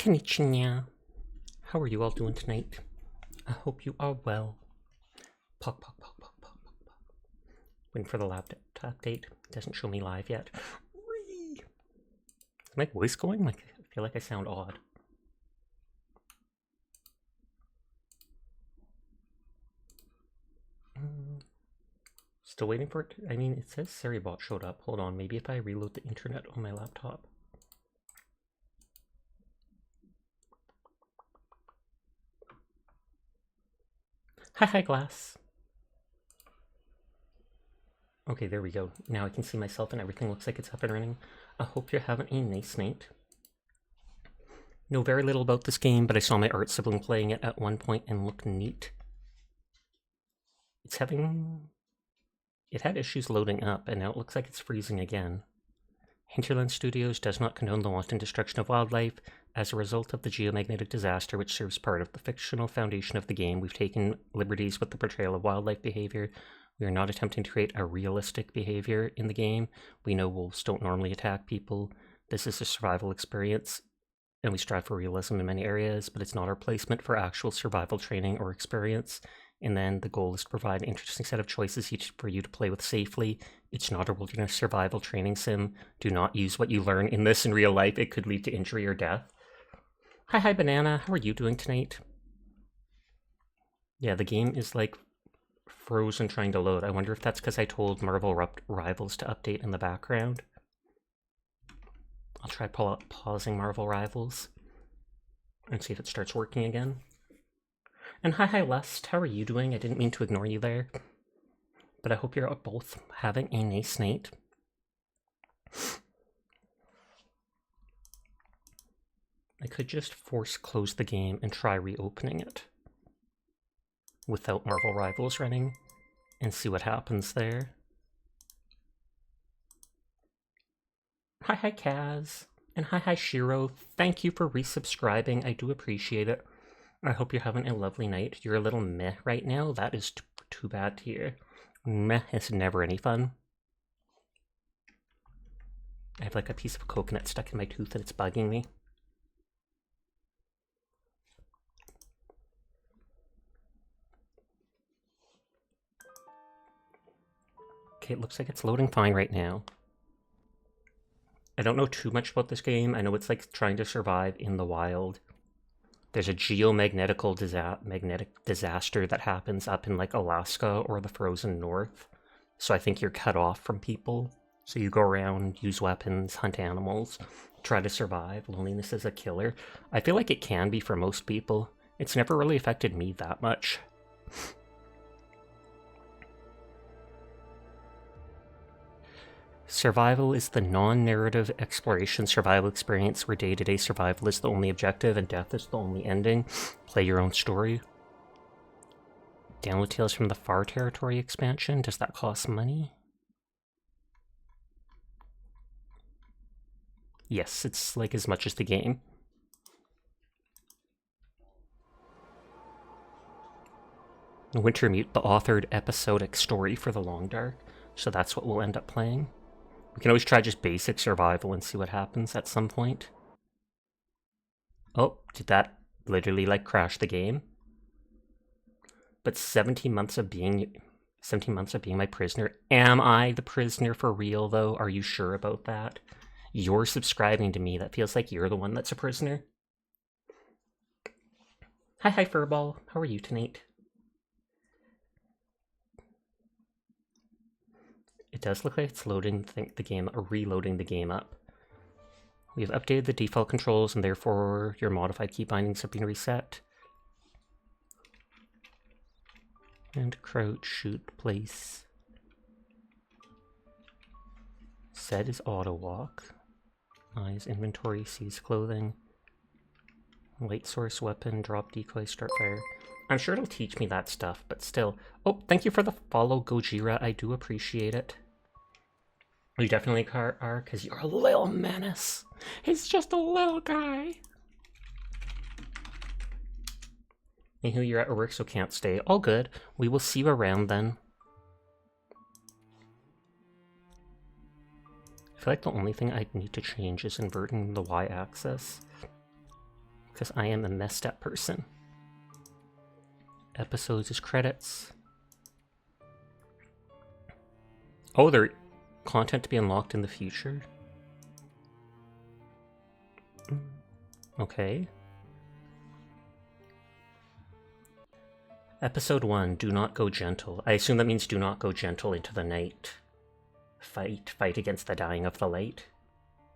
Konnichiwa. How are you all doing tonight? I hope you are well. Pog, pog, pog, pog, pog, pog, pog. Waiting for the laptop update. Doesn't show me live yet. Is my voice going? I feel like I sound odd. Still waiting for it. I mean, it says Seribot showed up. Hold on, maybe if I reload the internet on my laptop. Hi, Glass. Okay, there we go. Now I can see myself and everything looks like it's up and running. I hope you're having a nice night. Know very little about this game, but I saw my art sibling playing it at one point and looked neat. It's having... It had issues loading up, and now it looks like it's freezing again. Hinterland Studios does not condone the wanton destruction of wildlife. As a result of the geomagnetic disaster, which serves part of the fictional foundation of the game, we've taken liberties with the portrayal of wildlife behavior. We are not attempting to create a realistic behavior in the game. We know wolves don't normally attack people. This is a survival experience, and we strive for realism in many areas, but it's not our placement for actual survival training or experience. And then the goal is to provide an interesting set of choices each for you to play with safely. It's not a wilderness survival training sim. Do not use what you learn in this in real life. It could lead to injury or death. Hi, Banana. How are you doing tonight? Yeah, the game is like frozen trying to load. I wonder if that's because I told Marvel Rivals to update in the background. I'll try pausing Marvel Rivals and see if it starts working again. And hi, Lust. How are you doing? I didn't mean to ignore you there. But I hope you're both having a nice night. I could just force close the game and try reopening it without Marvel Rivals running and see what happens there. Hi, Kaz. And hi, Shiro. Thank you for resubscribing. I do appreciate it. I hope you're having a lovely night. You're a little meh right now. That is too bad to hear. Meh is never any fun. I have like a piece of coconut stuck in my tooth and it's bugging me. Okay, it looks like it's loading fine right now. I don't know too much about this game. I know it's like trying to survive in the wild. There's a geomagnetic disaster that happens up in like Alaska or the frozen north. So I think you're cut off from people. So you go around, use weapons, hunt animals, try to survive. Loneliness is a killer. I feel like it can be for most people. It's never really affected me that much. Survival is the non-narrative exploration survival experience where day-to-day survival is the only objective and death is the only ending. Play your own story. Download Tales from the Far Territory expansion. Does that cost money? Yes, it's like as much as the game. Wintermute, the authored episodic story for the Long Dark. So that's what we'll end up playing. We can always try just basic survival and see what happens at some point. Oh, did that literally like crash the game? But 17 months of being my prisoner. Am I the prisoner for real though? Are you sure about that? You're subscribing to me. That feels like you're the one that's a prisoner. Hi, Furball. How are you tonight? It does look like it's loading the game, or reloading the game up. We've updated the default controls and therefore your modified key bindings have been reset. And crouch, shoot, place. Set is auto walk. Eyes, inventory, seize clothing. Light source, weapon, drop decoy, start fire. I'm sure it'll teach me that stuff, but still. Oh, thank you for the follow, Gojira. I do appreciate it. You definitely are, because you're a little menace. He's just a little guy. Anywho, you're at work, so can't stay. All good. We will see you around then. I feel like the only thing I need to change is inverting the y-axis. Because I am a messed up person. Episodes is credits. Oh, they're content to be unlocked in the future? Okay. Episode 1, Do Not Go Gentle. I assume that means do not go gentle into the night. Fight against the dying of the light.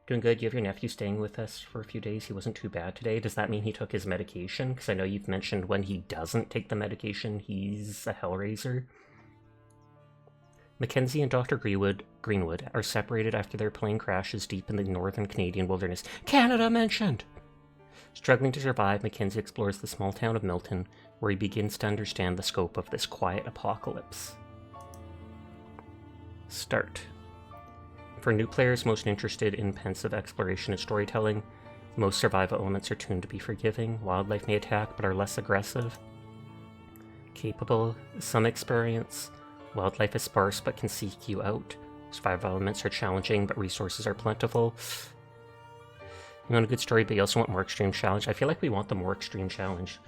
Doing good. You have your nephew staying with us for a few days. He wasn't too bad today. Does that mean he took his medication? Because I know you've mentioned when he doesn't take the medication, he's a hellraiser. Mackenzie and Dr. Greenwood are separated after their plane crashes deep in the northern Canadian wilderness. Canada mentioned! Struggling to survive, Mackenzie explores the small town of Milton, where he begins to understand the scope of this quiet apocalypse. Start. For new players most interested in pensive exploration and storytelling, most survival elements are tuned to be forgiving. Wildlife may attack, but are less aggressive. Capable, some experience. Wildlife is sparse, but can seek you out. Survival elements are challenging, but resources are plentiful. You want a good story, but you also want more extreme challenge. I feel like we want the more extreme challenge.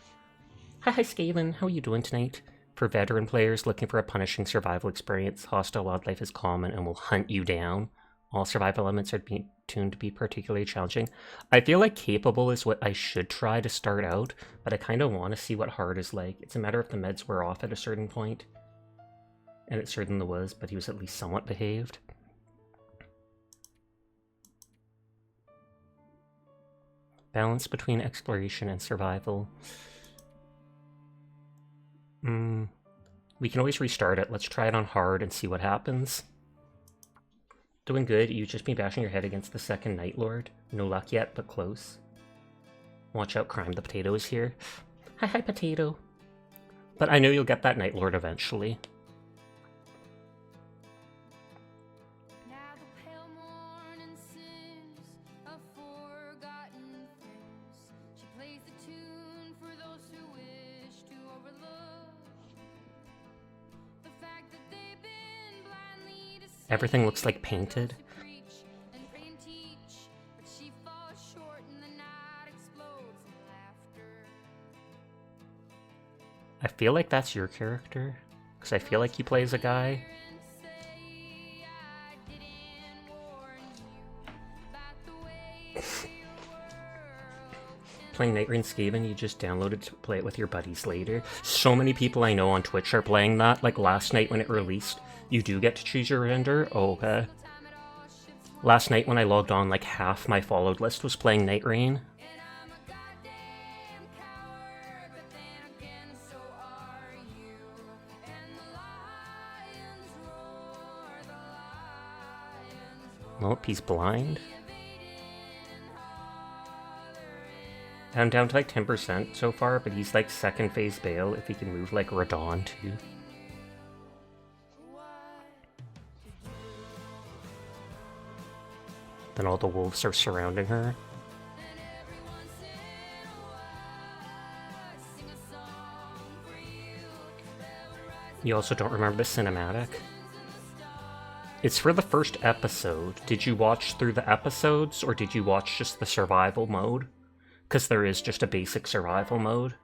Hi, Skaven. How are you doing tonight? For veteran players looking for a punishing survival experience, hostile wildlife is common and will hunt you down. All survival elements are being tuned to be particularly challenging. I feel like capable is what I should try to start out, but I kind of want to see what hard is like. It's a matter if the meds wear off at a certain point. And it certainly was, but he was at least somewhat behaved. Balance between exploration and survival. We can always restart it. Let's try it on hard and see what happens. Doing good. You've just been bashing your head against the second Night Lord. No luck yet, but close. Watch out, Crime the Potato is here. Hi, Potato. But I know you'll get that Night Lord eventually. Everything looks like painted. I feel like that's your character, because I feel like he plays a guy. Playing Night Rain Skaven, you just downloaded to play it with your buddies later. So many people I know on Twitch are playing that, like last night when it released. You do get to choose your render? Oh, okay. Last night when I logged on, like half my followed list was playing Night Rain. Nope, he's blind. I'm down to like 10% so far, but he's like second phase Bale if he can move like Radon too. Then all the wolves are surrounding her. You also don't remember the cinematic? It's for the first episode. Did you watch through the episodes, or did you watch just the survival mode? Because there is just a basic survival mode,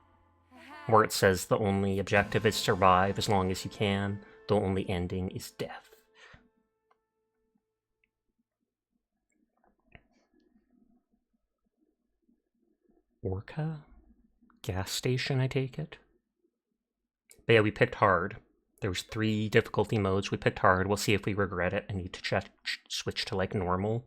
where it says the only objective is survive as long as you can, the only ending is death. Orca? Gas station, I take it? But yeah, we picked hard. There was 3 difficulty modes. We picked hard. We'll see if we regret it and need to switch to like normal.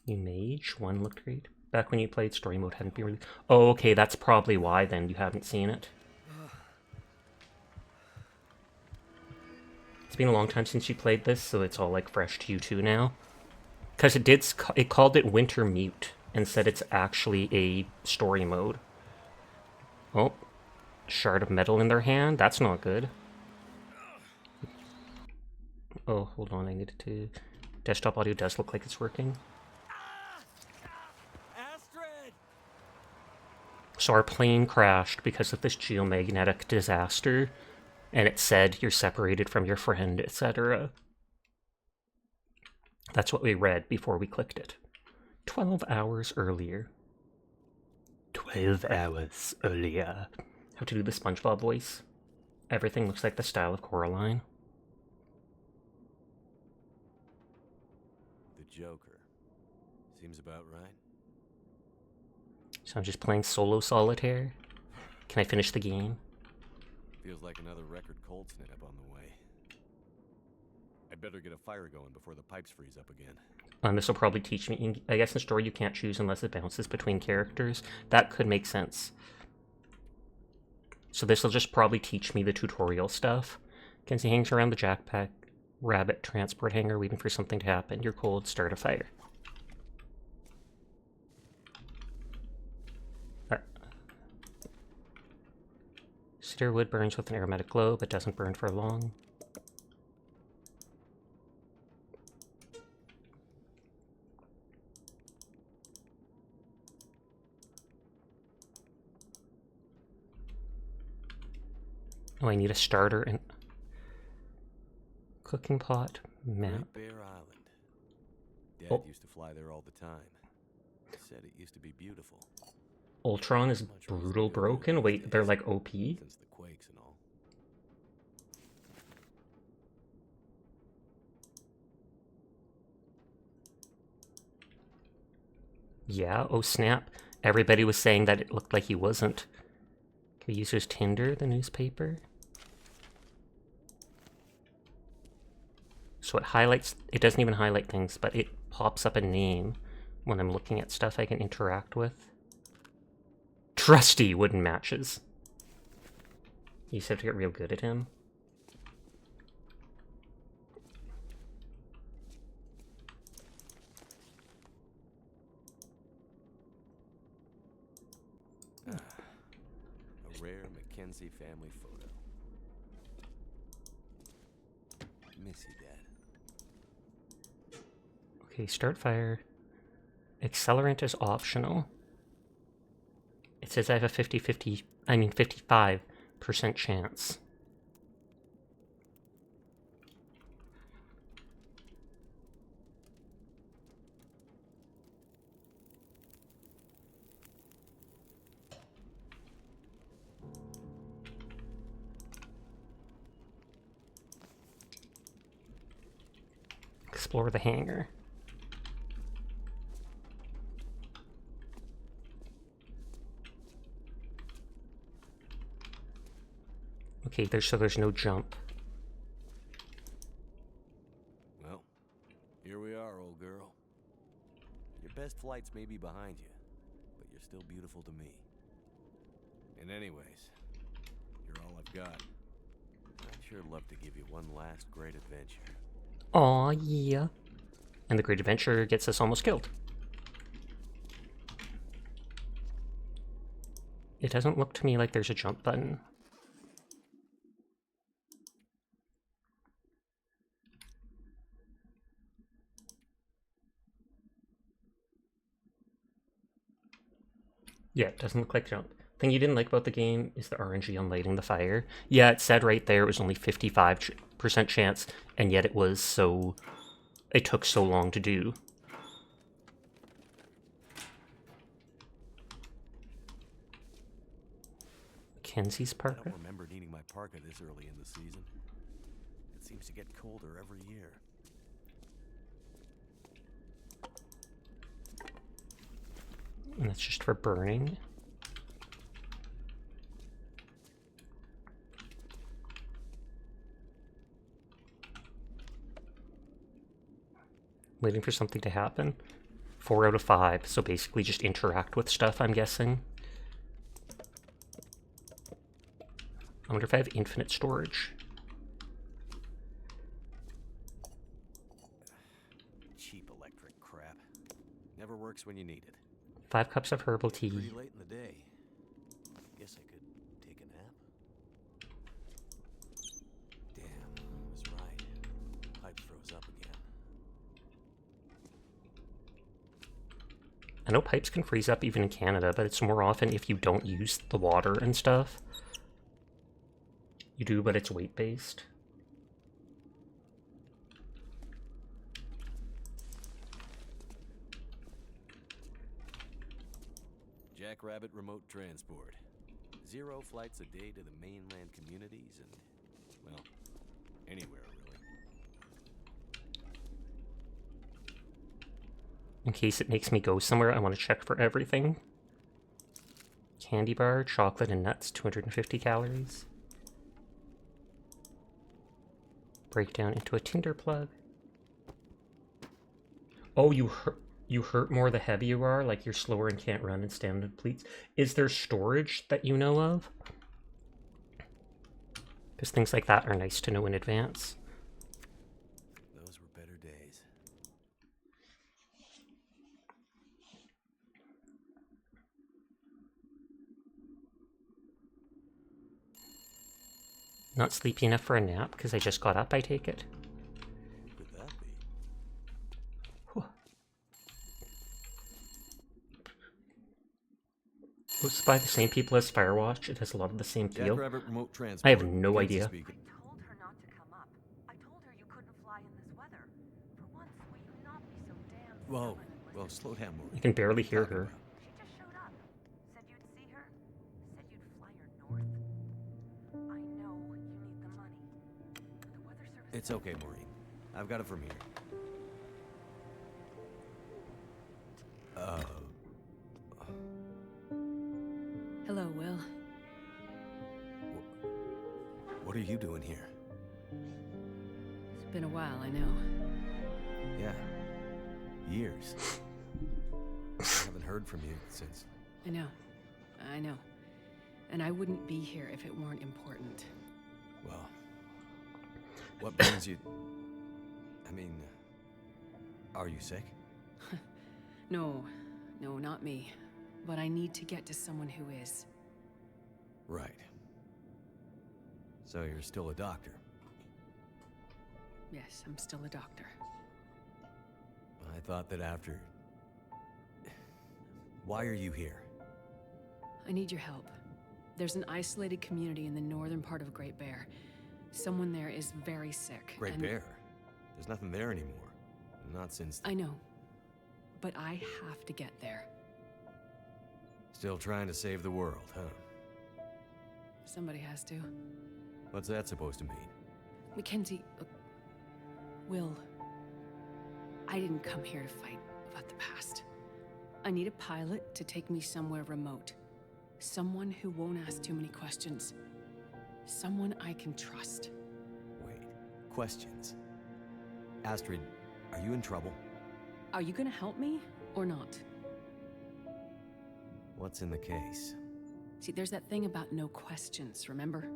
You mage? 1 looked great. Back when you played, story mode hadn't been released. Oh, okay, that's probably why then you haven't seen it. It's been a long time since you played this, so it's all like fresh to you too now. Because it called it Winter Mute and said it's actually a story mode. Oh, shard of metal in their hand? That's not good. Oh, hold on, I needed to... Desktop audio does look like it's working. So our plane crashed because of this geomagnetic disaster, and it said you're separated from your friend, etc. That's what we read before we clicked it. 12 hours earlier. 12 hours earlier. Have to do the SpongeBob voice. Everything looks like the style of Coraline. The Joker. Seems about right. So I'm just playing solo solitaire. Can I finish the game? Feels like another record cold snap on the way. I'd better get a fire going before the pipes freeze up again. This will probably teach me. I guess in story you can't choose unless it bounces between characters. That could make sense. So this will just probably teach me the tutorial stuff. Kenzie hangs around the Jackpack Rabbit transport hangar waiting for something to happen. You're cold, start a fire. Cedar wood burns with an aromatic glow, but doesn't burn for long. Oh, I need a starter and cooking pot map. Great Bear Island. Dad used to fly there all the time. He said it used to be beautiful. Ultron is brutal broken. Wait, they're like OP? Since the quakes and all. Yeah, oh snap. Everybody was saying that it looked like he wasn't. Can we use his Tinder, the newspaper? So it highlights, it doesn't even highlight things, but it pops up a name when I'm looking at stuff I can interact with. Trusty wooden matches. You just have to get real good at him. A rare Mackenzie family photo. Miss you, Dad. Okay, start fire. Accelerant is optional. It says I have a 55% chance. Explore the hangar. Okay, there's no jump. Well, here we are, old girl. Your best flights may be behind you, but you're still beautiful to me. And anyways, you're all I've got. I'd sure love to give you one last great adventure. Aw, yeah. And the great adventure gets us almost killed. It doesn't look to me like there's a jump button. Yeah, it doesn't look like jump. Thing you didn't like about the game is the RNG on lighting the fire. Yeah, it said right there it was only 55% chance, and yet it was so... It took so long to do. Kenzie's I parka? don't remember needing my parka this early in the season. It seems to get colder every year. And that's just for burning. Waiting for something to happen. 4 out of 5, so basically just interact with stuff, I'm guessing. I wonder if I have infinite storage. Cheap electric crap. Never works when you need it. 5 cups of herbal tea. Pretty late in the day. Guess I could take a nap. Damn, I was right. Pipe froze up again. I know pipes can freeze up even in Canada, but it's more often if you don't use the water and stuff. You do, but it's weight-based. Jackrabbit Remote Transport. 0 flights a day to the mainland communities and, well, anywhere really. In case it makes me go somewhere, I want to check for everything. Candy bar, chocolate and nuts, 250 calories. Break down into a tinder plug. Oh, you hurt more the heavier you are, like you're slower and can't run and stamina depletes. Is there storage that you know of? Because things like that are nice to know in advance. Those were better days. Not sleepy enough for a nap because I just got up, I take it. Who could that be? Whew. Hosted by the same people as Firewatch, it has a lot of the same feel. Jackrabbit Remote Transport. I have no Casey idea. speaking. I told her not to come up. I told her you couldn't fly in this weather. For once, will you not be so damn Whoa, stubborn, whoa, Blizzard? slow down, Maureen. I can barely hear Talking her. about- She just showed up. Said you'd see her. Said you'd fly her north. I know you need the money. The weather service. It's okay, Maureen. I've got it from here. Hello, Will. What are you doing here? It's been a while, I know. Yeah. Years. I haven't heard from you since. I know. I know. And I wouldn't be here if it weren't important. Well, what brings you... I mean, are you sick? No, not me. But I need to get to someone who is. Right. So you're still a doctor? Yes, I'm still a doctor. I thought that after... Why are you here? I need your help. There's an isolated community in the northern part of Great Bear. Someone there is very sick. Great and Bear? There's nothing there anymore. Not since... I know. But I have to get there. Still trying to save the world, huh? Somebody has to. What's that supposed to mean? Mackenzie, look, Will, I didn't come here to fight about the past. I need a pilot to take me somewhere remote. Someone who won't ask too many questions. Someone I can trust. Wait. Questions? Astrid, are you in trouble? Are you gonna help me or not? What's in the case? See, there's that thing about no questions, remember?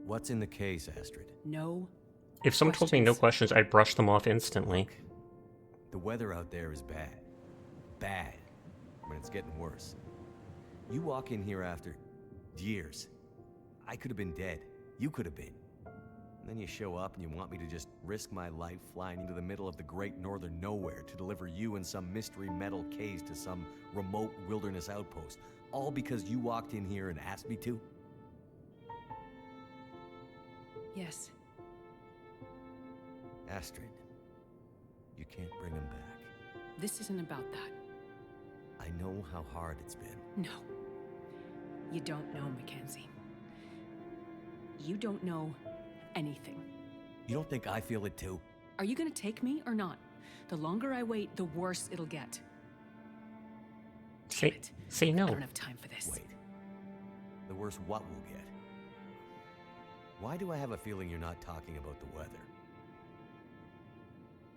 What's in the case, Astrid? No. If someone told me no questions. questions, I'd brush them off instantly. The weather out there is bad. Bad. But it's getting worse. You walk in here after years. I could have been dead. You could have been. And then you show up and you want me to just risk my life flying into the middle of the great northern nowhere to deliver you in some mystery metal case to some remote wilderness outpost. All because you walked in here and asked me to? Yes. Astrid, you can't bring him back. This isn't about that. I know how hard it's been. No. You don't know, Mackenzie. You don't know anything. You don't think I feel it too? Are you gonna take me or not? The longer I wait, the worse it'll get. Damn it. Say I no. don't have time for this. Wait. The worse what we'll get? Why do I have a feeling you're not talking about the weather?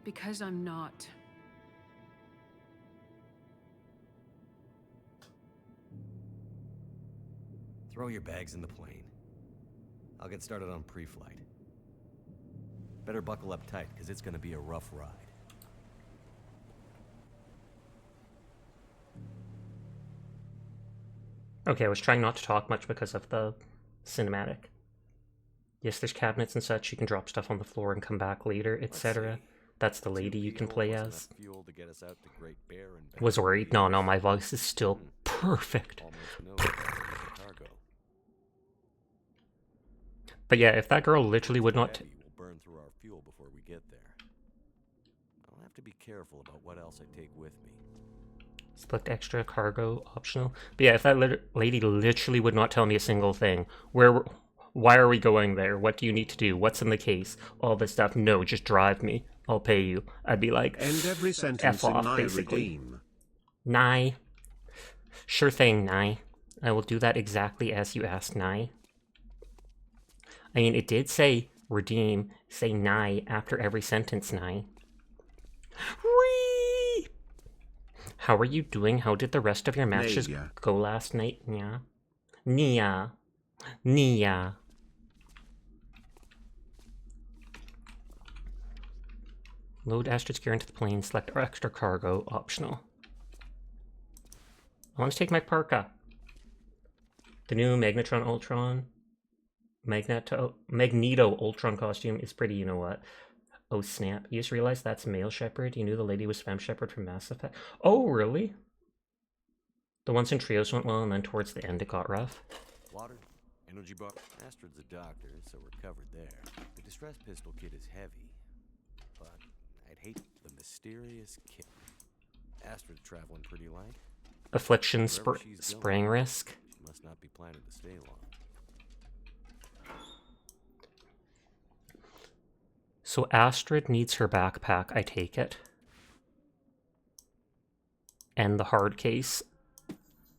Because I'm not. Throw your bags in the plane. I'll get started on pre-flight. Better buckle up tight, because it's going to be a rough ride. Okay, I was trying not to talk much because of the cinematic. Yes, there's cabinets and such. You can drop stuff on the floor and come back later, etc. That's the lady you can play as. Was worried. No, my voice is still perfect. But yeah, if that girl literally would not... We'll burn through our fuel before we get there. I'll have to be careful about what else I take with me. Select extra cargo optional. But yeah, if that lady literally would not tell me a single thing, why are we going there? What do you need to do? What's in the case? All this stuff. No, just drive me. I'll pay you. I'd be like, End every sentence F off, in basically. redeem. Nye. Sure thing, Nye. I will do that exactly as you asked, Nye. I mean, it did say redeem, say Nye after every sentence, Nye. Whee! How are you doing? How did the rest of your matches Nia. go last night, Nia? Nia. Nia. Load Astrid's gear into the plane, select extra cargo, optional. I want to take my parka. The new Magnetron Ultron, Magneto Ultron costume is pretty, you know what. Oh snap, you just realized that's male Shepard? You knew the lady was Femme Shepard from Mass Effect? Oh, really? The ones in trios went well, and then towards the end it got rough. Water, energy bar. Astrid's a doctor, so we're covered there. The distress pistol kit is heavy, but I'd hate the mysterious kit. Astrid's traveling pretty light. Affliction Wherever she's going, spraying risk. She must not be planning to stay long. So Astrid needs her backpack, I take it. And the hard case.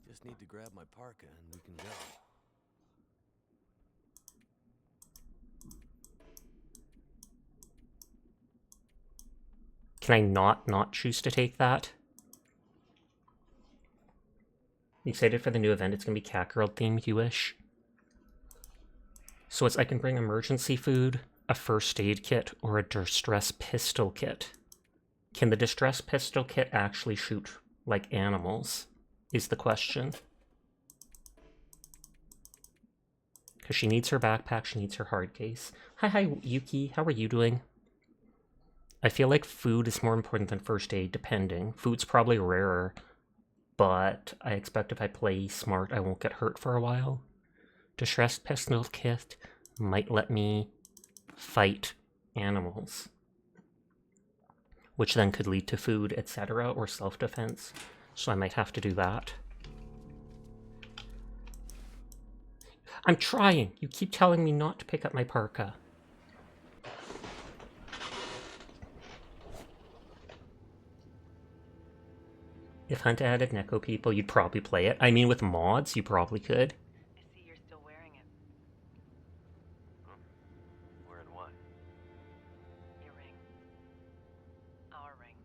Just need to grab my parka and we can go. Can I not choose to take that? Excited for the new event. It's going to be Catgirl themed, you wish. So I can bring emergency food, a first aid kit, or a distress pistol kit. Can the distress pistol kit actually shoot like animals? Is the question. Because she needs her backpack, she needs her hard case. Hi, Yuki. How are you doing? I feel like food is more important than first aid, depending. Food's probably rarer, but I expect if I play smart, I won't get hurt for a while. Distress pistol kit might let me fight animals, which then could lead to food, etc., or self-defense. So I might have to do that. I'm trying! You keep telling me not to pick up my parka. If Hunt added Neko people, you'd probably play it. I mean, with mods, you probably could. I see you're still wearing it. Huh? Wearing what? Your ring. Our ring.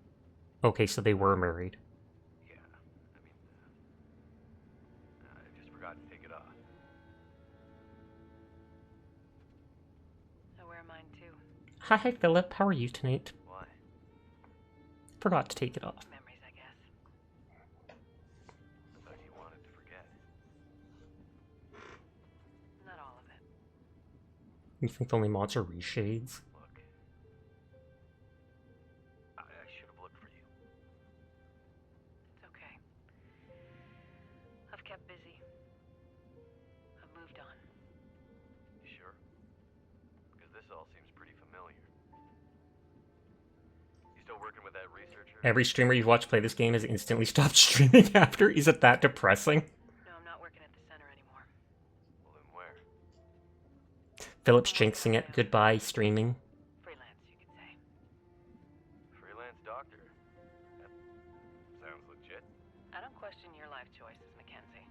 Okay, so they were married. Yeah, I mean, I just forgot to take it off. I wear mine too. Hi, Philip. How are you tonight? Why? Forgot to take it off. Memories, I guess. I thought you wanted to forget. Not all of it. You think the only mods are reshades? Look. I should have looked for you. It's okay. I've kept busy. I've moved on. You sure? Because this all seems pretty familiar. You still working with that researcher? Every streamer you've watched play this game has instantly stopped streaming after. Is it that depressing? No, I'm not working at the center anymore. Well, then where? Philip's jinxing it. Goodbye, streaming. Freelance, you could say. Freelance doctor. That sounds legit. I don't question your life choices, Mackenzie.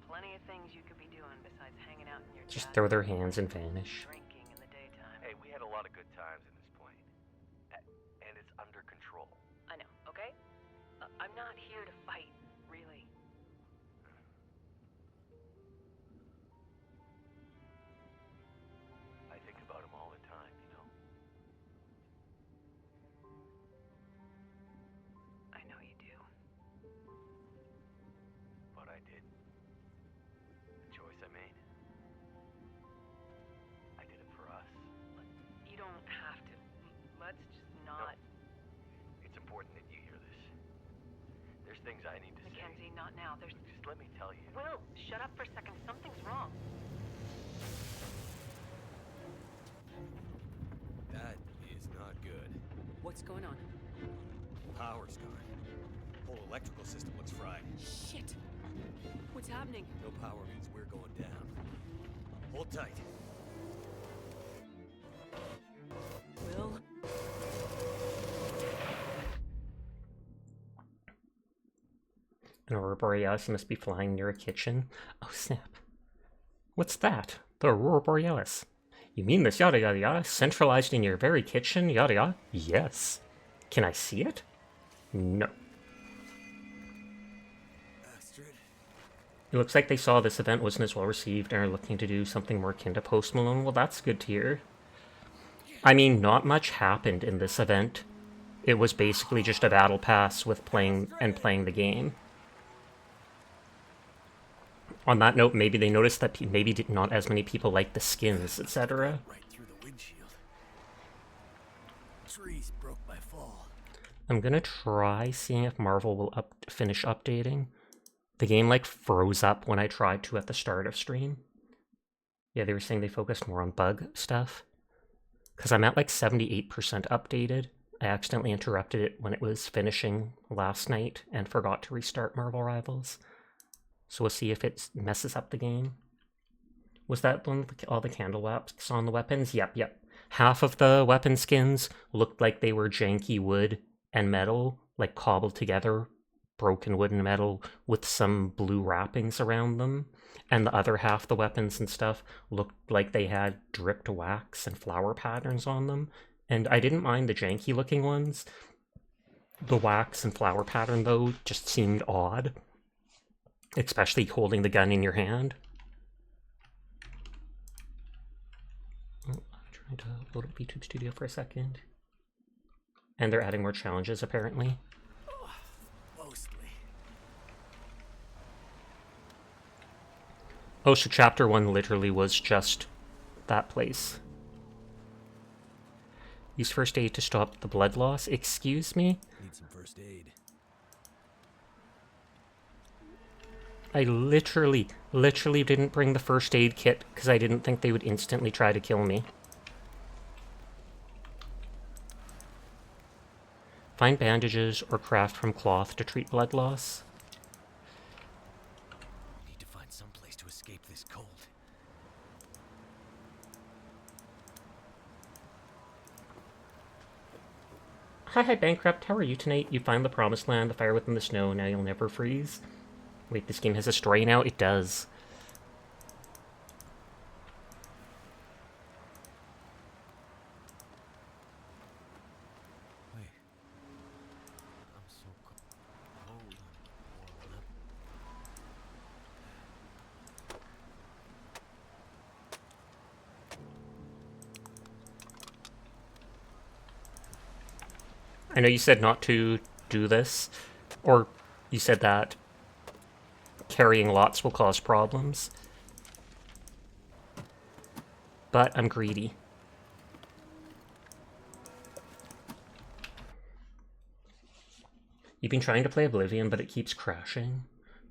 Plenty of things you could be doing besides hanging out in your Just cabin throw their hands and vanish. drinking in the daytime. Hey, we had a lot of good times in this plane. And it's under control. I know, okay? I'm not here to fight, really. I think about him all the time, you know? I know you do. But I did. The choice I made. I did it for us. You don't have to. Let's just not. It's important that you hear this. There's things I need to Mackenzie, not now. There's. say. Just let me tell you. Will, shut up for a second. Something's wrong. That is not good. What's going on? Power's gone. whole electrical system looks fried. Shit! What's happening? No power means we're going down. Hold tight. Will? An Aurora Borealis must be flying near a kitchen. Oh snap. What's that? The Aurora Borealis. You mean this yada yada yada centralized in your very kitchen yada yada? Yes. Can I see it? No. Astrid? It looks like they saw this event wasn't as well received and are looking to do something more akin to Post Malone. Well, that's good to hear. I mean, not much happened in this event. It was basically just a battle pass with playing the game. On that note, maybe they noticed that not as many people liked the skins, etc. Right through the windshield. Trees broke my fall. I'm gonna try seeing if Marvel will finish updating. The game like froze up when I tried to at the start of stream. Yeah, they were saying they focused more on bug stuff. Because I'm at like 78% updated. I accidentally interrupted it when it was finishing last night and forgot to restart Marvel Rivals. So we'll see if it messes up the game. Was that one with all the candle wax on the weapons? Yep. Half of the weapon skins looked like they were janky wood and metal, like cobbled together, broken wood and metal with some blue wrappings around them. And the other half, the weapons and stuff, looked like they had dripped wax and flower patterns on them. And I didn't mind the janky looking ones. The wax and flower pattern, though, just seemed odd. Especially holding the gun in your hand. Oh, I'm trying to load up YouTube Studio for a second. And they're adding more challenges, apparently. Mostly. Oh, so Chapter 1 literally was just that place. Use first aid to stop the blood loss. Excuse me? Need some first aid. I literally didn't bring the first aid kit because I didn't think they would instantly try to kill me. Find bandages or craft from cloth to treat blood loss. Need to find some place to escape this cold. Hi, Bankrupt. How are you tonight? You found the promised land, the fire within the snow. Now you'll never freeze. Wait, this game has a story now? It does. Wait. I'm so cold. I'm warming up. I know you said not to do this, or you said that carrying lots will cause problems. But I'm greedy. You've been trying to play Oblivion, but it keeps crashing.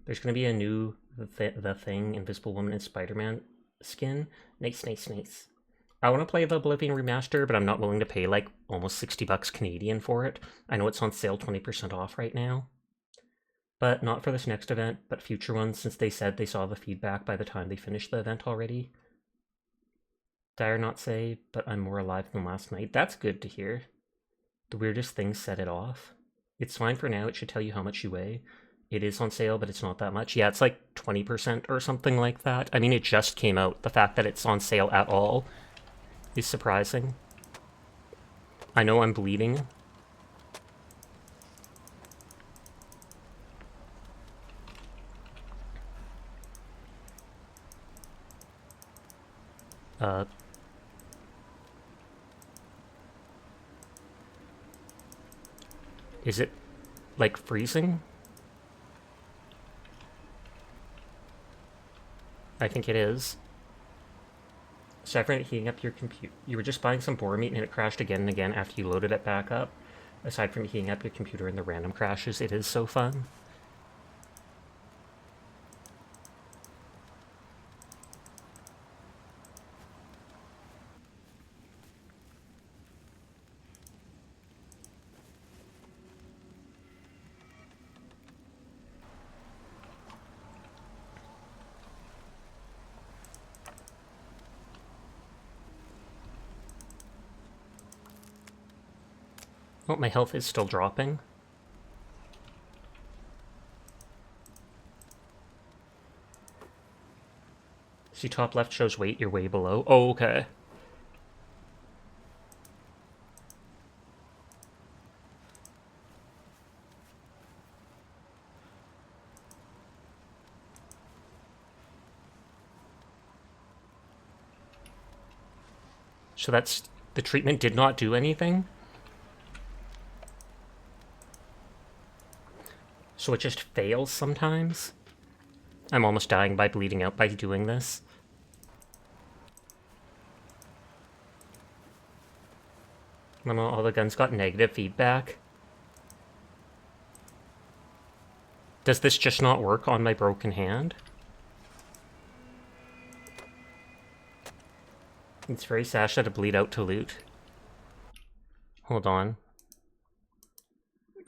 There's going to be a new The Thing, Invisible Woman, and Spider-Man skin. Nice. I want to play the Oblivion remaster, but I'm not willing to pay like almost 60 bucks Canadian for it. I know it's on sale 20% off right now. But not for this next event, but future ones, since they said they saw the feedback by the time they finished the event already. Dare not say, but I'm more alive than last night. That's good to hear. The weirdest thing set it off. It's fine for now, it should tell you how much you weigh. It is on sale, but it's not that much. Yeah, it's like 20% or something like that. I mean, it just came out. The fact that it's on sale at all is surprising. I know I'm bleeding. Is it, like, freezing? I think it is. Aside from it heating up your computer, you were just buying some boar meat and it crashed again and again after you loaded it back up. Aside from heating up your computer and the random crashes, it is so fun. Oh, my health is still dropping. See, top left shows weight, you're way below. Oh, okay. So that's... the treatment did not do anything? So it just fails sometimes? I'm almost dying by bleeding out by doing this. All the guns got negative feedback. Does this just not work on my broken hand? It's very Sasha to bleed out to loot. Hold on.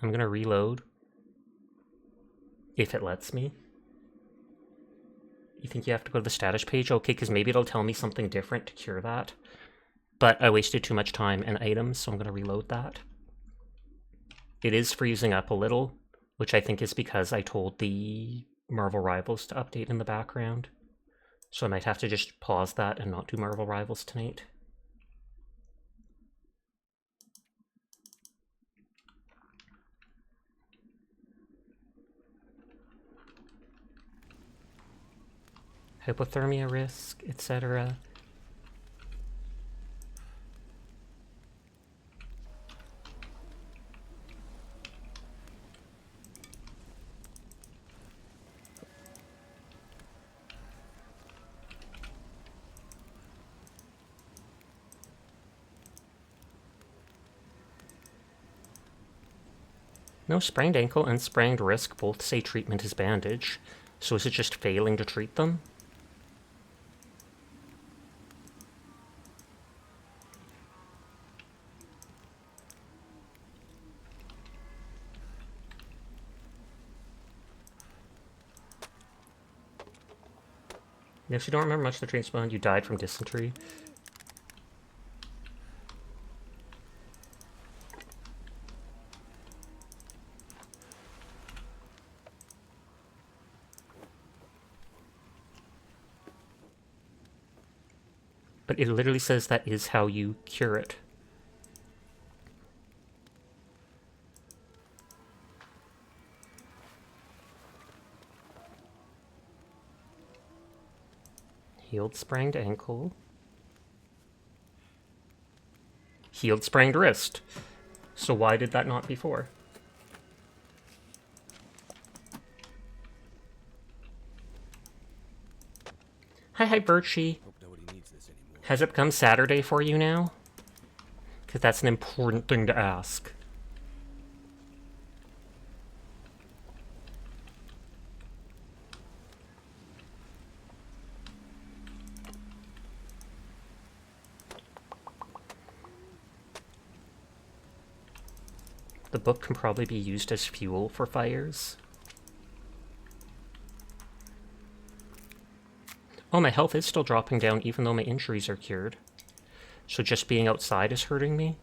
I'm gonna reload. If it lets me. You think you have to go to the status page? Okay, because maybe it'll tell me something different to cure that. But I wasted too much time and items, so I'm gonna reload that. It is freezing up a little, which I think is because I told the Marvel Rivals to update in the background. So I might have to just pause that and not do Marvel Rivals tonight. Hypothermia risk, etc. No, sprained ankle and sprained wrist both say treatment is bandage. So is it just failing to treat them? If you don't remember much of the treatment, you died from dysentery. But it literally says that is how you cure it. Healed sprained ankle. Healed sprained wrist. So why did that not before? Hi, Birchie. Hope nobody needs this anymore. Has it become Saturday for you now? Because that's an important thing to ask. The book can probably be used as fuel for fires. Oh, my health is still dropping down even though my injuries are cured. So just being outside is hurting me?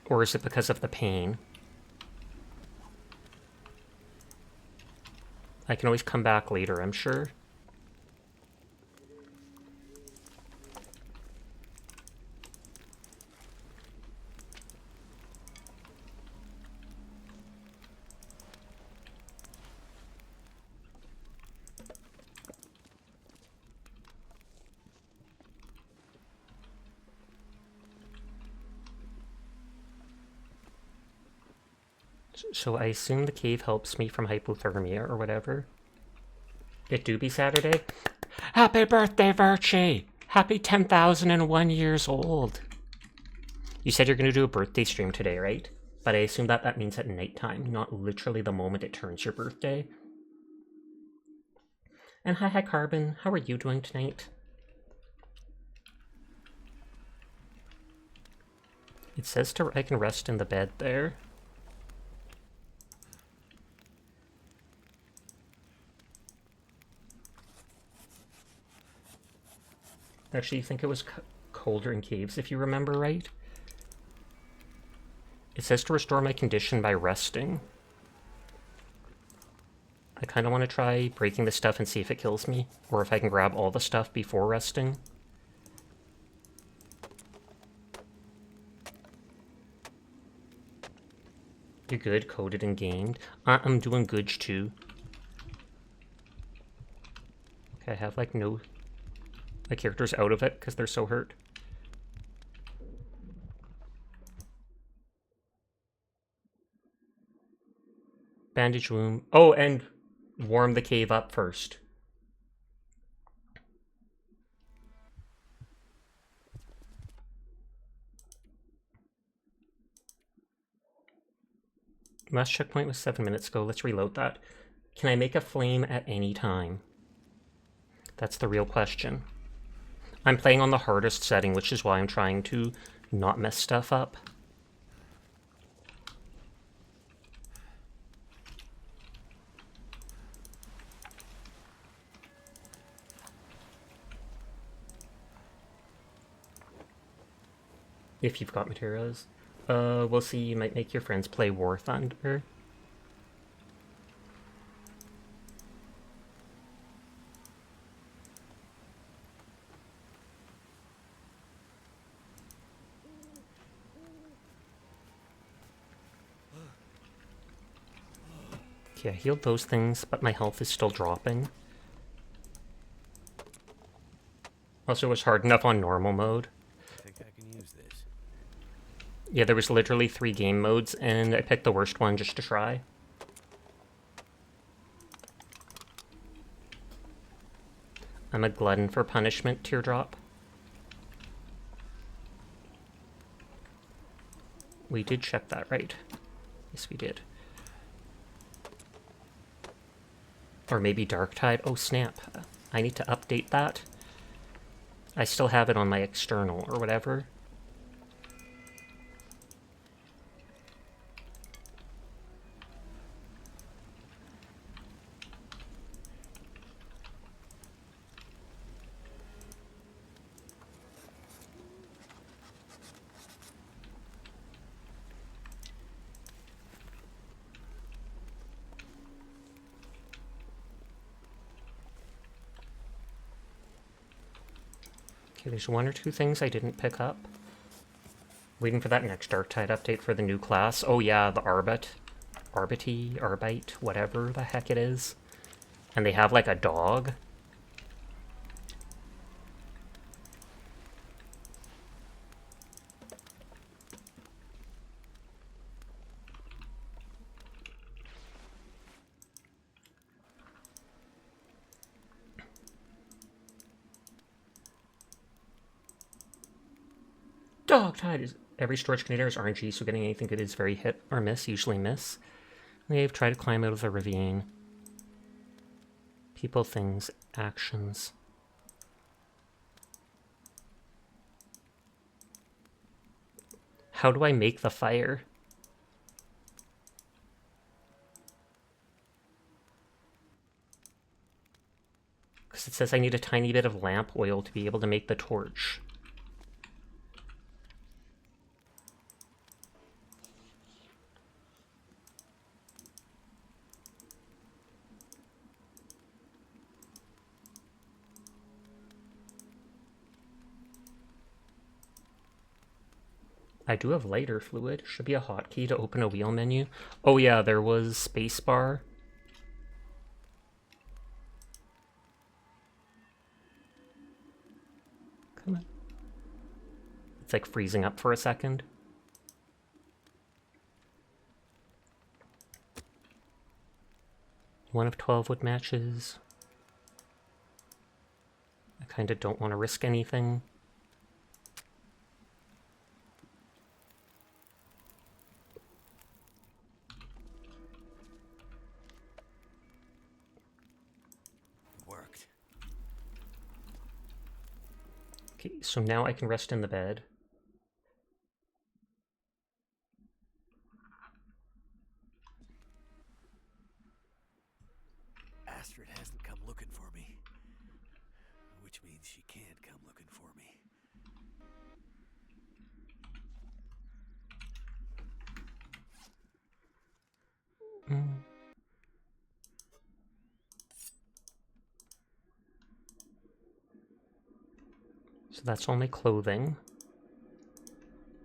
Or is it because of the pain? I can always come back later, I'm sure. So I assume the cave helps me from hypothermia or whatever. It do be Saturday? Happy birthday, Virchie! Happy 10,001 years old! You said you're going to do a birthday stream today, right? But I assume that that means at nighttime, not literally the moment it turns your birthday. And hi, Carbon. How are you doing tonight? It says I can rest in the bed there. Actually, you think it was colder in caves, if you remember right? It says to restore my condition by resting. I kind of want to try breaking the stuff and see if it kills me, or if I can grab all the stuff before resting. You're good, coded and gamed. I'm doing good too. Okay, I have like no... My character's out of it because they're so hurt. Bandage wound. Oh, and warm the cave up first. Last checkpoint was 7 minutes ago. Let's reload that. Can I make a flame at any time? That's the real question. I'm playing on the hardest setting, which is why I'm trying to not mess stuff up. If you've got materials. We'll see, you might make your friends play War Thunder. Okay, I healed those things, but my health is still dropping. Also, it was hard enough on normal mode. I think I can use this. Yeah, there was literally 3 game modes, and I picked the worst one just to try. I'm a glutton for punishment, Teardrop. We did check that, right? Yes, we did. Or maybe Darktide. Oh, snap. I need to update that. I still have it on my external or whatever. Okay, there's 1 or 2 things I didn't pick up. Waiting for that next Darktide update for the new class. Oh yeah, the Arbite, whatever the heck it is. And they have like a dog. Darktide is... Every storage container is RNG, so getting anything good is very hit or miss, usually miss. They've tried to climb out of the ravine. People, things, actions. How do I make the fire? Because it says I need a tiny bit of lamp oil to be able to make the torch. I do have lighter fluid. Should be a hotkey to open a wheel menu. Oh yeah, there was spacebar. Come on. It's like freezing up for a second. One of 12 wood matches. I kind of don't want to risk anything. Worked. Okay, so now I can rest in the bed. Astrid hasn't come looking for me. Which means she can't come looking for me. Mm. So that's all my clothing.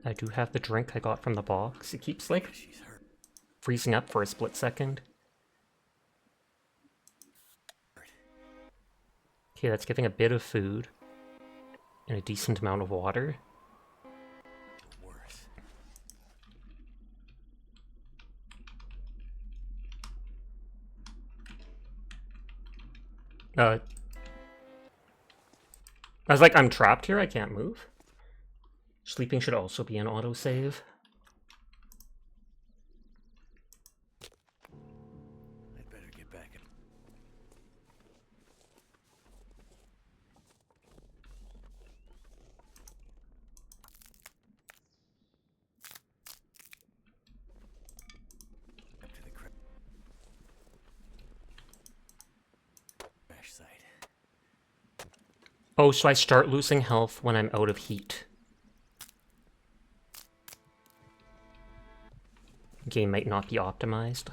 I do have the drink I got from the box. It keeps, like, She's hurt. freezing up for a split second. Okay, that's giving a bit of food and a decent amount of water. Worse. I was like, I'm trapped here, I can't move. Sleeping should also be an autosave. I'd better get back in. Up to the crash site. Oh, so I start losing health when I'm out of heat. Game might not be optimized.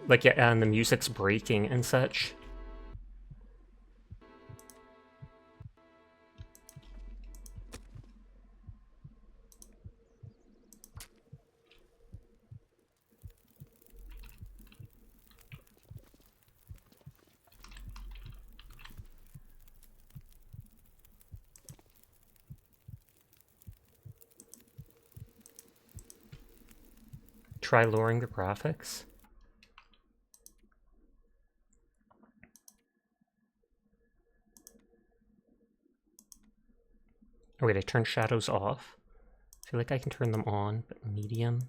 Like, yeah, and the music's breaking and such. Try lowering the graphics. Oh wait, I turned shadows off. I feel like I can turn them on, but medium.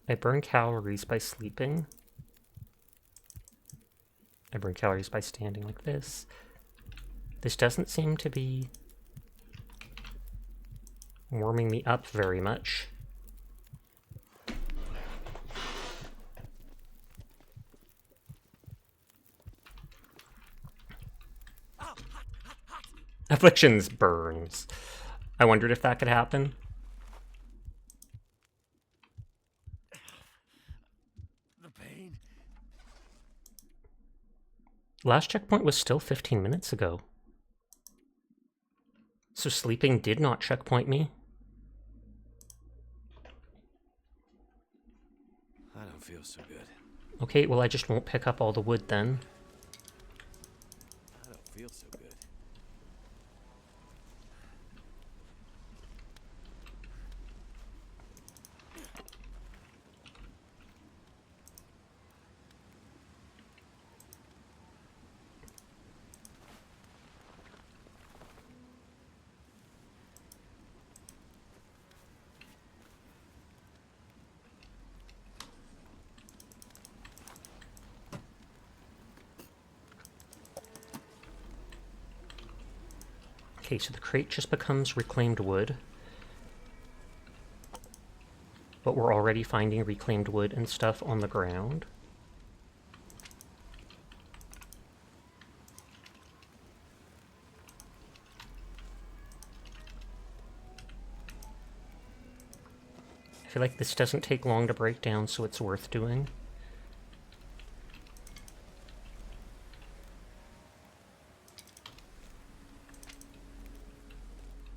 I burn calories by sleeping. I burn calories by standing like this. This doesn't seem to be warming me up very much. Afflictions burns. I wondered if that could happen. The pain. Last checkpoint was still 15 minutes ago. So sleeping did not checkpoint me. I don't feel so good. Okay, well I just won't pick up all the wood then. I don't feel so good. Okay, so the crate just becomes reclaimed wood. But we're already finding reclaimed wood and stuff on the ground. I feel like this doesn't take long to break down, so it's worth doing.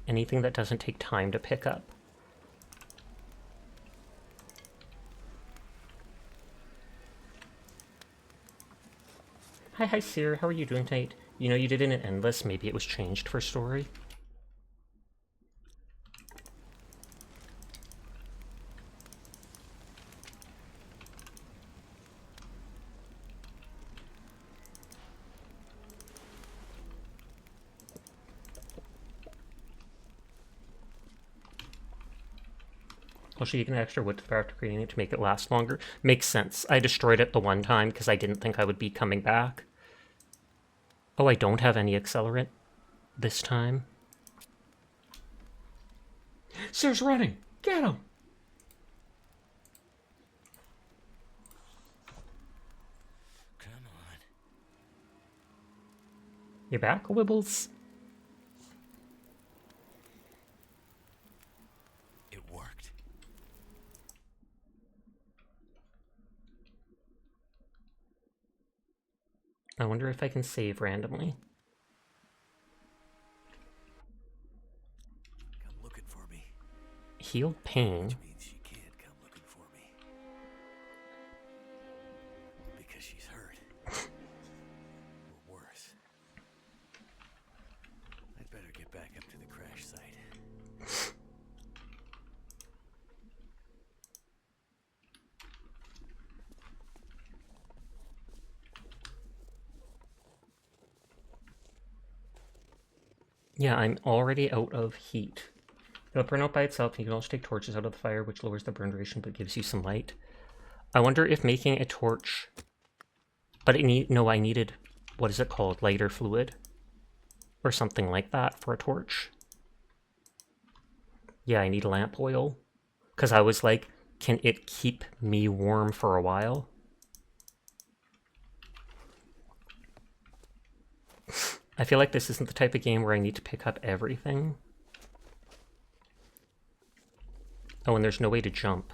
Anything that doesn't take time to pick up. Hi, Seer. How are you doing tonight? You know you did it in Endless. Maybe it was changed for story. Also, you can add extra wood to the fire after creating it to make it last longer. Makes sense. I destroyed it the one time because I didn't think I would be coming back. Oh, I don't have any accelerant this time. Sir's running! Get him! Come on. You back, Wibbles? It worked. I wonder if I can save randomly. Come looking for me. Heal pain. Which means she can't come looking for me. Because she's hurt. Or worse. I'd better get back up to the crash site. Yeah, I'm already out of heat. It'll burn out by itself, and you can also take torches out of the fire, which lowers the burn duration but gives you some light. I wonder if making a torch... But I needed... What is it called? Lighter fluid? Or something like that for a torch. Yeah, I need lamp oil. Because I was like, can it keep me warm for a while? I feel like this isn't the type of game where I need to pick up everything. Oh, and there's no way to jump.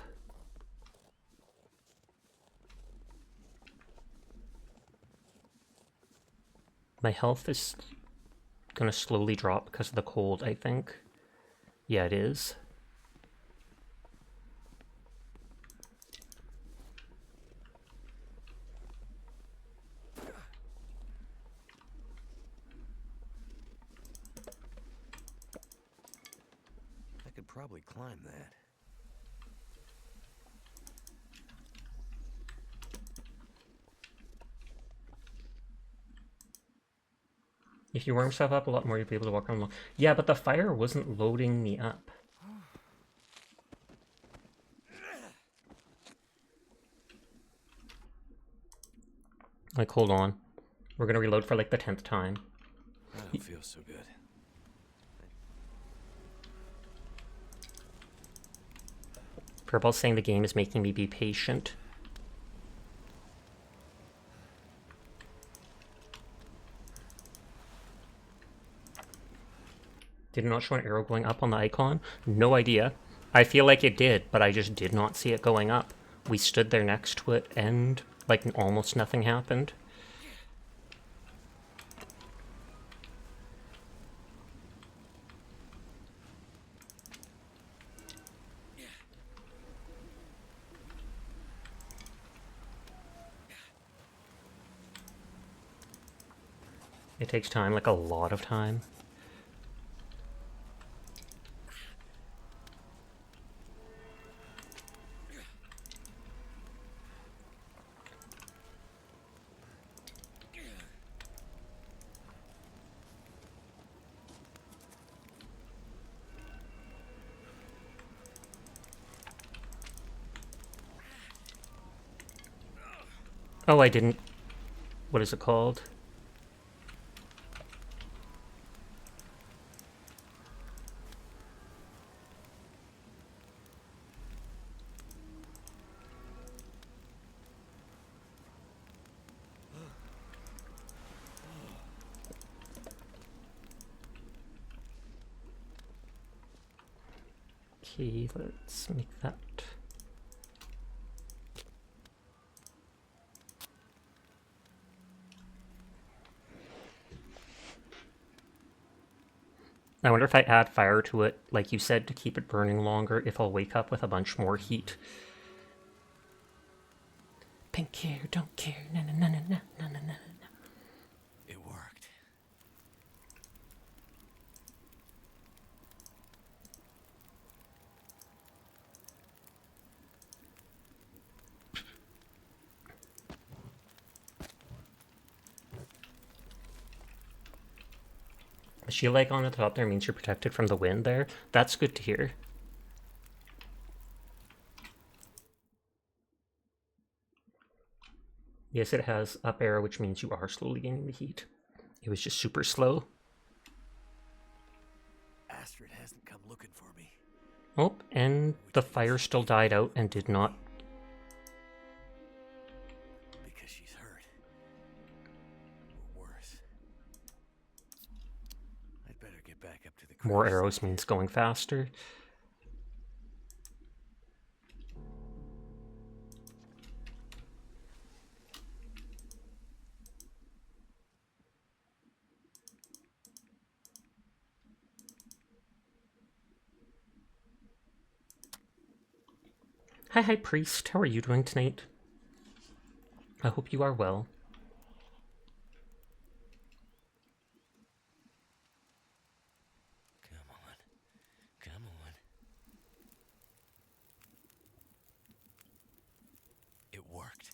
My health is gonna slowly drop because of the cold, I think. Yeah, it is. I could probably climb that. If you warm yourself up a lot more, you'll be able to walk around long. Yeah, but the fire wasn't loading me up. Like, hold on. We're gonna reload for like the 10th time. I don't feel so good. Purple's saying the game is making me be patient. Did it not show an arrow going up on the icon? No idea. I feel like it did, but I just did not see it going up. We stood there next to it and, like, almost nothing happened. It takes time, like a lot of time. Oh, I didn't... What is it called? Okay, let's make that. I wonder if I add fire to it, like you said, to keep it burning longer, if I'll wake up with a bunch more heat. Pink hair, don't care, na na na na na na na na. It worked. The shield icon at the top there means you're protected from the wind there. That's good to hear. Yes, it has up arrow, which means you are slowly gaining the heat. It was just super slow. Astrid hasn't come looking for me. Oh, and the fire still died out and did not. Because she's hurt. Or worse. I'd better get back up to the More crash arrows site. means going faster. Hi, High Priest. How are you doing tonight? I hope you are well. Come on. Come on. It worked.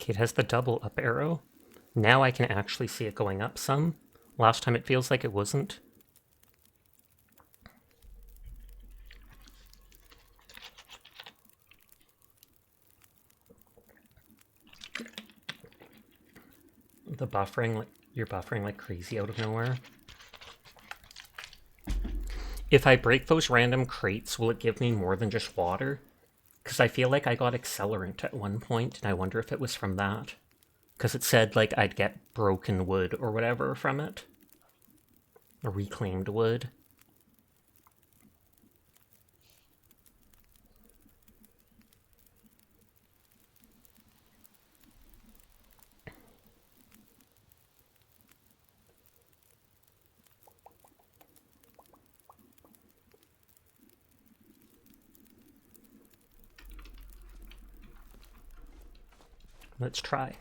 Okay, it has the double up arrow. Now I can actually see it going up some. Last time it feels like it wasn't. The buffering, like you're buffering like crazy out of nowhere. If I break those random crates, will it give me more than just water? Because I feel like I got accelerant at one point, and I wonder if it was from that. Because it said, like, I'd get broken wood or whatever from it. Or reclaimed wood. Let's try.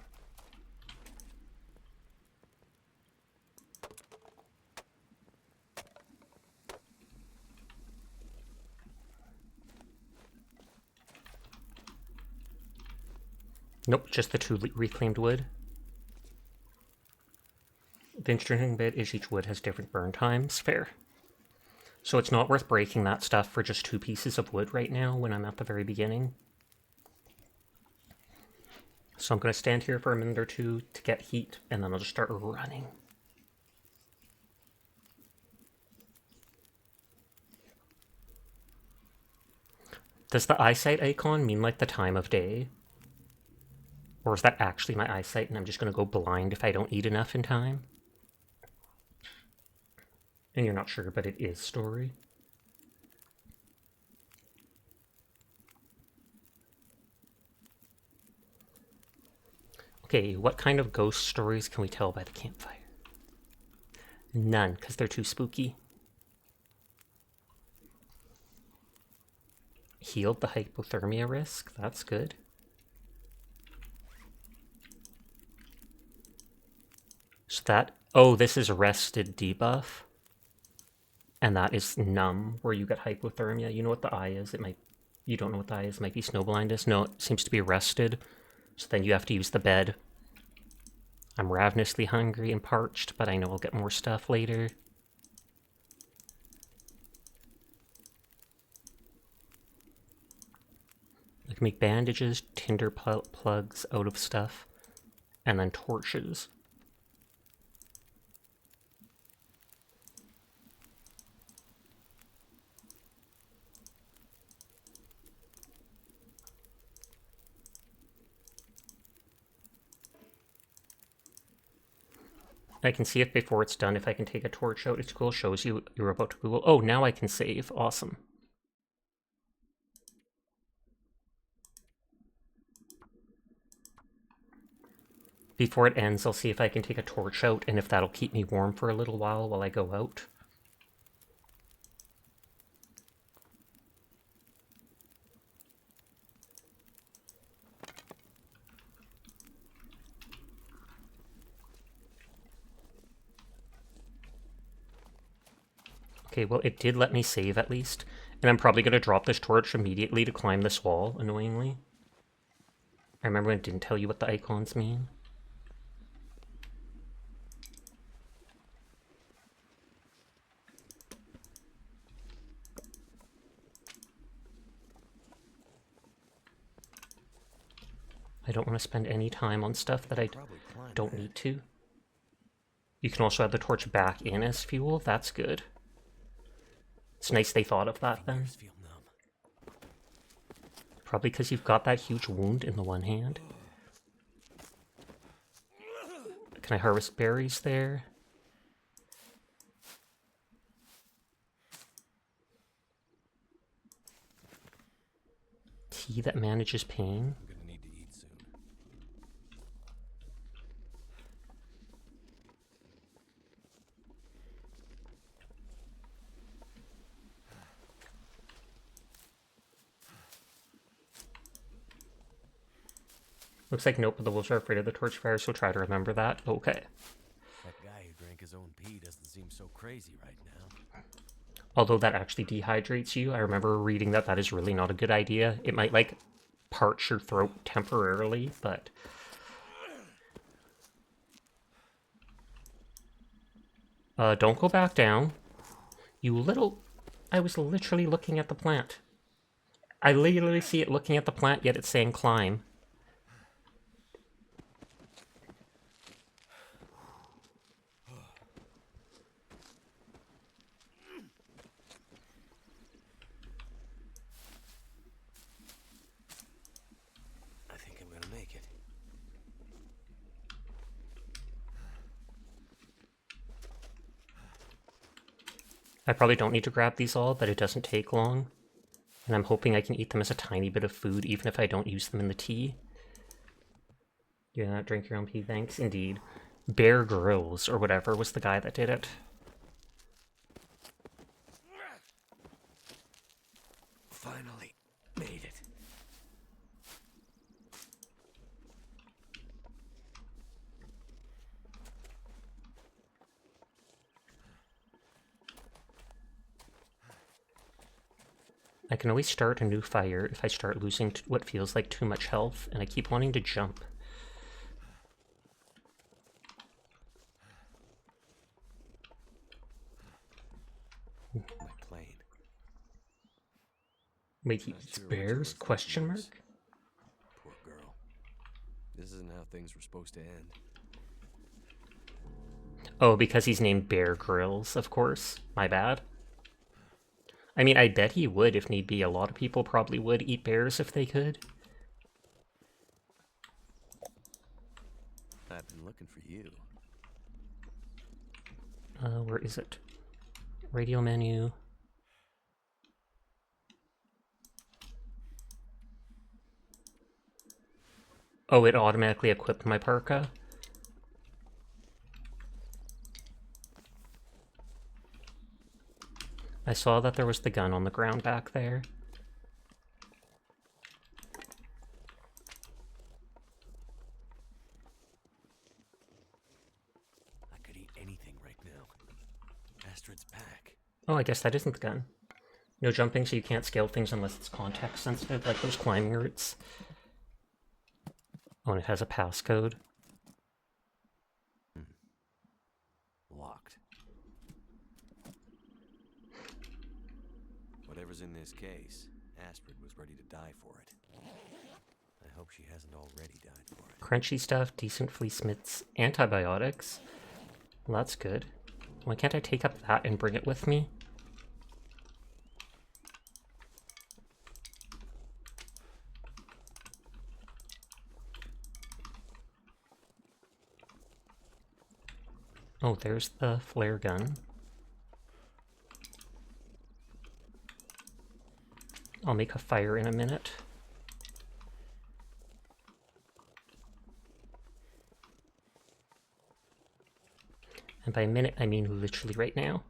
Nope, just the 2 reclaimed wood. The interesting bit is each wood has different burn times. Fair. So it's not worth breaking that stuff for just 2 pieces of wood right now when I'm at the very beginning. So I'm going to stand here for a minute or two to get heat, and then I'll just start running. Does the eyesight icon mean like the time of day? Or is that actually my eyesight and I'm just going to go blind if I don't eat enough in time? And you're not sure, but it is story. Okay, what kind of ghost stories can we tell by the campfire? None, because they're too spooky. Healed the hypothermia risk, that's good. So that, oh, this is rested debuff. And that is numb, where you get hypothermia. You know what the eye is? It might, you don't know what the eye is, it might be snow blindness. No, it seems to be rested. So then you have to use the bed. I'm ravenously hungry and parched, but I know I'll get more stuff later. I can make bandages, tinder plugs out of stuff, and then torches. I can see it before it's done if I can take a torch out. It's cool, shows you you're about to Google. Oh, now I can save. Awesome. Before it ends, I'll see if I can take a torch out and if that'll keep me warm for a little while I go out. Okay, well, it did let me save at least. And I'm probably going to drop this torch immediately to climb this wall, annoyingly. I remember when it didn't tell you what the icons mean. I don't want to spend any time on stuff that I Probably climb don't that. need to. You can also have the torch back in as fuel. That's good. It's nice they thought of that then. Fingers feel numb. Probably because you've got that huge wound in the one hand. Can I harvest berries there? Tea that manages pain. I'm gonna need to eat soon. Looks like nope, but the wolves are afraid of the torch fire, so try to remember that. Okay. That guy who drank his own pee doesn't seem so crazy right now. Although that actually dehydrates you, I remember reading that that is really not a good idea. It might, like, parch your throat temporarily, but... don't go back down. You little... I was literally looking at the plant. I literally see it looking at the plant, yet it's saying climb. I think I'm gonna make it. I probably don't need to grab these all, but it doesn't take long. And I'm hoping I can eat them as a tiny bit of food, even if I don't use them in the tea. Yeah, drink your own pee, thanks. Indeed. Bear Grylls, or whatever, was the guy that did it. Finally made it. I can always start a new fire if I start losing what feels like too much health, and I keep wanting to jump. My plane. Wait, he Not eats sure what you bears? were thinking, Question mark? Rose. Poor girl. This isn't how things were supposed to end. Oh, because he's named Bear Grylls, of course. My bad. I mean, I bet he would if need be. A lot of people probably would eat bears if they could. I've been looking for you. Where is it? Radio menu. Oh, it automatically equipped my parka. I saw that there was the gun on the ground back there. I could eat anything right now. Astrid's back. Oh, I guess that isn't the gun. No jumping, so you can't scale things unless it's context sensitive, like those climbing routes. Oh, and it has a passcode. Locked. Whatever's in this case, Astrid was ready to die for it. I hope she hasn't already died for it. Crunchy stuff, decent fleece mitts, antibiotics. Well, that's good. Why can't I take up that and bring it with me? Oh, there's the flare gun. I'll make a fire in a minute. And by a minute, I mean literally right now.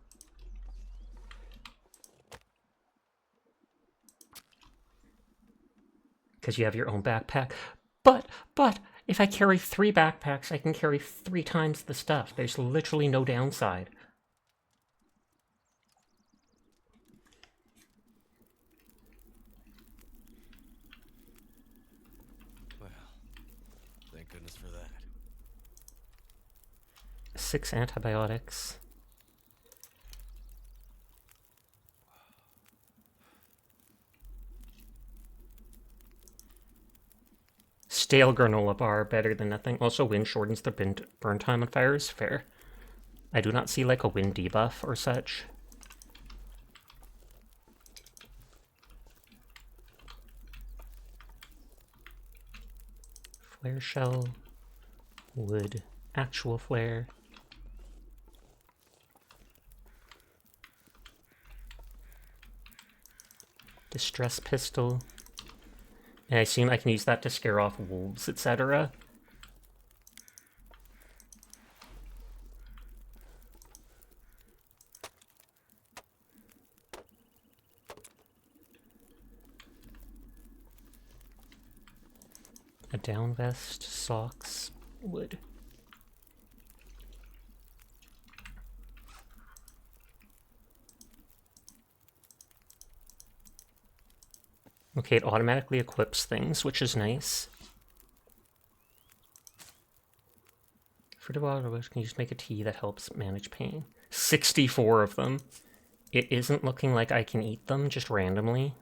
Because you have your own backpack. But, if I carry 3 backpacks, I can carry 3 times the stuff. There's literally no downside. Well, 6 antibiotics. Stale granola bar, better than nothing. Also, wind shortens the burn time on fires. Fair. I do not see like a wind debuff or such. Flare shell. Wood. Actual flare. Distress pistol. And I assume I can use that to scare off wolves, etc. A down vest, socks, wood. Okay, it automatically equips things, which is nice. For the water, can you just make a tea that helps manage pain? 64 of them. It isn't looking like I can eat them just randomly.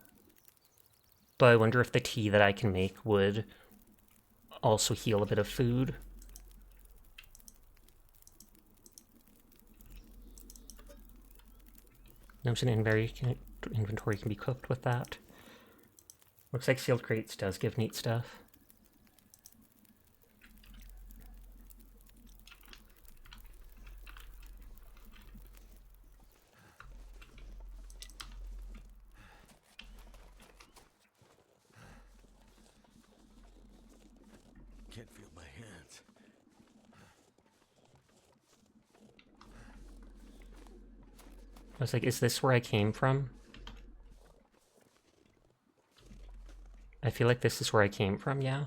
But I wonder if the tea that I can make would also heal a bit of food. Notes in inventory can be cooked with that. Looks like sealed crates does give neat stuff. Can't feel my hands. I was like, is this where I came from? I feel like this is where I came from, yeah.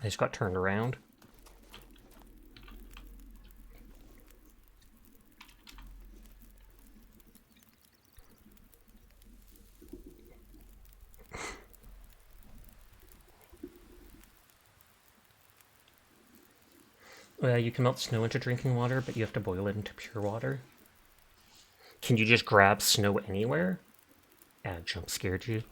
I just got turned around. Well, you can melt snow into drinking water, but you have to boil it into pure water. Can you just grab snow anywhere? Jump scared you.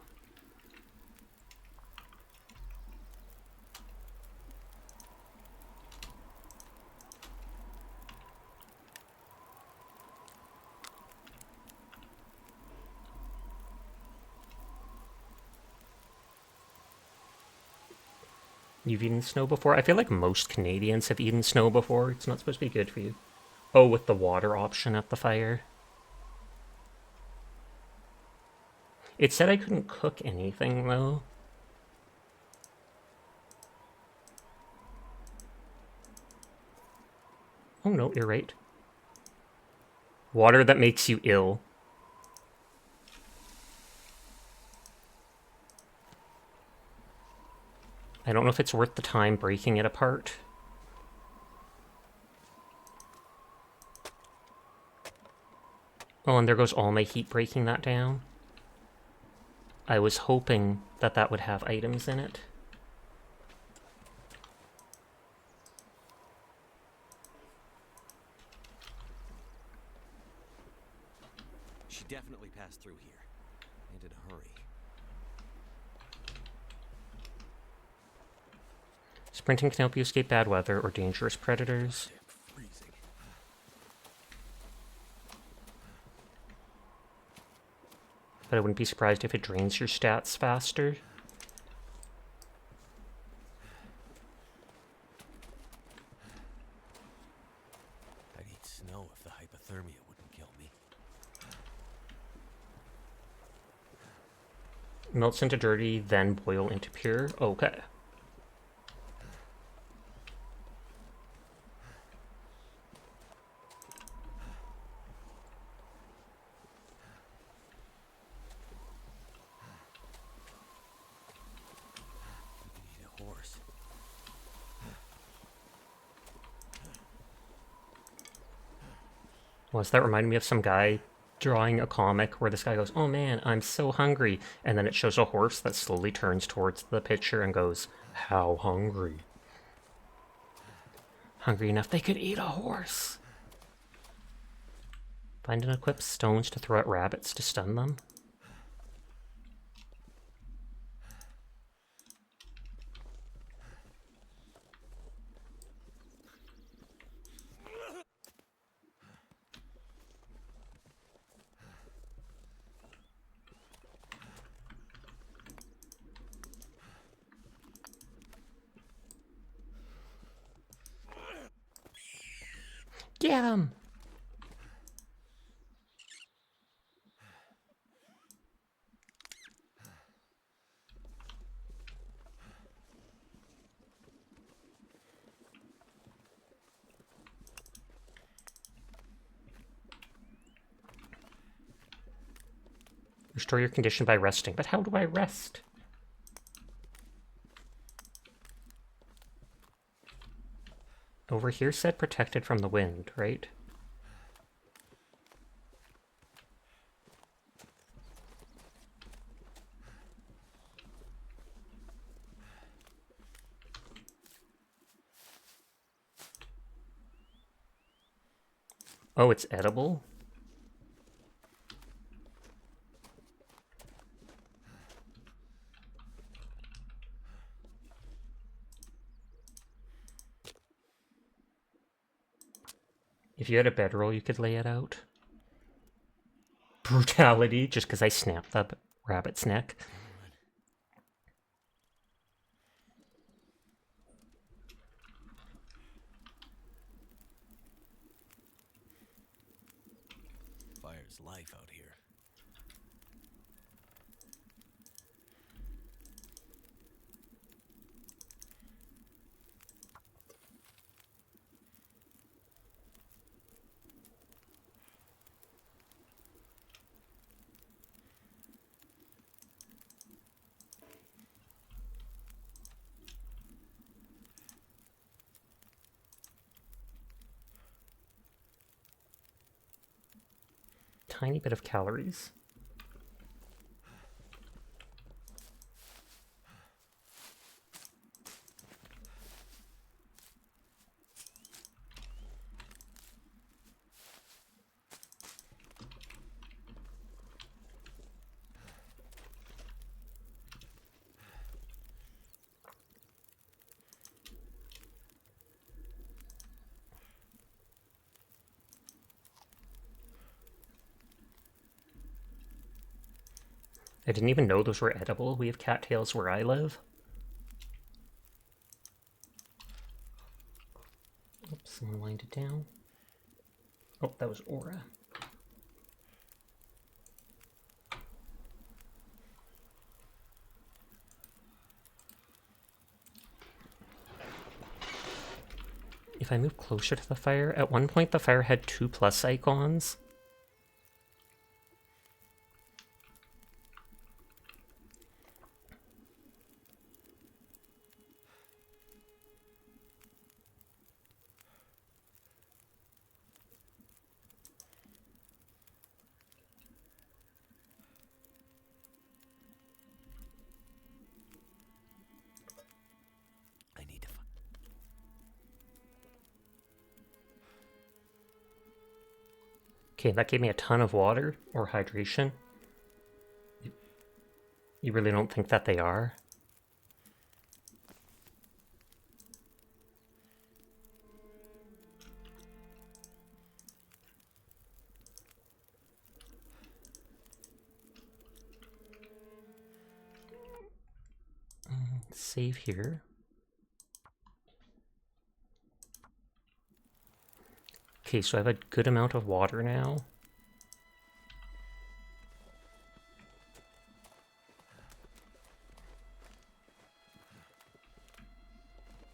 You've eaten snow before? I feel like most Canadians have eaten snow before. It's not supposed to be good for you. Oh, with the water option at the fire. It said I couldn't cook anything, though. Oh no, you're right. Water that makes you ill. I don't know if it's worth the time breaking it apart. Oh, and there goes all my heat breaking that down. I was hoping that that would have items in it. She definitely passed through here. And in a hurry. Sprinting can help you escape bad weather or dangerous predators. Damn freezing. But I wouldn't be surprised if it drains your stats faster. I'd eat snow if the hypothermia wouldn't kill me. Melts into dirty, then boil into pure. Okay. Need a horse. Was that reminded me of some guy drawing a comic where this guy goes, "Oh man, I'm so hungry," and then it shows a horse that slowly turns towards the picture and goes, "How hungry?" Hungry enough they could eat a horse. Find and equip stones to throw at rabbits to stun them. Get him! Restore your condition by resting. But how do I rest? Over here said protected from the wind, right? Oh, it's edible? If you had a bedroll, you could lay it out. Brutality, just because I snapped the rabbit's neck. Fire's life out here. Tiny bit of calories. I didn't even know those were edible. We have cattails where I live. Oops, someone wind it down. Oh, that was Aura. If I move closer to the fire, at one point the fire had 2+ icons. I need to Okay, that gave me a ton of water, or hydration. You really don't think that they are? Save here. Okay, so I have a good amount of water now.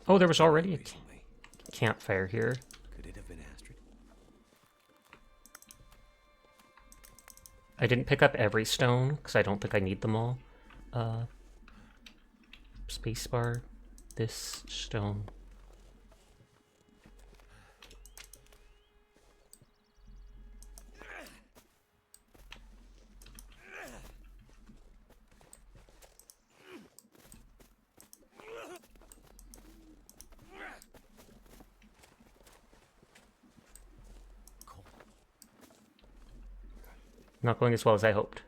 Oh, there was already a recently. campfire here. Could it have been Astrid? I didn't pick up every stone, because I don't think I need them all. Spacebar, this stone. Not going as well as I hoped.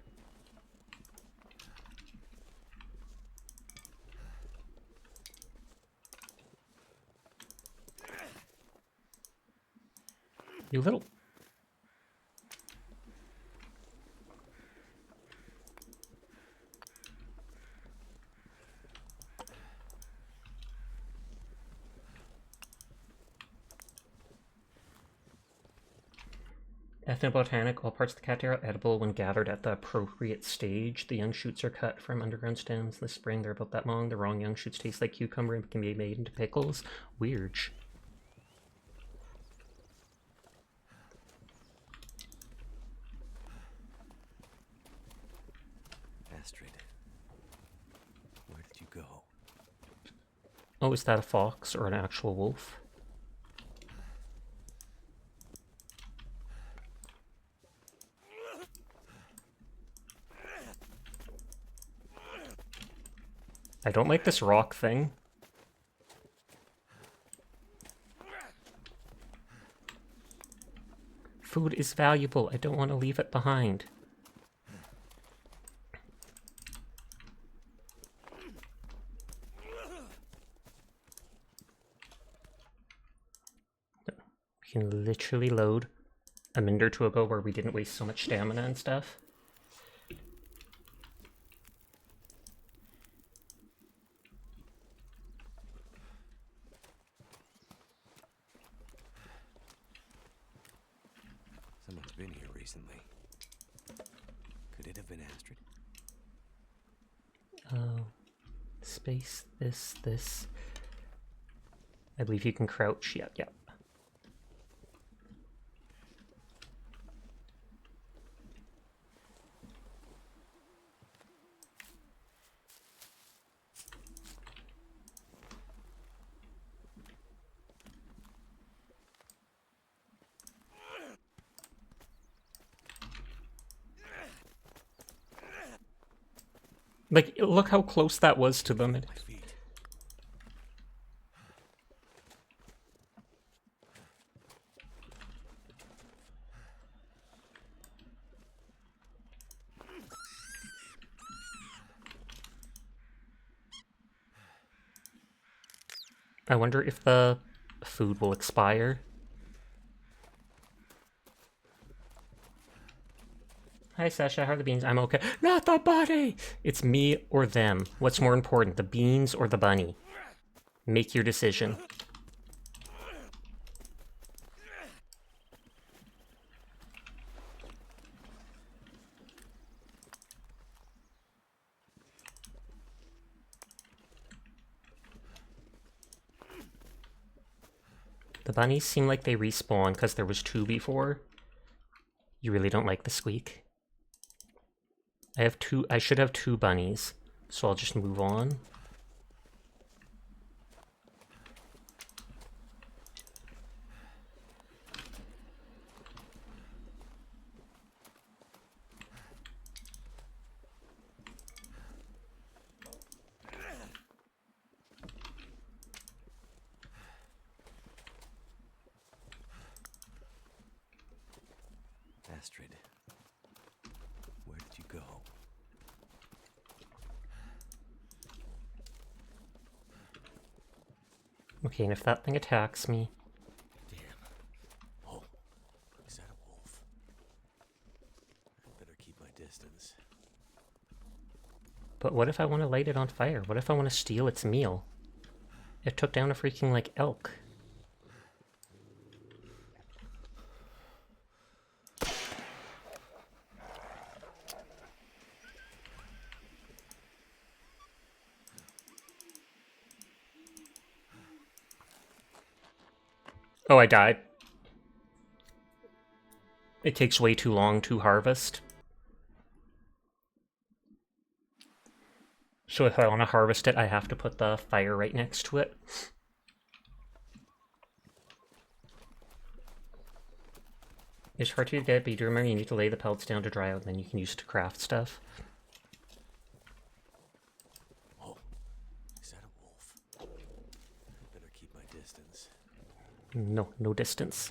You little... Ethnobotanic, all parts of the cacti are edible when gathered at the appropriate stage. The young shoots are cut from underground stems in the spring. They're about that long. The wrong young shoots taste like cucumber and can be made into pickles. Weird. Astrid, where did you go? Oh, is that a fox or an actual wolf? I don't like this rock thing. Food is valuable. I don't want to leave it behind. We can literally load a minute or two ago where we didn't waste so much stamina and stuff. Someone's been here recently. Could it have been Astrid? Space, this. I believe you can crouch. Yeah. Like, look how close that was to them. My feet. I wonder if the food will expire. Hi, Sasha. How are the beans? I'm okay. Not the bunny! It's me or them. What's more important, the beans or the bunny? Make your decision. The bunnies seem like they respawn because there was 2 before. You really don't like the squeak? I should have 2 bunnies, so I'll just move on. Astrid, where did you go? Okay, and if that thing attacks me... Damn. Oh, is that a wolf? I better keep my distance. But what if I want to light it on fire? What if I want to steal its meal? It took down a freaking, like, elk. Oh, I died. It takes way too long to harvest. So if I want to harvest it, I have to put the fire right next to it. It's hard to get, but you do remember you need to lay the pellets down to dry out, and then you can use it to craft stuff. Oh, is that a wolf? I better keep my distance. No distance.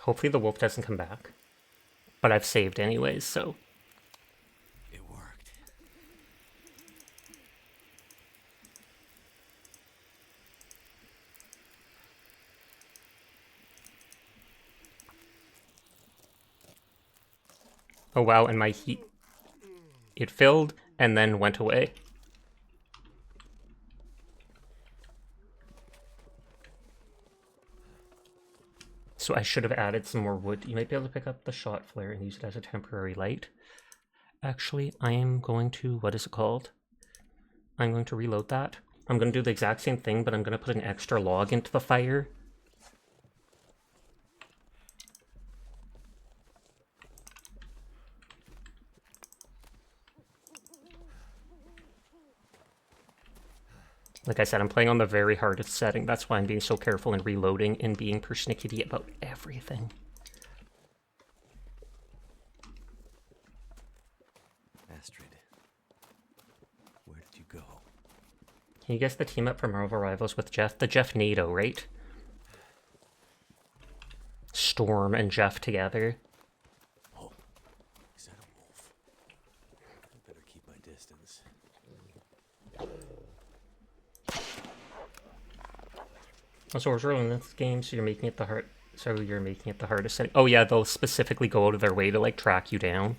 Hopefully the wolf doesn't come back. But I've saved anyways, so... It worked. Oh wow, and my heat... It filled and then went away. So I should have added some more wood. You might be able to pick up the shot flare and use it as a temporary light. Actually, I am going to... What is it called? I'm going to reload that. I'm going to do the exact same thing, but I'm going to put an extra log into the fire. Like I said, I'm playing on the very hardest setting. That's why I'm being so careful in reloading and being persnickety about everything. Astrid, where did you go? Can you guess the team up from Marvel Rivals with Jeff? The Jeff NATO, right? Storm and Jeff together. Oh, is that a wolf? I better keep my distance. So we're rolling this game, so you're making it the hard. So you're making it the hardest setting. Oh yeah, they'll specifically go out of their way to like track you down.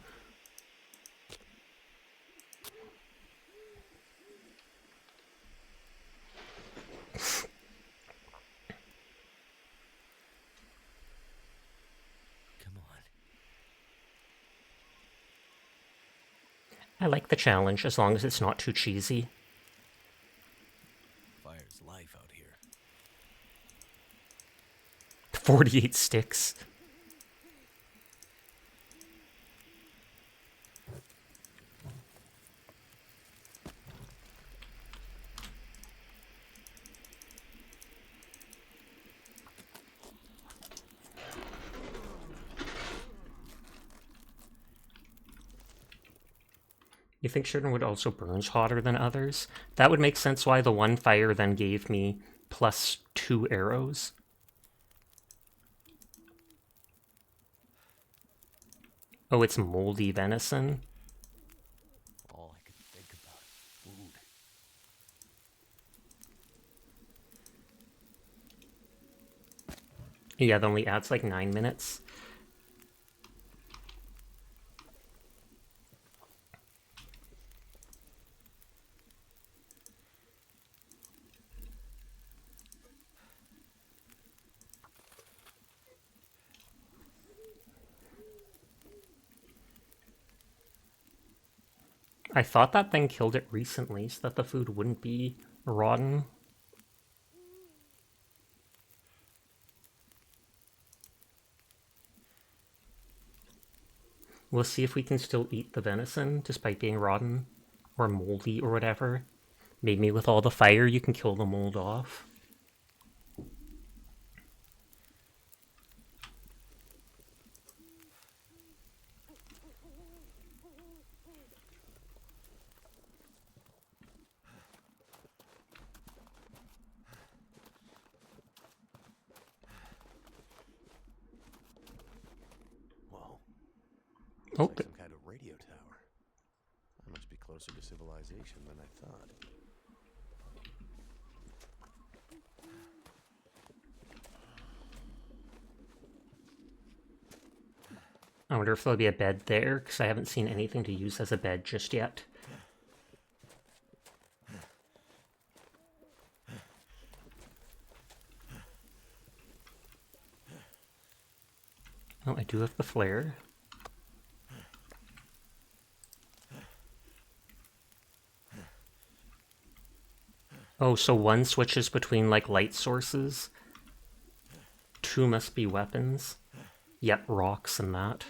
Come on. I like the challenge as long as it's not too cheesy. Fire's life out here. 48 sticks. You think Sherdenwood also burns hotter than others? That would make sense why the one fire then gave me +2 arrows. Oh, it's moldy venison. All I could think about is food. Yeah, that only adds like 9 minutes. I thought that thing killed it recently so that the food wouldn't be rotten. We'll see if we can still eat the venison despite being rotten or moldy or whatever. Maybe with all the fire you can kill the mold off. Whoa. Oh, Looks like some kind of radio tower. I must be closer to civilization than I thought. I wonder if there'll be a bed there, because I haven't seen anything to use as a bed just yet. Oh, I do have the flare. Oh, so one switches between, like, light sources. 2 must be weapons. Yep, rocks and that.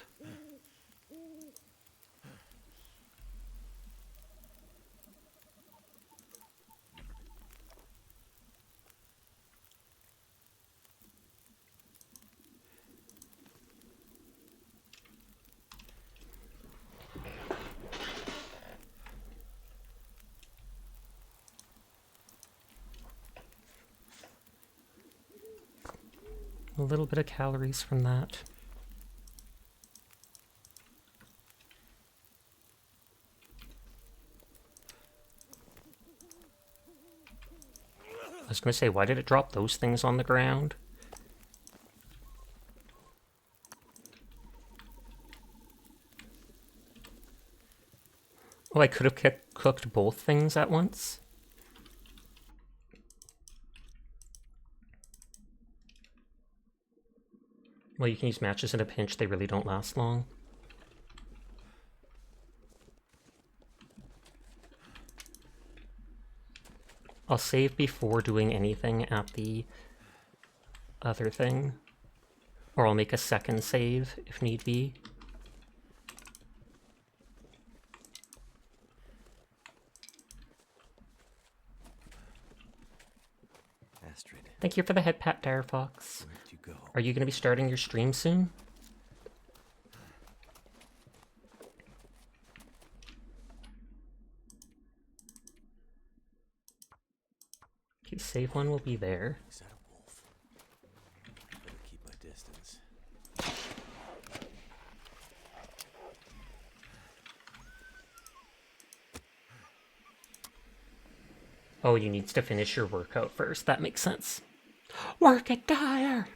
A little bit of calories from that. I was going to say, why did it drop those things on the ground? Oh, I could have cooked both things at once? Well, you can use matches in a pinch, they really don't last long. I'll save before doing anything at the other thing. Or I'll make a second save if need be. Astrid, Thank you for the head pat, Direfox. where'd you go? Are you going to be starting your stream soon? Okay, save one will be there. Is that a wolf? Better keep my distance. Oh, you need to finish your workout first. That makes sense. Work it, Dire!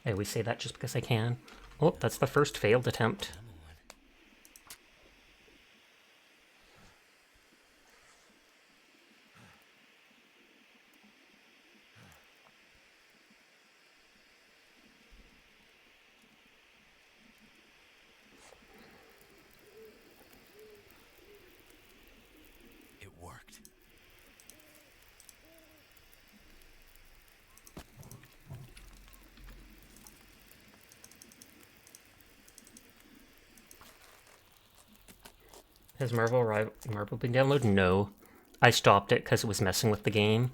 I always say that just because I can. Oh, that's the first failed attempt. It worked. Has Marvel been downloaded? No. I stopped it because it was messing with the game.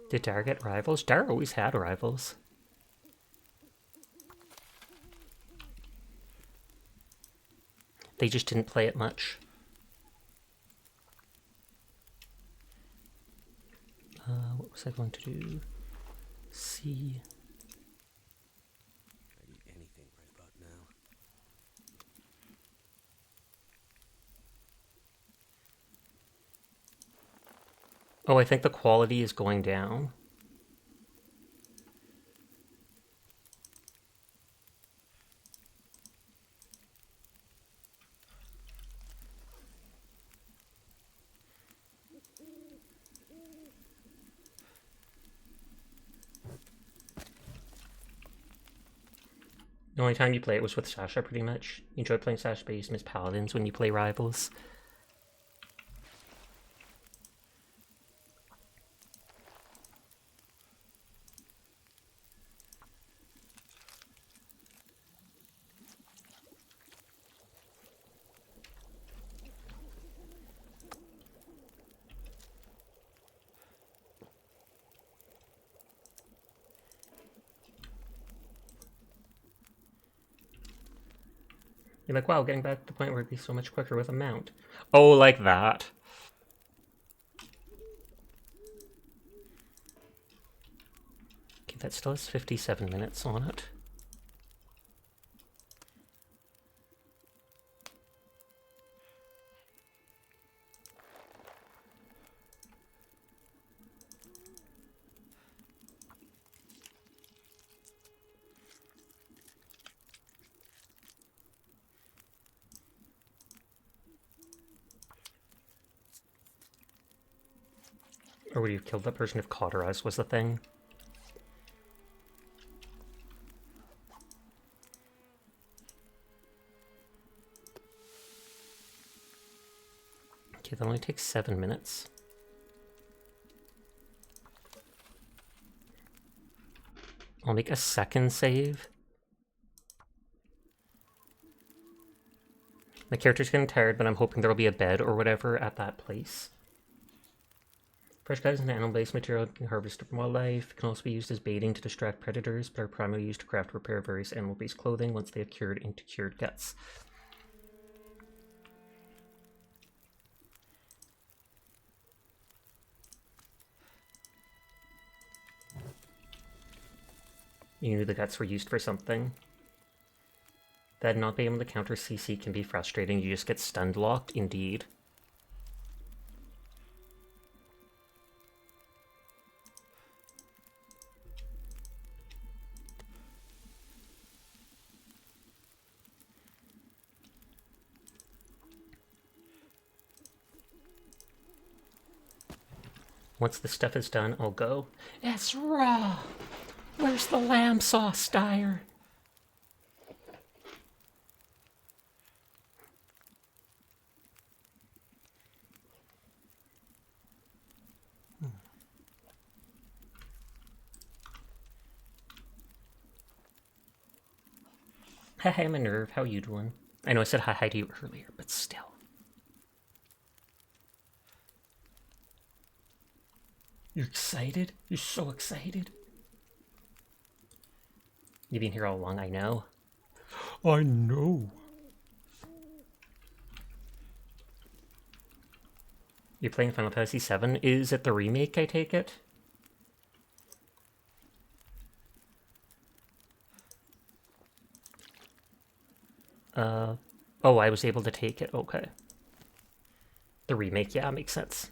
Did Dar get rivals? Dar always had rivals. They just didn't play it much. What was I going to do? See. I'd eat anything right about now. Oh, I think the quality is going down. The only time you play it was with Sasha, pretty much. You enjoy playing Sasha, but you just miss Paladins when you play Rivals. You're like, wow, getting back to the point where it'd be so much quicker with a mount. Oh, like that. Okay, that still has 57 minutes on it. Or would you have killed that person if Cauterize was the thing? Okay, that only takes 7 minutes. I'll make a second save. My character's getting tired, but I'm hoping there'll be a bed or whatever at that place Fresh guys and animal-based material can harvest from wildlife. Can also be used as baiting to distract predators, but are primarily used to craft or repair various animal-based clothing once they have cured into cured guts. You knew the guts were used for something. That not being able to counter CC can be frustrating. You just get stunned locked, indeed. Once the stuff is done, I'll go. It's raw! Where's the lamb sauce, Dyer? Hi, I'm a nerve. How you doing? I know I said hi to you earlier, but still. You're excited? You're so excited? You've been here all along, I know. I know. You're playing Final Fantasy VII? Is it the remake, I take it? Oh, I was able to take it, okay. The remake, yeah, makes sense.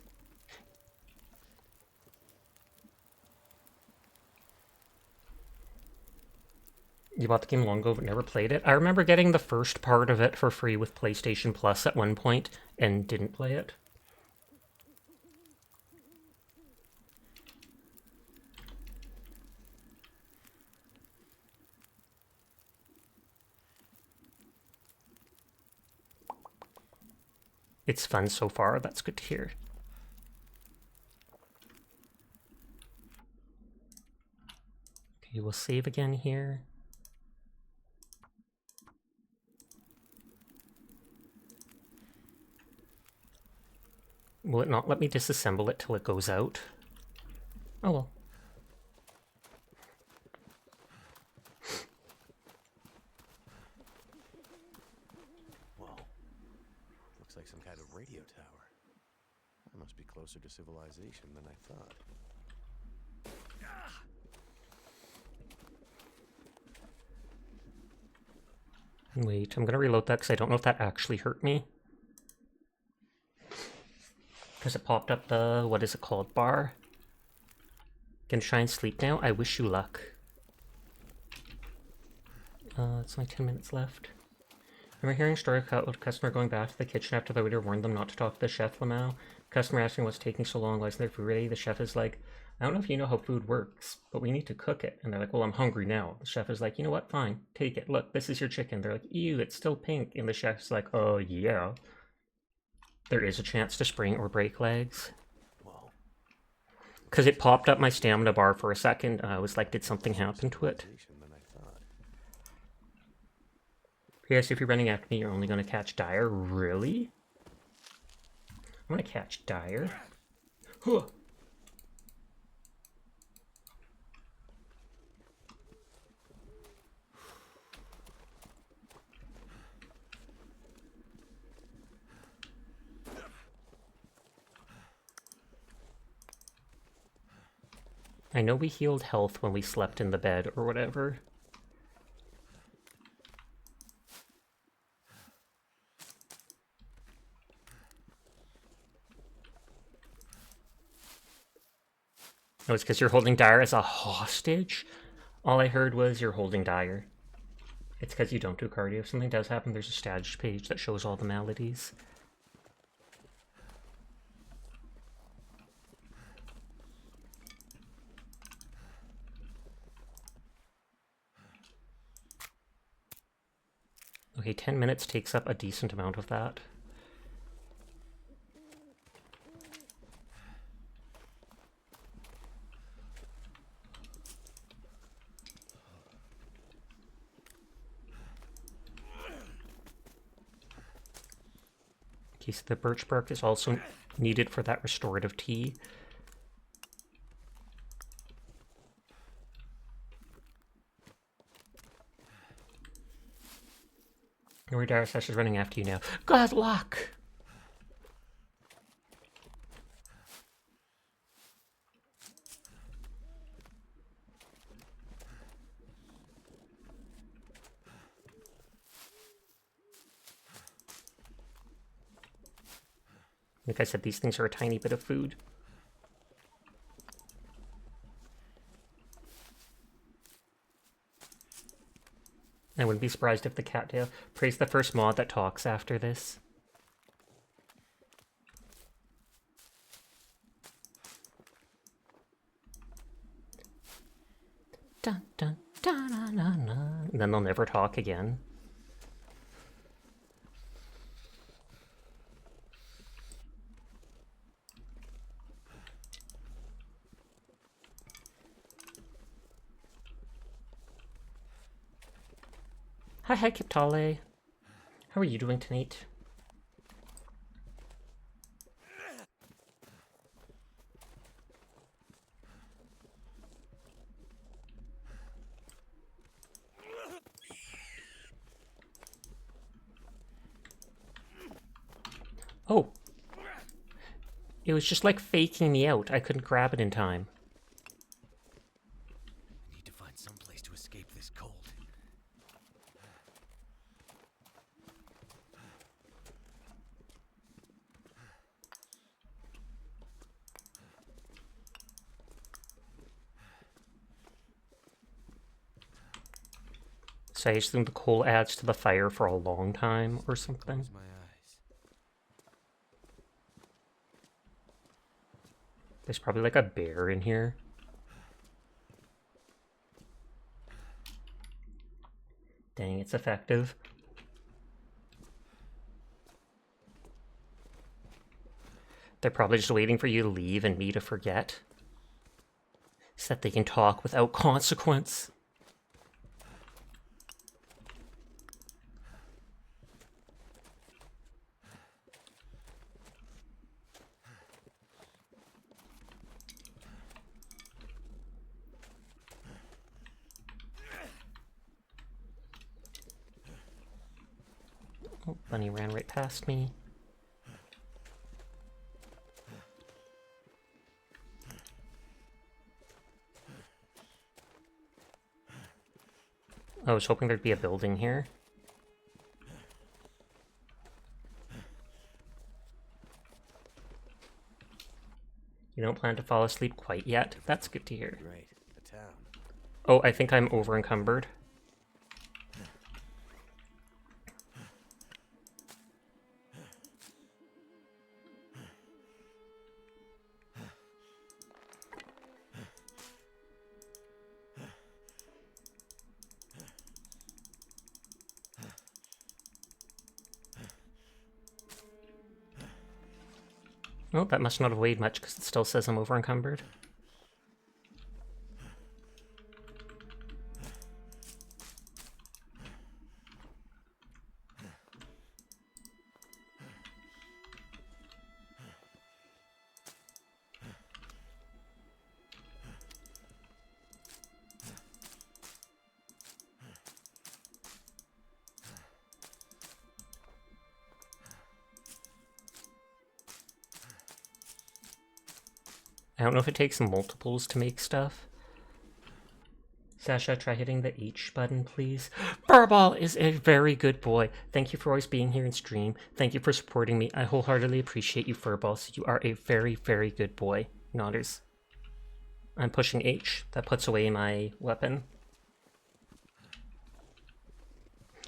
You bought the game long ago but never played it? I remember getting the first part of it for free with PlayStation Plus at one point and didn't play it. It's fun so far, that's good to hear. Okay, we'll save again here. Will it not let me disassemble it till it goes out? Oh well. Whoa. Looks like some kind of radio tower. I must be closer to civilization than I thought. Wait, I'm gonna reload that because I don't know if that actually hurt me. Because it popped up the, what is it called, bar. Gonna try and sleep now. I wish you luck. It's only 10 minutes left. Remember hearing a story about a customer going back to the kitchen after the waiter warned them not to talk to the chef, Lamau? Customer asking what's taking so long, why isn't their food ready? The chef is like, I don't know if you know how food works, but we need to cook it. And they're like, well, I'm hungry now. The chef is like, you know what, fine, take it. Look, this is your chicken. They're like, ew, it's still pink. And the chef's like, oh, yeah. There is a chance to sprain or break legs. Whoa. Because it popped up my stamina bar for a second. I was like, did something happen to it? Than I thought. Yes, if you're running after me, you're only going to catch Dyer. Really? I'm going to catch Dyer. Huh. I know we healed health when we slept in the bed or whatever. Oh, it's because you're holding Dyer as a hostage? All I heard was you're holding Dyer. It's because you don't do cardio. If something does happen, there's a status page that shows all the maladies. Okay, 10 minutes takes up a decent amount of that. Okay, so the birch bark is also needed for that restorative tea. Your Darasash is running after you now. Good luck! Like I said, these things are a tiny bit of food. I wouldn't be surprised if the cattail praise the first mod that talks after this. Dun dun dun dun dun dun. And then they'll never talk again. Hi, Kiptale. How are you doing tonight? Oh. It was just like faking me out. I couldn't grab it in time. I need to find some place to escape this cold. So I assume the coal adds to the fire for a long time or something. Close my eyes. There's probably like a bear in here. Dang, it's effective. They're probably just waiting for you to leave and me to forget. So that they can talk without consequence. Oh, bunny ran right past me. I was hoping there'd be a building here. You don't plan to fall asleep quite yet? That's good to hear. Great. A town. Oh, I think I'm over encumbered. Oh, that must not have weighed much because it still says I'm over encumbered. I don't know if it takes multiples to make stuff. Sasha, try hitting the H button, please. Burball is a very good boy. Thank you for always being here in stream. Thank you for supporting me. I wholeheartedly appreciate you, Furballs. You are a very, very good boy. Nodders. I'm pushing H. That puts away my weapon.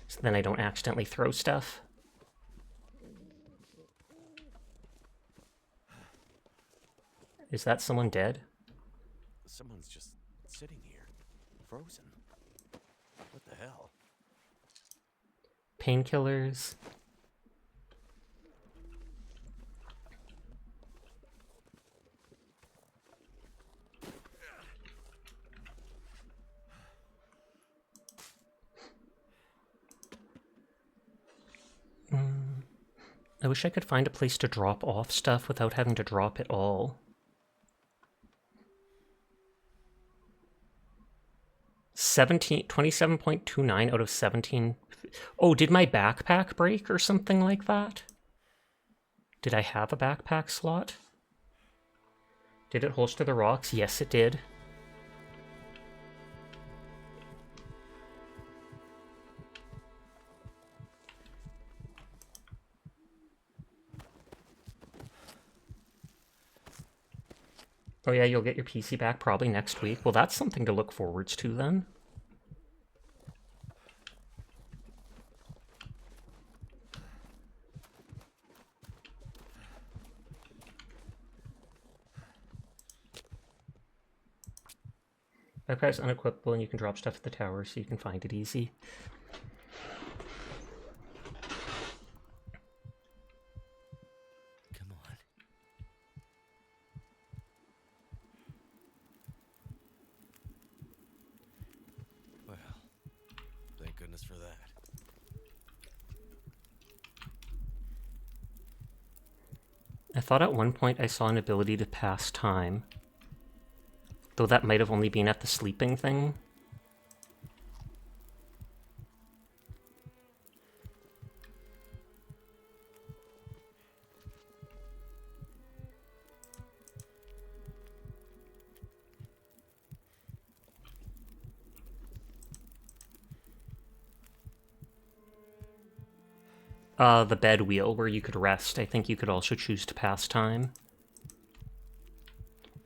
So then I don't accidentally throw stuff. Is that someone dead? Someone's just sitting here, frozen. What the hell? Painkillers. I wish I could find a place to drop off stuff without having to drop it all. 27.29 out of 17 Oh, did my backpack break or something like that? Did I have a backpack slot? Did it holster the rocks? Yes, it did. Oh yeah, you'll get your PC back probably next week. Well, that's something to look forwards to then. Backpack's unequipable and you can drop stuff at the tower so you can find it easy. Come on. Well, thank goodness for that. I thought at one point I saw an ability to pass time. Though that might have only been at the sleeping thing. The bed wheel where you could rest. I think you could also choose to pass time.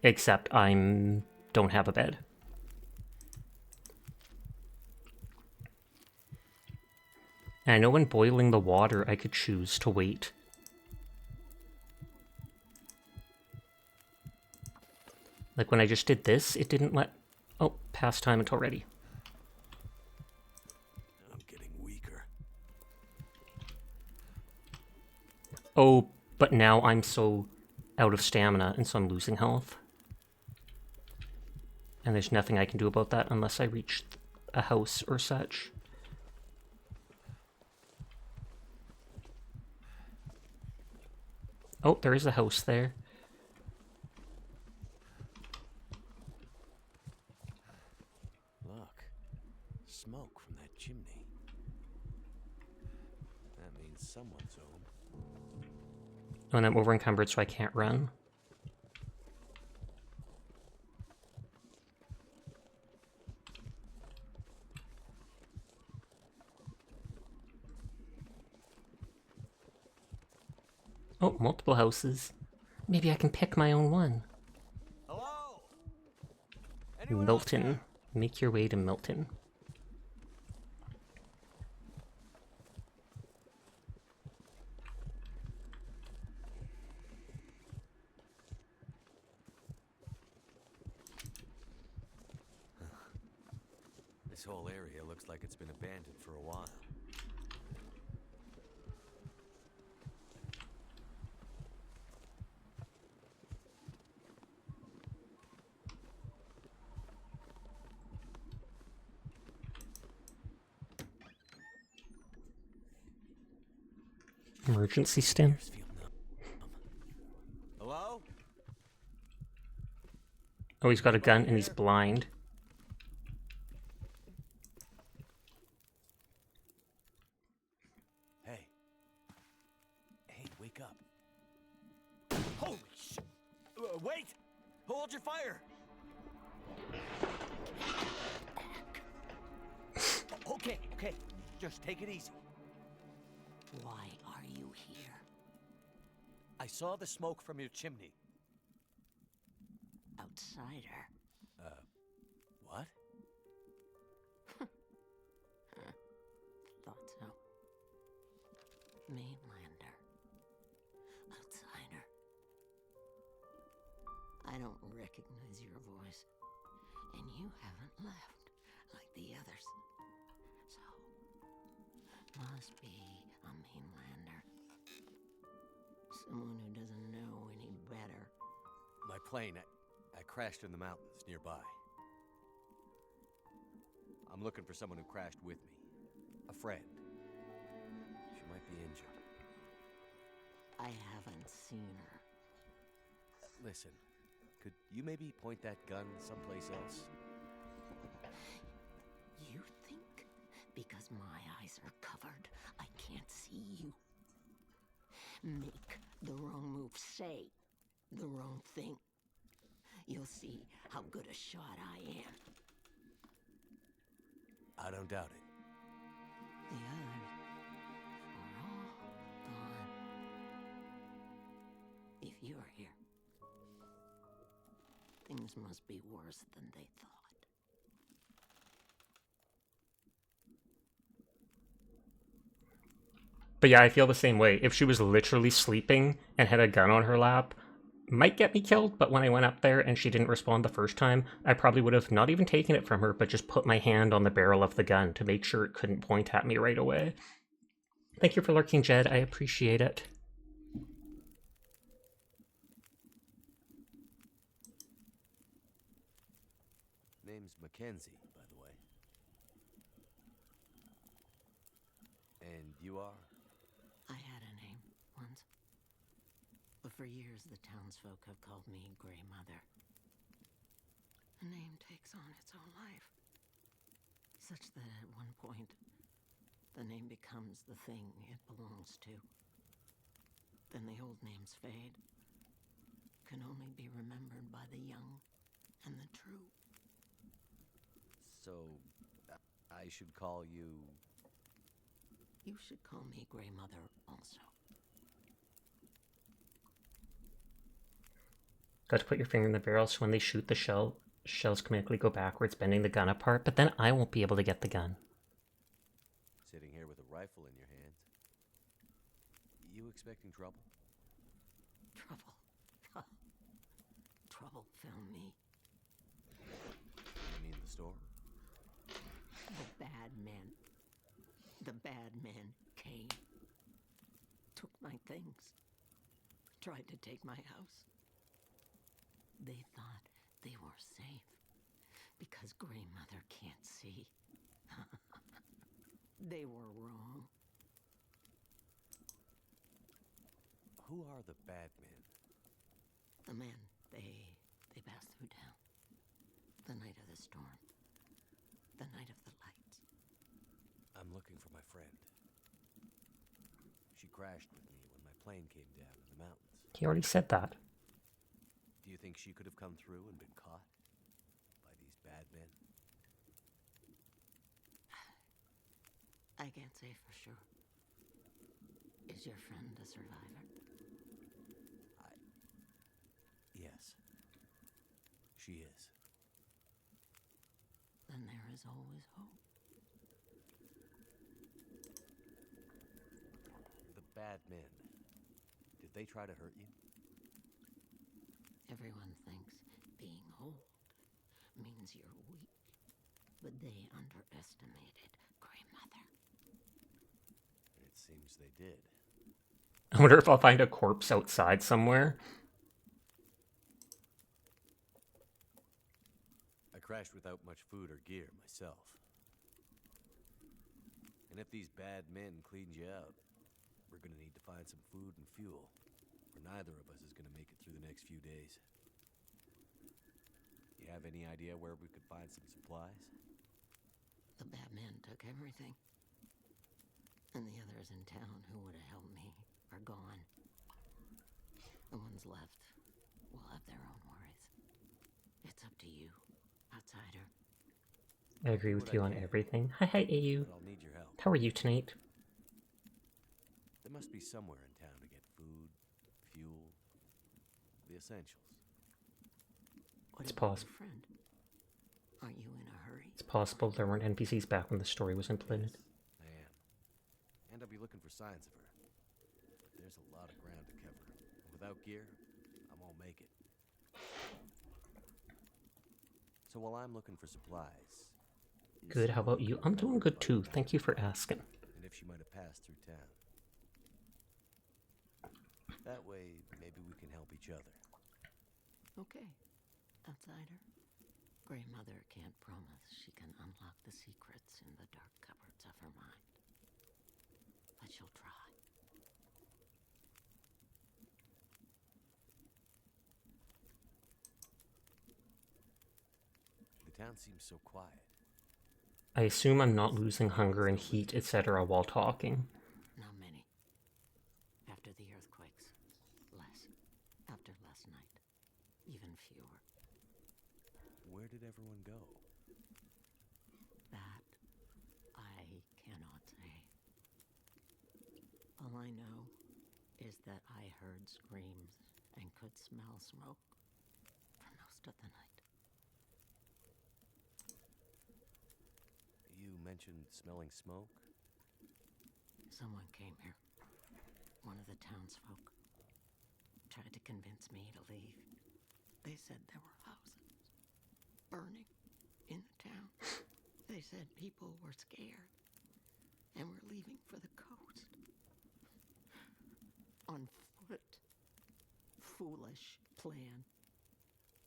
Except don't have a bed. And I know when boiling the water, I could choose to wait. Like when I just did this, it didn't let... Oh, pass time until ready. I'm getting weaker. Oh, but now I'm so out of stamina, and so I'm losing health. And there's nothing I can do about that unless I reach a house or such. Oh, there is a house there. Look. Smoke from that chimney. That means someone's home. Oh, and I'm over encumbered, so I can't run. Oh, multiple houses. Maybe I can pick my own one. Hello? Anyone else Milton. there? Make your way to Milton. This whole area looks like it's been abandoned for a while. Emergency stim. Ears feel numb. Hello? Oh, he's got a gun and he's blind. Hey. Hey, wake up. Holy shit! Wait! Hold your fire! Okay, okay. Just take it easy. Why are you here? I saw the smoke from your chimney. Outsider. What? Thought so. Mainlander. Outsider. I don't recognize your voice. And you haven't left like the others. So, must be a mainlander. Someone who doesn't know any better. My plane, I crashed in the mountains nearby. I'm looking for someone who crashed with me. A friend. She might be injured. I haven't seen her. Listen, could you maybe point that gun someplace else? You think Because my eyes are covered, I can't see you. Make the wrong move, say the wrong thing. You'll see how good a shot I am. I don't doubt it. The others are all gone. If you're here, things must be worse than they thought. But yeah, I feel the same way. If she was literally sleeping and had a gun on her lap, might get me killed, but when I went up there and she didn't respond the first time, I probably would have not even taken it from her, but just put my hand on the barrel of the gun to make sure it couldn't point at me right away. Thank you for lurking, Jed. I appreciate it. Name's Mackenzie, by the way. And you are? I had a name once. But for years, the townsfolk have called me Grey Mother. A name takes on its own life. Such that at one point, the name becomes the thing it belongs to. Then the old names fade. Can only be remembered by the young and the true. So, I should call you... You should call me Grey Mother also. Got to put your finger in the barrel so when they shoot the shells comedically go backwards, bending the gun apart, but then I won't be able to get the gun. Sitting here with a rifle in your hands. You expecting trouble? Trouble. Trouble found me. You mean the store? The bad men came. Took my things. Tried to take my house. They thought they were safe. Because Grey Mother can't see. They were wrong. Who are the bad men? The men, they passed through town. The night of the storm. The night of the lights. I'm looking for my friend. She crashed with me when my plane came down in the mountains. He already said that. Do you think she could have come through and been caught by these bad men? I can't say for sure. Is your friend a survivor? Yes. She is. Then there is always hope. The bad men. Did they try to hurt you? Everyone thinks being old means you're weak. But they underestimated Grey Mother. It seems they did. I wonder if I'll find a corpse outside somewhere. I crashed without much food or gear myself. And if these bad men cleaned you out, we're gonna need to find some food and fuel, or neither of us is gonna make it through the next few days. You have any idea where we could find some supplies? The bad men took everything. And the others in town who would have helped me are gone. The ones left will have their own worries. It's up to you, outsider. I agree with you on everything. Hi, AU. But I'll need your help. How are you tonight? There must be somewhere in town to get food, fuel, the essentials. What It's about your possible. friend? Are you in a hurry? It's possible there weren't NPCs back when the story was implemented. I am. And I'll be looking for signs of her. There's a lot of ground to cover. Without gear, I won't make it. So while I'm looking for supplies... Good, how about you? I'm doing good too. Thank you for asking. And if she might have passed through town. That way, maybe we can help each other. Okay, outsider. Grey Mother can't promise she can unlock the secrets in the dark cupboards of her mind. But she'll try. The town seems so quiet. I assume I'm not losing hunger and heat, etc. while talking. Not many. After the earthquakes, less. After last night, even fewer. Where did everyone go? That I cannot say. All I know is that I heard screams and could smell smoke for most of the night. You mentioned smelling smoke? Someone came here. One of the townsfolk. Tried to convince me to leave. They said there were houses burning in the town. They said people were scared and were leaving for the coast. On foot. Foolish plan.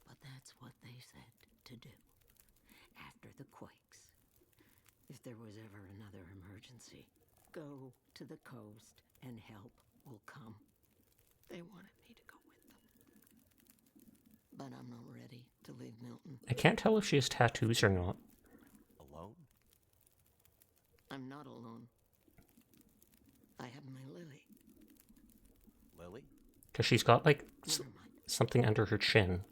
But that's what they said to do. After the quakes. If there was ever another emergency, go to the coast and help will come. They wanted me to go with them. But I'm not ready to leave Milton. I can't tell if she has tattoos or not. Alone? I'm not alone. I have my Lily. Lily? Because she's got, like, Never mind. something under her chin.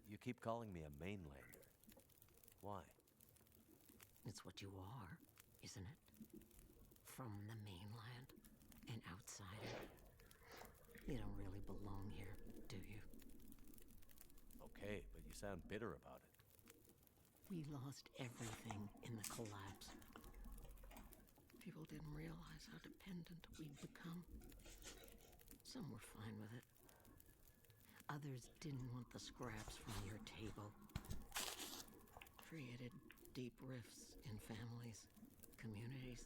You keep calling me a mainlander. Why? It's what you are, isn't it? From the mainland, an outsider. You don't really belong here, do you? Okay, but you sound bitter about it. We lost everything in the collapse. People didn't realize how dependent we'd become. Some were fine with it. Others didn't want the scraps from your table. Created deep rifts in families, communities,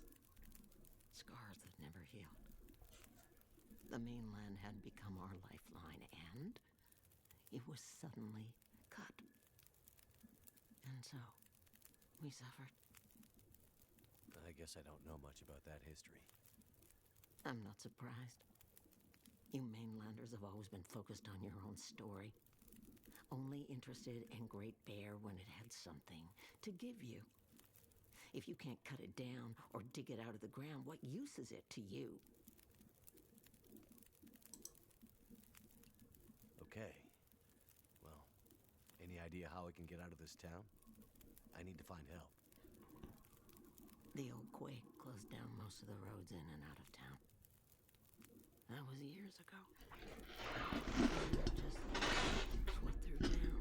scars that never healed. The mainland had become our lifeline, and it was suddenly cut. And so, we suffered. I guess I don't know much about that history. I'm not surprised. You mainlanders have always been focused on your own story. Only interested in Great Bear when it had something to give you. If you can't cut it down or dig it out of the ground, what use is it to you? Okay. Well, any idea how I can get out of this town? I need to find help. The old quake closed down most of the roads in and out of town. That was years ago. Just swept through town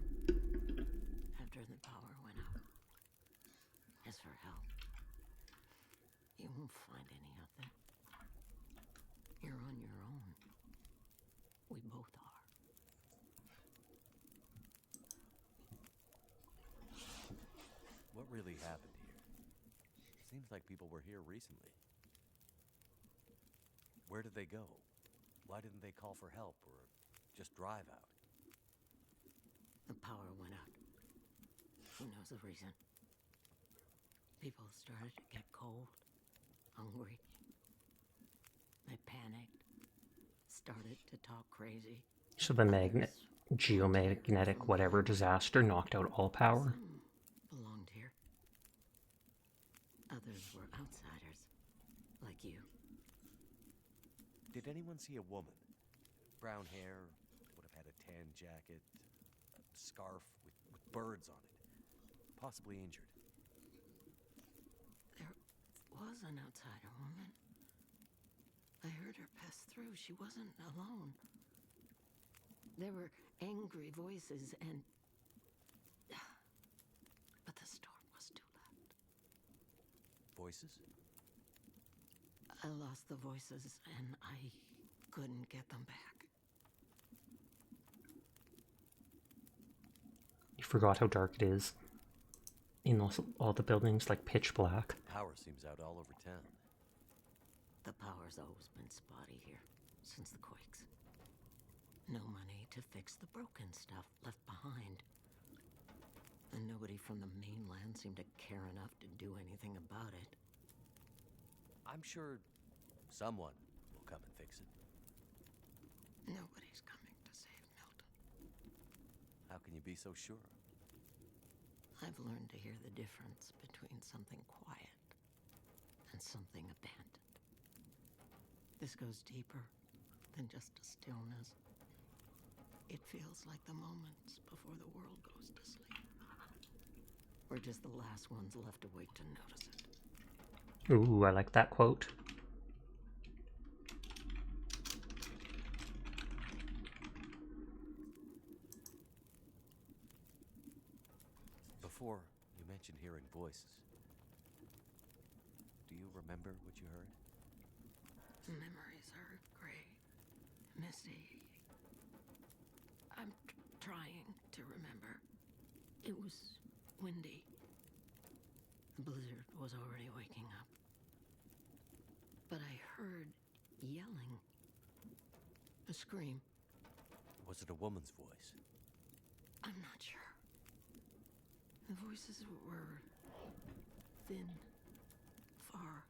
after the power went out. As for help, you won't find any out there. You're on your own. We both are. What really happened here? Seems like people were here recently. Where did they go? Why didn't they call for help or just drive out? The power went out. Who knows the reason? People started to get cold, hungry. They panicked, started to talk crazy. So the geomagnetic whatever disaster knocked out all power. Some belonged here. Others were outsiders, like you. Did anyone see a woman? Brown hair, would have had a tan jacket, a scarf with birds on it. Possibly injured. There was an outsider woman. I heard her pass through. She wasn't alone. There were angry voices and... But the storm was too loud. Voices? I lost the voices and I couldn't get them back. You forgot how dark it is. In all the buildings, like pitch black. Power seems out all over town. The power's always been spotty here, since the quakes. No money to fix the broken stuff left behind. And nobody from the mainland seemed to care enough to do anything about it. I'm sure someone will come and fix it. Nobody's coming to save Milton. How can you be so sure? I've learned to hear the difference between something quiet and something abandoned. This goes deeper than just a stillness. It feels like the moments before the world goes to sleep. We're just the last ones left awake to notice it. Ooh, I like that quote. Before, you mentioned hearing voices. Do you remember what you heard? Memories are gray, misty. I'm trying to remember. It was windy. The blizzard was already waking up. But I heard yelling. A scream. Was it a woman's voice? I'm not sure. The voices were thin, far.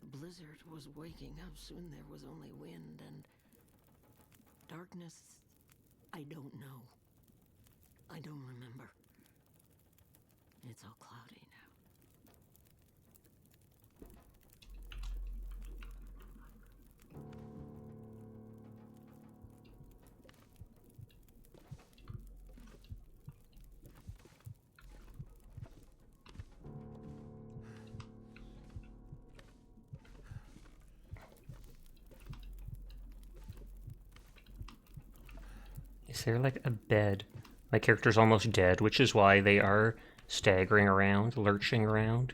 The blizzard was waking up. Soon there was only wind and darkness. I don't know. I don't remember. It's all cloudy now. Is there like a bed? My character's almost dead, which is why they are staggering around, lurching around.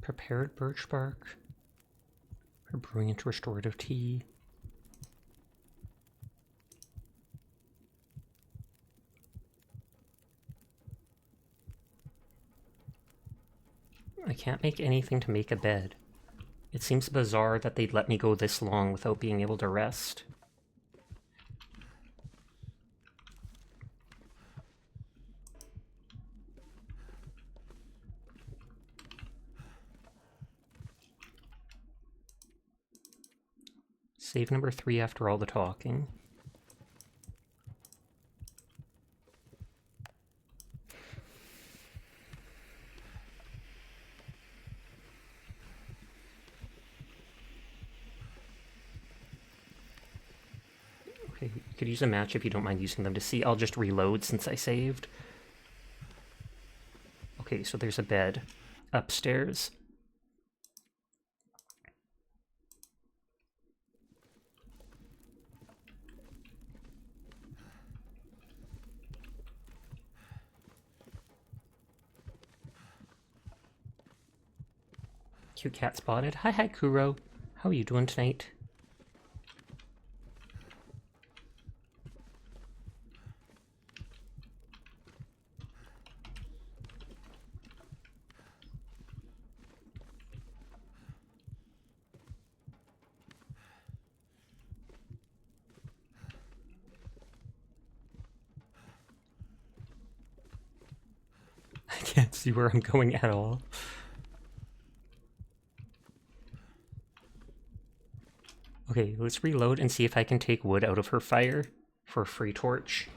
Prepared birch bark for brewing into restorative tea. I can't make anything to make a bed. It seems bizarre that they'd let me go this long without being able to rest. Save number 3 after all the talking. Okay, you could use a match if you don't mind using them to see. I'll just reload since I saved. Okay, so there's a bed upstairs. Cute cat spotted. Hi, Kuro. How are you doing tonight? I can't see where I'm going at all. Okay, let's reload and see if I can take wood out of her fire for a free torch.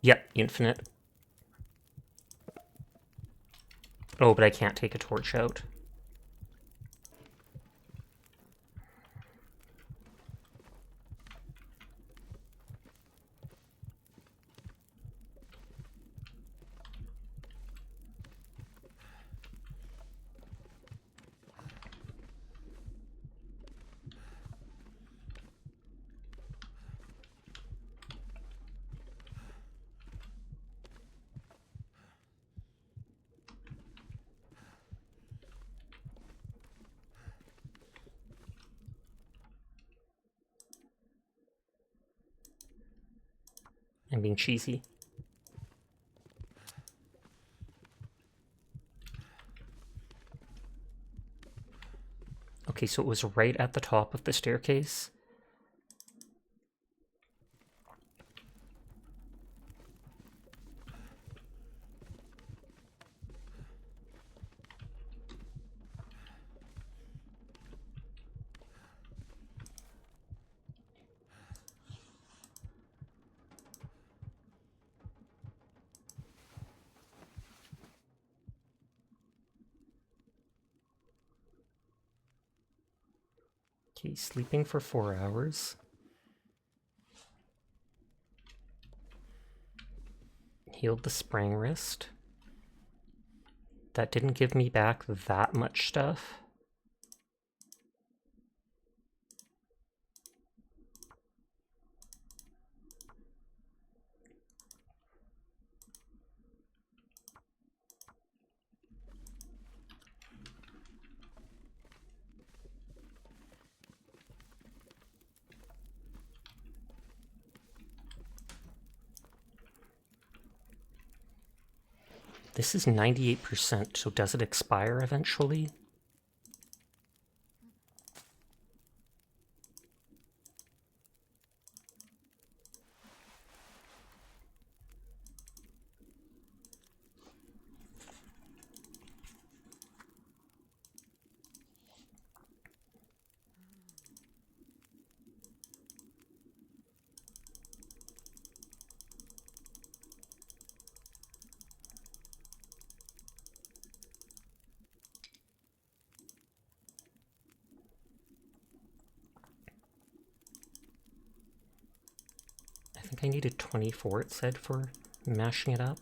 Yep, infinite. Oh, but I can't take a torch out. I'm being cheesy. Okay, so it was right at the top of the staircase. Okay, sleeping for 4 hours. Healed the sprain wrist. That didn't give me back that much stuff. This is 98%, so does it expire eventually? I think I needed 24, it said, for mashing it up.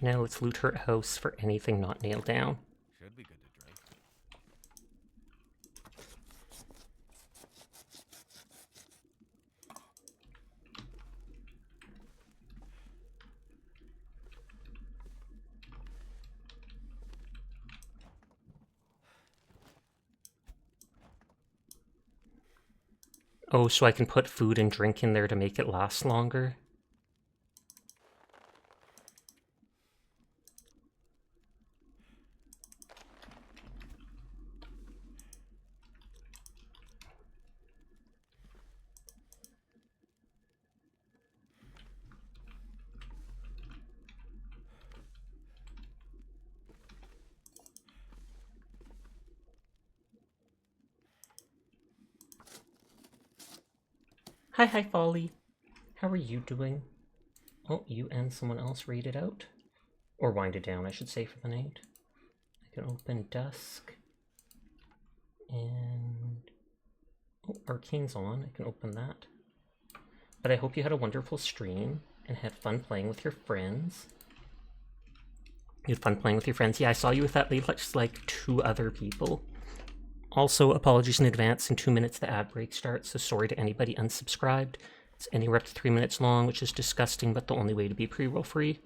Now let's loot her house for anything not nailed down. Should be good to drink. Oh, so I can put food and drink in there to make it last longer? Hi, Folly. How are you doing? Oh, you and someone else read it out? Or wind it down, I should say, for the night. I can open Dusk. And... oh, Arcane's on. I can open that. But I hope you had a wonderful stream and had fun playing with your friends. You had fun playing with your friends. Yeah, I saw you with that lead, like 2 other people. Also, apologies in advance. In 2 minutes, the ad break starts, so sorry to anybody unsubscribed. It's anywhere up to 3 minutes long, which is disgusting, but the only way to be pre-roll free.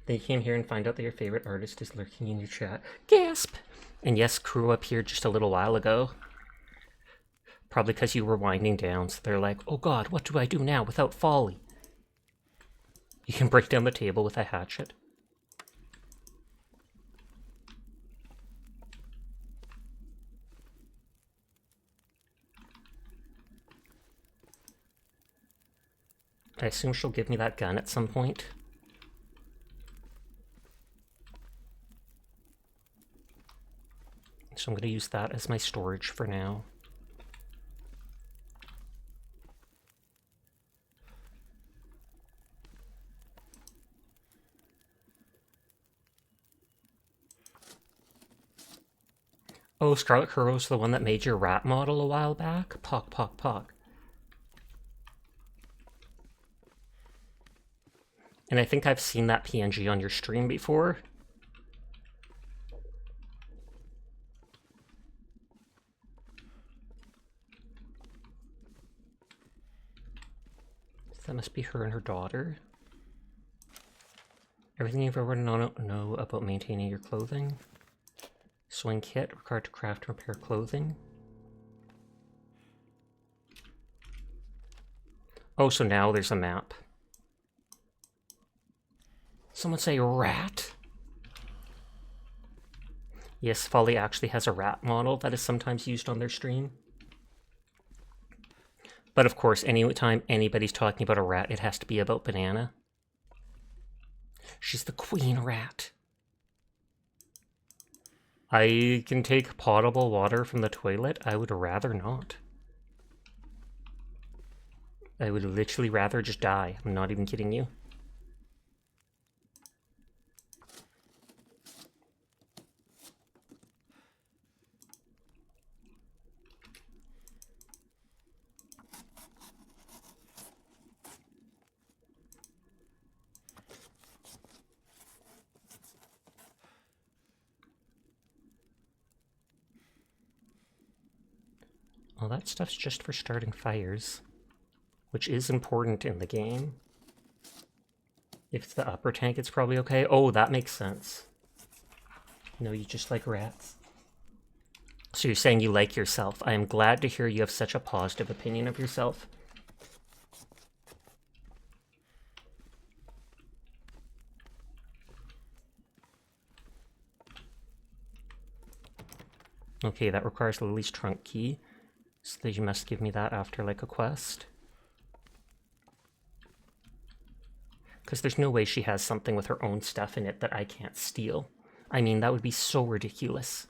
They came here and find out that your favorite artist is lurking in your chat. Gasp! And yes, Crew appeared just a little while ago. Probably because you were winding down, so they're like, oh god, what do I do now without Folly? You can break down the table with a hatchet. I assume she'll give me that gun at some point. So I'm going to use that as my storage for now. Oh, Scarlet Kuro's the one that made your rat model a while back? Pock, pock, pock. And I think I've seen that PNG on your stream before. That must be her and her daughter. Everything you've ever wanted to know about maintaining your clothing. Sewing kit required to craft and repair clothing. Oh, so now there's a map. Someone say rat? Yes, Folly actually has a rat model that is sometimes used on their stream. But of course, anytime anybody's talking about a rat, it has to be about Banana. She's the queen rat. I can take potable water from the toilet. I would rather not. I would literally rather just die. I'm not even kidding you. Well, that stuff's just for starting fires, which is important in the game. If it's the upper tank, it's probably okay. Oh, that makes sense. No, you just like rats. So you're saying you like yourself. I am glad to hear you have such a positive opinion of yourself. Okay, that requires Lily's trunk key. So you must give me that after, like, a quest. Because there's no way she has something with her own stuff in it that I can't steal. I mean, that would be so ridiculous.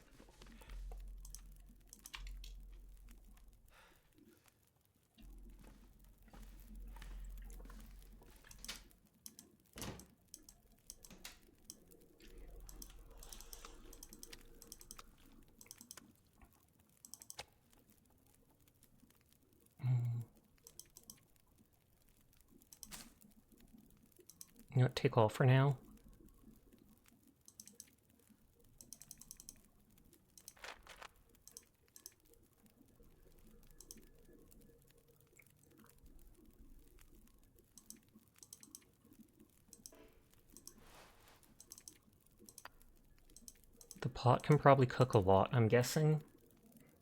You know what, take all for now. The pot can probably cook a lot, I'm guessing.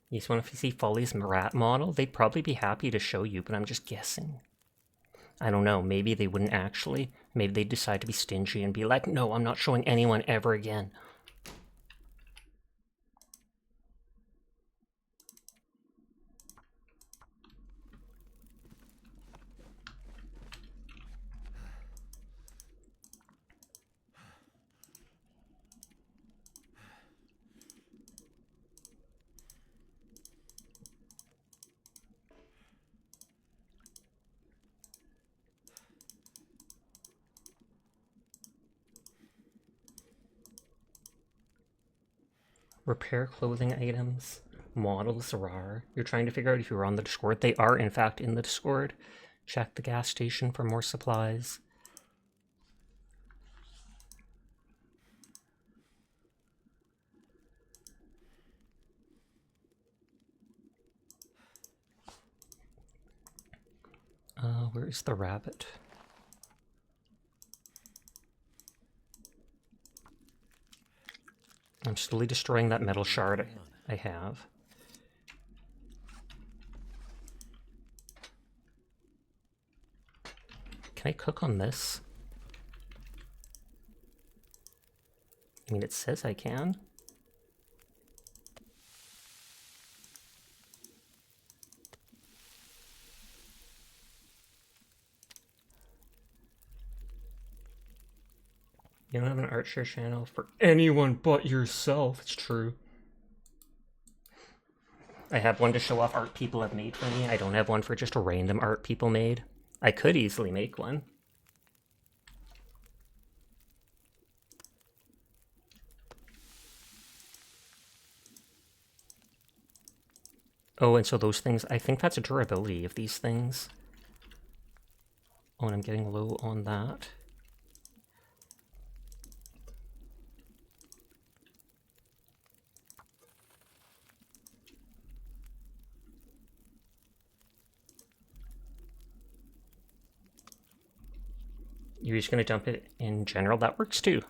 You just want to see Folly's rat model? They'd probably be happy to show you, but I'm just guessing. I don't know, maybe they wouldn't actually. Maybe they'd decide to be stingy and be like, no, I'm not showing anyone ever again. Repair clothing items. Models RAR. You're trying to figure out if you're on the Discord. They are, in fact, in the Discord. Check the gas station for more supplies. Where is the rabbit? I'm slowly destroying that metal shard I have. Can I cook on this? I mean, it says I can. You don't have an art share channel for anyone but yourself. It's true. I have one to show off art people have made for me. I don't have one for just random art people made. I could easily make one. Oh, and so those things, I think that's a durability of these things. Oh, and I'm getting low on that. You're just going to dump it in general. That works too.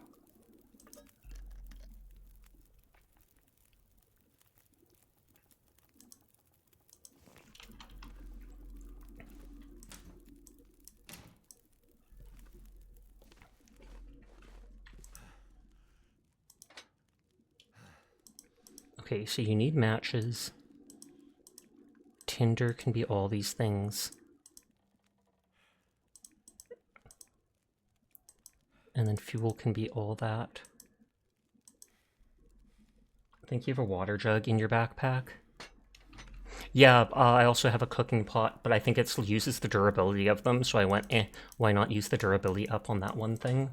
Okay, so you need matches. Tinder can be all these things. And then fuel can be all that. I think you have a water jug in your backpack. Yeah, I also have a cooking pot, but I think it uses the durability of them, so I went, why not use the durability up on that one thing?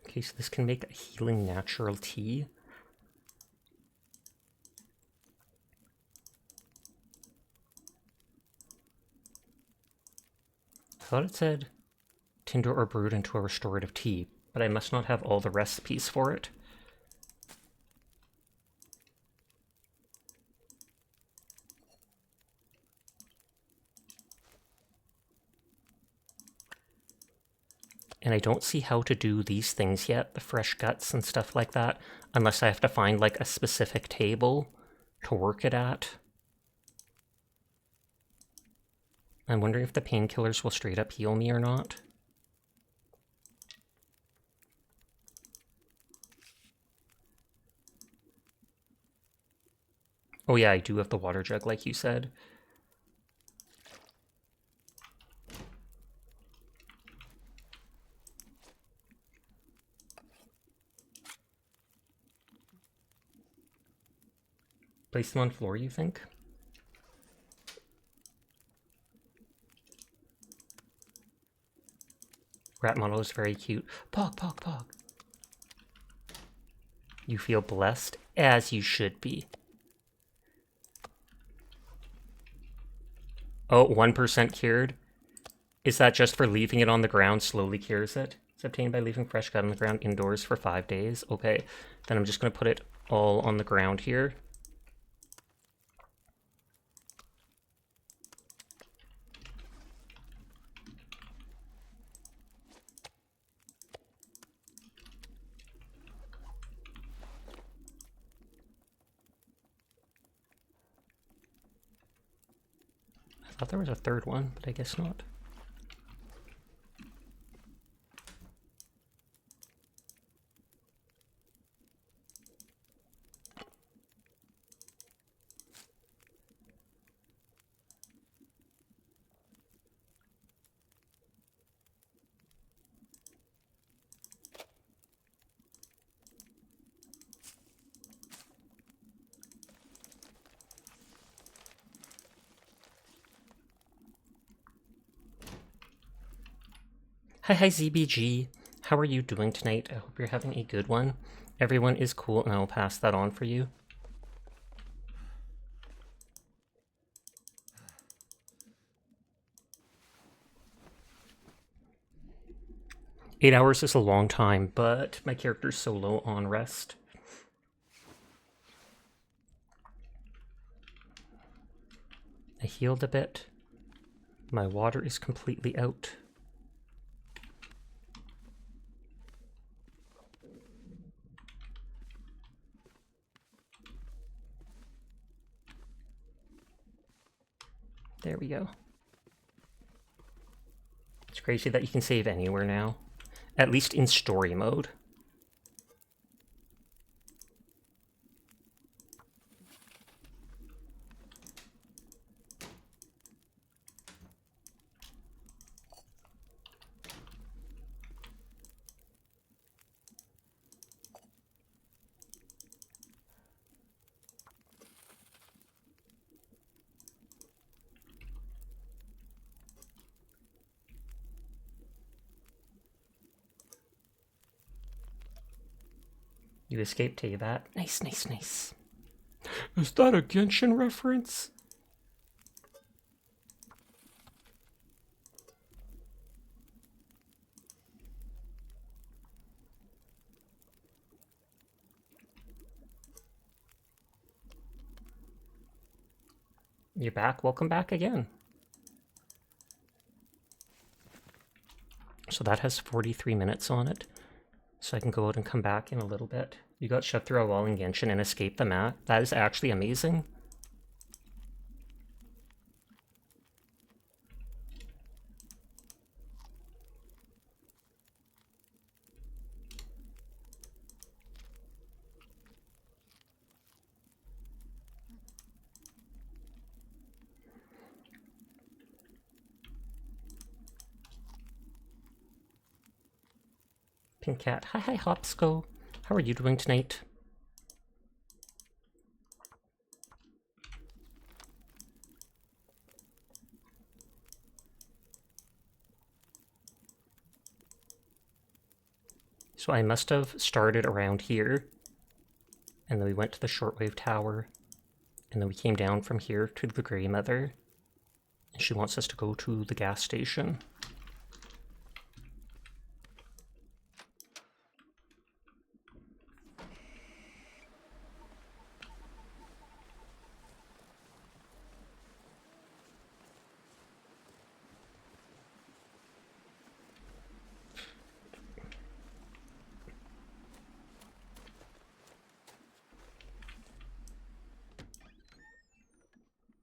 Okay, so this can make a healing natural tea. I thought it said tinder or brewed into a restorative tea, but I must not have all the recipes for it. And I don't see how to do these things yet, the fresh guts and stuff like that, unless I have to find like a specific table to work it at. I'm wondering if the painkillers will straight up heal me or not. Oh yeah, I do have the water jug like you said. Place them on floor, you think? Rat model is very cute. Pog, pog, pog. You feel blessed, as you should be. Oh, 1% cured? Is that just for leaving it on the ground slowly cures it? It's obtained by leaving fresh gut on the ground indoors for 5 days. Okay, then I'm just going to put it all on the ground here. I thought there was a third one, but I guess not. Hi ZBG, how are you doing tonight? I hope you're having a good one. Everyone is cool and I will pass that on for you. Eight hours is a long time, but my character's so low on rest. I healed a bit. My water is completely out. There we go. It's crazy that you can save anywhere now. At least in story mode. You escaped to that. Nice, nice, nice. Is that a Genshin reference? You're back. Welcome back again. So that has 43 minutes on it. So I can go out and come back in a little bit. You got shoved through a wall in Genshin and escaped the map. That is actually amazing. Pink Cat. Hi, Hopsco. How are you doing tonight? So I must have started around here, and then we went to the shortwave tower, and then we came down from here to the Grey Mother, and she wants us to go to the gas station.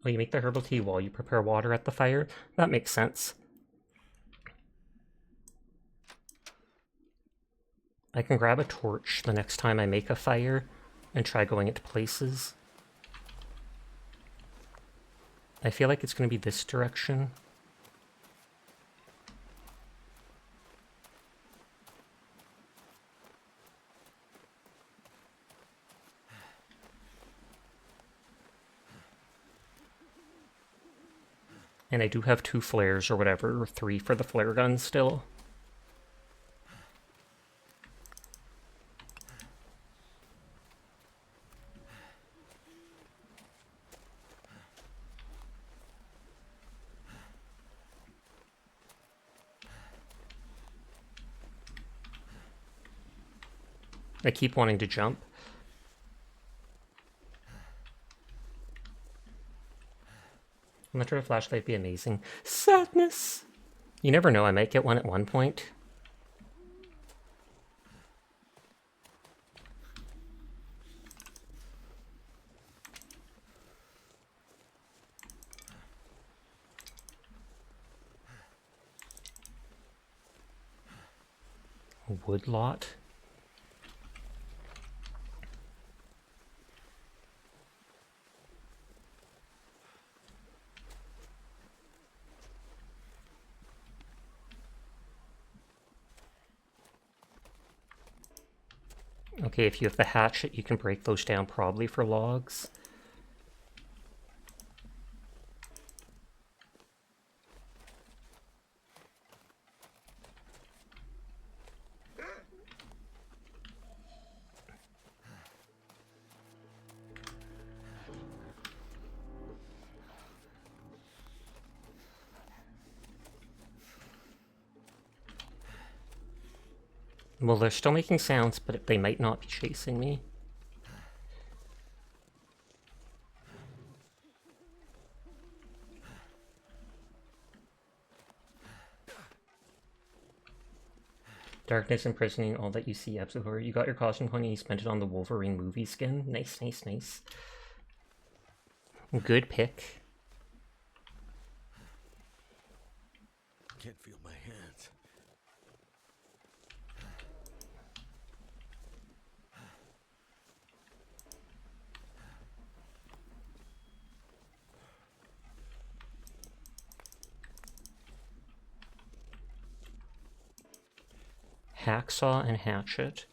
Oh, you make the herbal tea while you prepare water at the fire? That makes sense. I can grab a torch the next time I make a fire and try going into places. I feel like it's going to be this direction. And I do have 2 flares or whatever, or 3 for the flare gun still. I keep wanting to jump. Let a flashlight be amazing. Sadness! You never know, I might get one at one point. A woodlot. Okay, if you have the hatchet, you can break those down probably for logs. Well, they're still making sounds, but they might not be chasing me. Darkness imprisoning all that you see, absolutely. You got your costume point and you spent it on the Wolverine movie skin. Nice, nice, nice. Good pick. Can't feel my hands. Hacksaw and hatchet.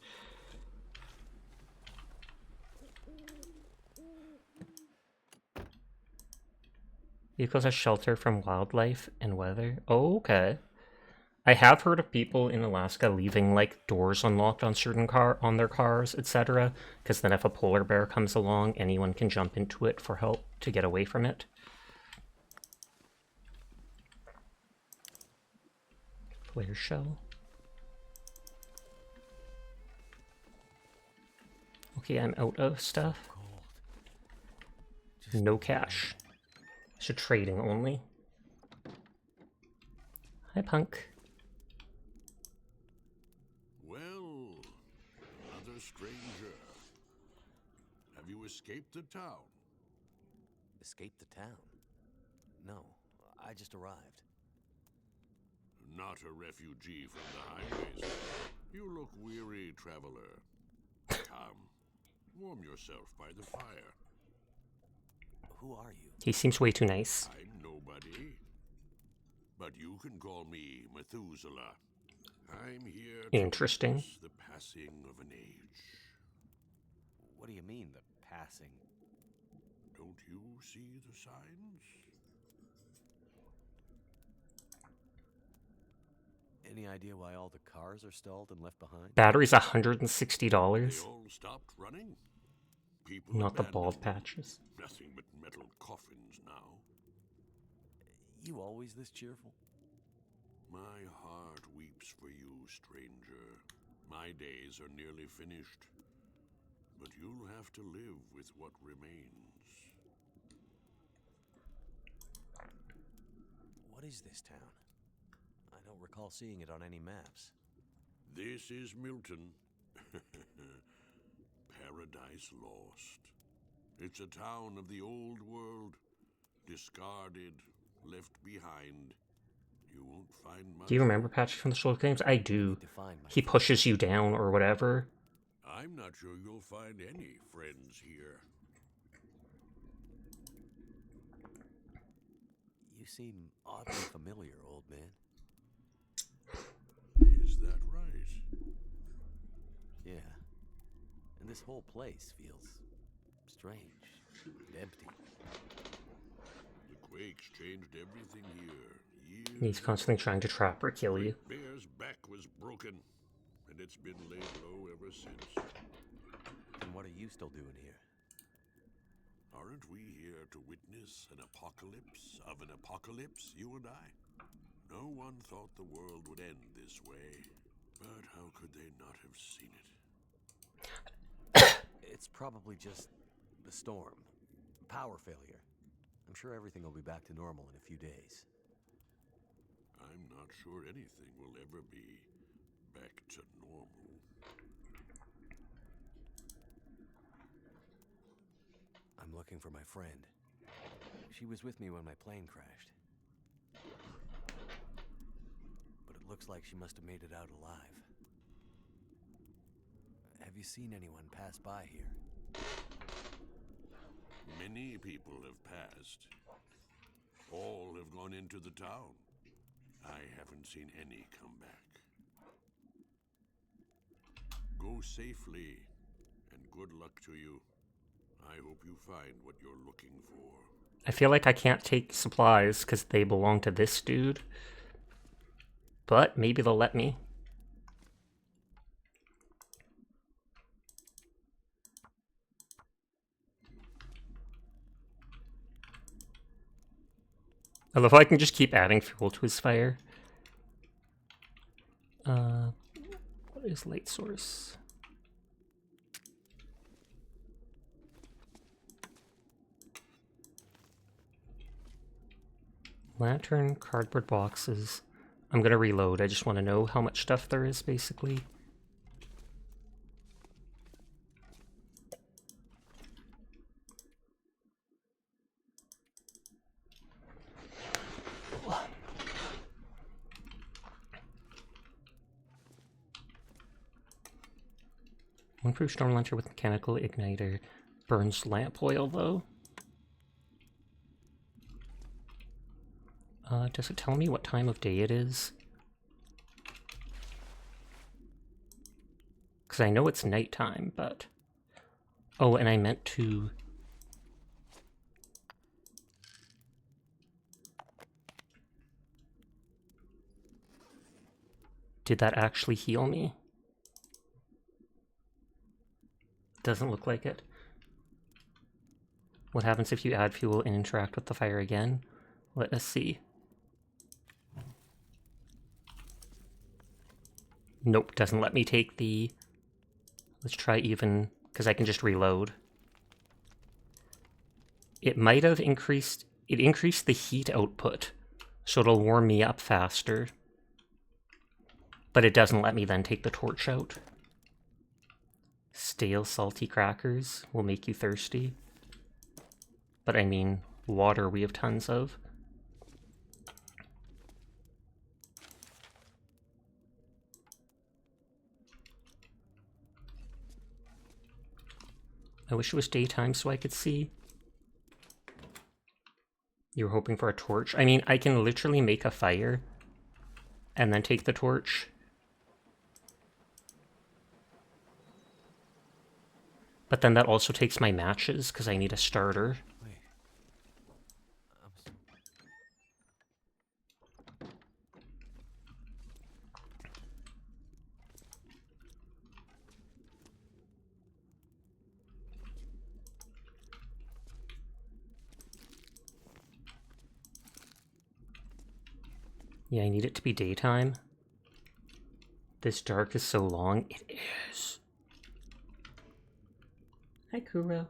Vehicles as shelter from wildlife and weather. Oh, okay. I have heard of people in Alaska leaving like doors unlocked on certain on their cars, etc. Because then if a polar bear comes along, anyone can jump into it for help to get away from it. Flare shell. Okay, I'm out of stuff. No cash. So trading only. Hi, punk. Well, another stranger. Have you escaped the town? Escape the town? No, I just arrived. Not a refugee from the highways. You look weary, traveler. Come, warm yourself by the fire. Who are you? He seems way too nice. I'm nobody. But you can call me Methuselah. I'm here to Interesting. witness the passing of an age. What do you mean, the passing? Don't you see the signs? Any idea why all the cars are stalled and left behind? Battery's They $160. all stopped running. People Not the abandoned bald them. patches. Nothing but metal coffins now. You always this cheerful? My heart weeps for you, stranger. My days are nearly finished. But you'll have to live with what remains. What is this town? I don't recall seeing it on any maps. This is Milton. Paradise Lost. It's a town of the old world. Discarded, left behind. You won't find much. Do you remember Patrick from the Soul Games? I do. To find my He pushes you down or whatever. I'm not sure you'll find any friends here. You seem oddly familiar, old man. Is that right? Yeah. And this whole place feels strange and empty. The quakes changed everything here. Years He's constantly trying to trap or kill you. Bear's back was broken, and it's been laid low ever since. And what are you still doing here? Aren't we here to witness an apocalypse of an apocalypse, you and I? No one thought the world would end this way, but how could they not have seen it? It's probably just the storm. Power failure. I'm sure everything will be back to normal in a few days. I'm not sure anything will ever be back to normal. I'm looking for my friend. She was with me when my plane crashed. But it looks like she must have made it out alive. Have you seen anyone pass by here? Many people have passed. All have gone into the town. I haven't seen any come back. Go safely, and good luck to you. I hope you find what you're looking for. I feel like I can't take supplies because they belong to this dude. But maybe they'll let me. I love how I can just keep adding fuel to his fire. What is light source? Lantern, cardboard boxes. I'm gonna reload. I just want to know how much stuff there is, basically. One proof storm launcher with mechanical igniter. Burns lamp oil, though. Does it tell me what time of day it is? Because I know it's nighttime, but... Oh, and I meant to... Did that actually heal me? Doesn't look like it. What happens if you add fuel and interact with the fire again? Let us see. Nope, doesn't let me take the... Let's try even, because I can just reload. It might have increased... It increased the heat output, so it'll warm me up faster. But it doesn't let me then take the torch out. Stale, salty crackers will make you thirsty. But I mean, water we have tons of. I wish it was daytime so I could see. You were hoping for a torch? I mean, I can literally make a fire and then take the torch. But then that also takes my matches because I need a starter. Wait. Yeah, I need it to be daytime. This dark is so long. It is. Hi, Kuro.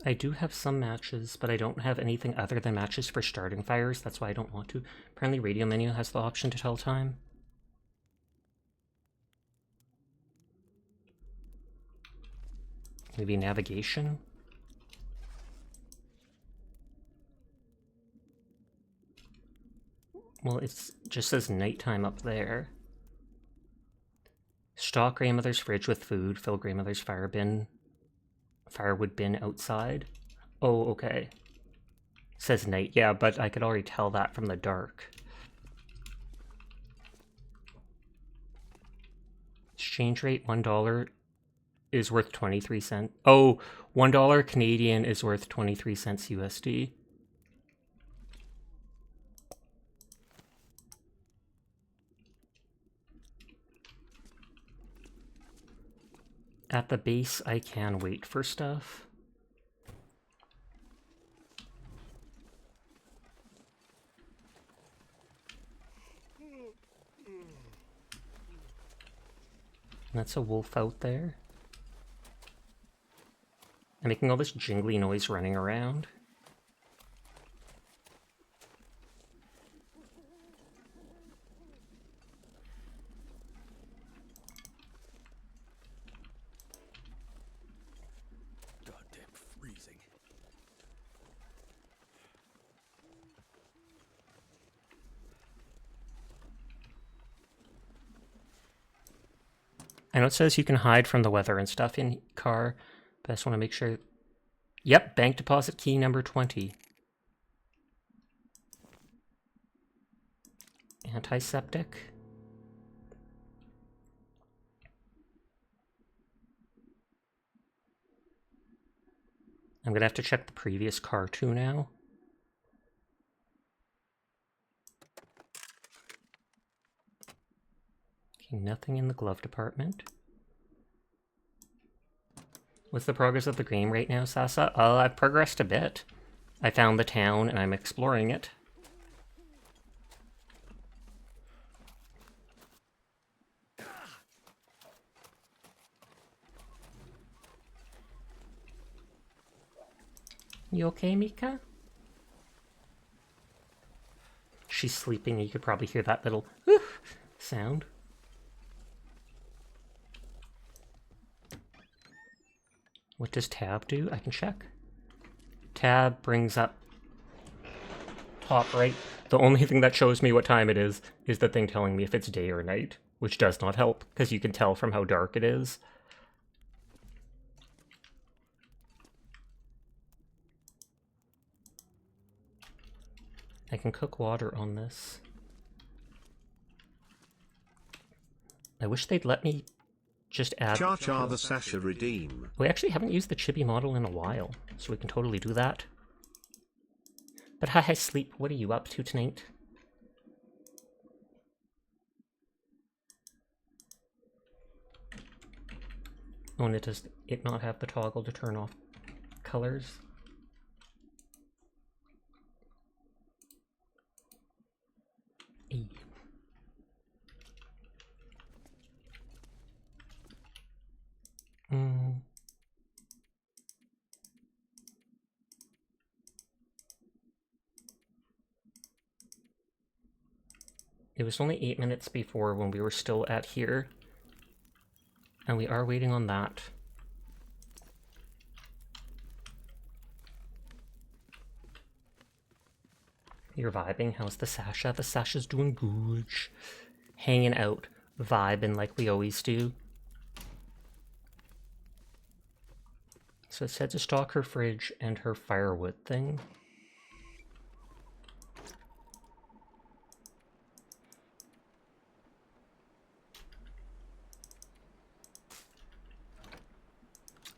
I do have some matches, but I don't have anything other than matches for starting fires. That's why I don't want to. Apparently radio menu has the option to tell time. Maybe navigation? Well, it just says nighttime up there. Stock grandmother's fridge with food. Fill grandmother's firewood bin outside. Oh, okay. It says night. Yeah, but I could already tell that from the dark. Exchange rate, $1 is worth 23 cents. Oh, $1 Canadian is worth 23 cents USD. At the base, I can wait for stuff. That's a wolf out there. I'm making all this jingly noise running around. I know it says you can hide from the weather and stuff in car, but I just want to make sure. Yep, bank deposit key number 20. Antiseptic. I'm gonna have to check the previous car too now. Nothing in the glove department. What's the progress of the game right now, Sasa? I've progressed a bit. I found the town and I'm exploring it. You okay, Mika? She's sleeping. You could probably hear that little sound. What does tab do? I can check. Tab brings up top right. The only thing that shows me what time it is the thing telling me if it's day or night, which does not help, because you can tell from how dark it is. I can cook water on this. I wish they'd let me just add... Char Char the Sasha redeem. We actually haven't used the chibi model in a while, so we can totally do that. But hi, Sleep, what are you up to tonight? Oh, and does it not have the toggle to turn off colors? E. It was only 8 minutes before when we were still at here. And we are waiting on that. You're vibing? How's the Sasha? The Sasha's doing good. Hanging out, vibing like we always do. So it said to stock her fridge and her firewood thing.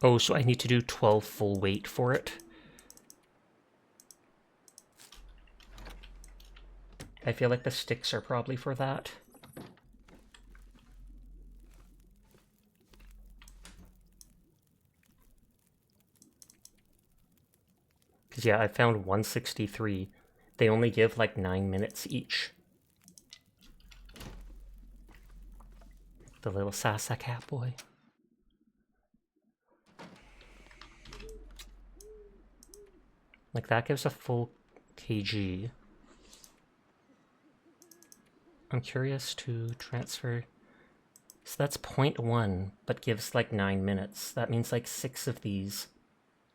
Oh, so I need to do 12 full weight for it. I feel like the sticks are probably for that. Because yeah, I found 163. They only give like 9 minutes each. The little Sasa cat boy. Like that gives a full kg. I'm curious to transfer. So that's 0.1, but gives like 9 minutes. That means like 6 of these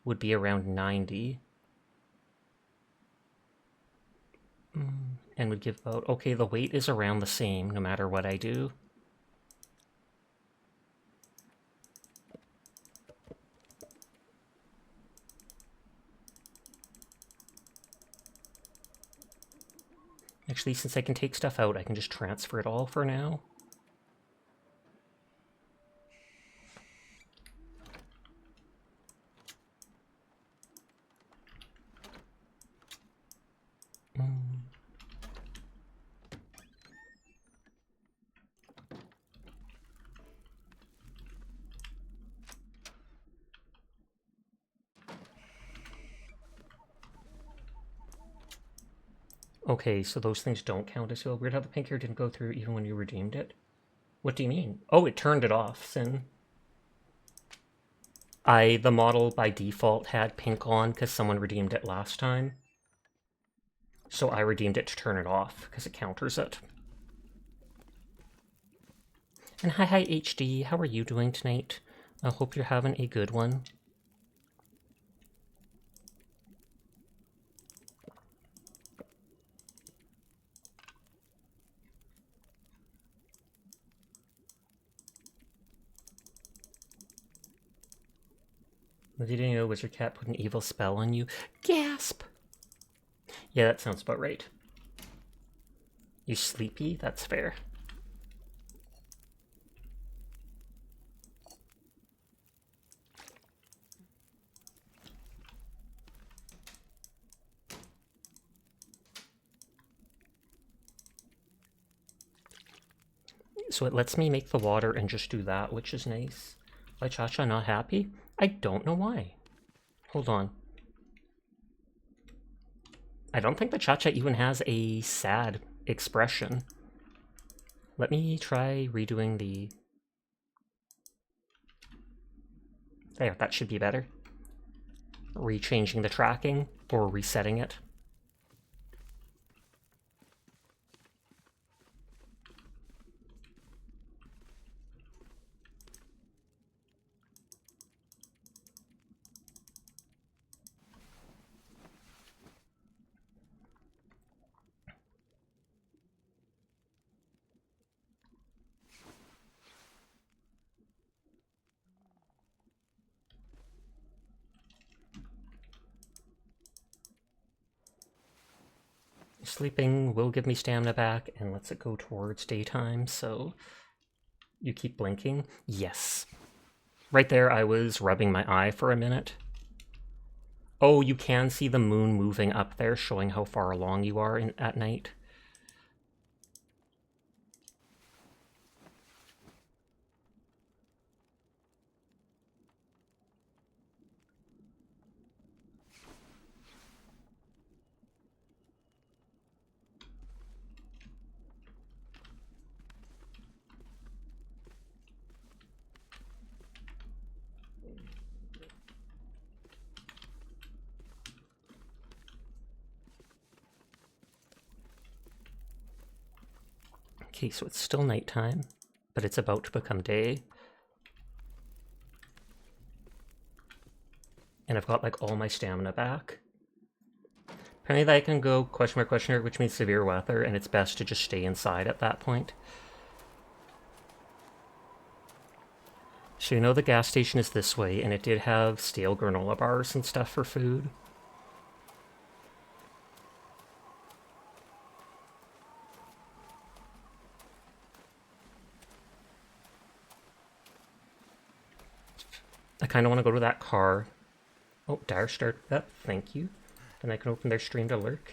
would be around 90. And would give about, okay, the weight is around the same no matter what I do. Actually, since I can take stuff out, I can just transfer it all for now. Okay, so those things don't count as well. Weird how the pink hair didn't go through even when you redeemed it. What do you mean? Oh, it turned it off, Sin. The model by default had pink on because someone redeemed it last time. So I redeemed it to turn it off because it counters it. And hi HD, how are you doing tonight? I hope you're having a good one. Did you know Wizard Cat put an evil spell on you? Gasp! Yeah, that sounds about right. You sleepy? That's fair. So it lets me make the water and just do that, which is nice. Why Cha-Cha not happy? I don't know why. Hold on. I don't think the Cha-Cha even has a sad expression. Let me try redoing the... There, that should be better. Rechanging the tracking or resetting it. Sleeping will give me stamina back and lets it go towards daytime, so you keep blinking. Yes. Right there, I was rubbing my eye for a minute. Oh, you can see the moon moving up there, showing how far along you are at night. Okay, so it's still nighttime, but it's about to become day. And I've got like all my stamina back. Apparently I can go question mark, which means severe weather, and it's best to just stay inside at that point. So you know the gas station is this way, and it did have stale granola bars and stuff for food. I kind of want to go to that car. Oh, Dire started that. Thank you. Then I can open their stream to lurk.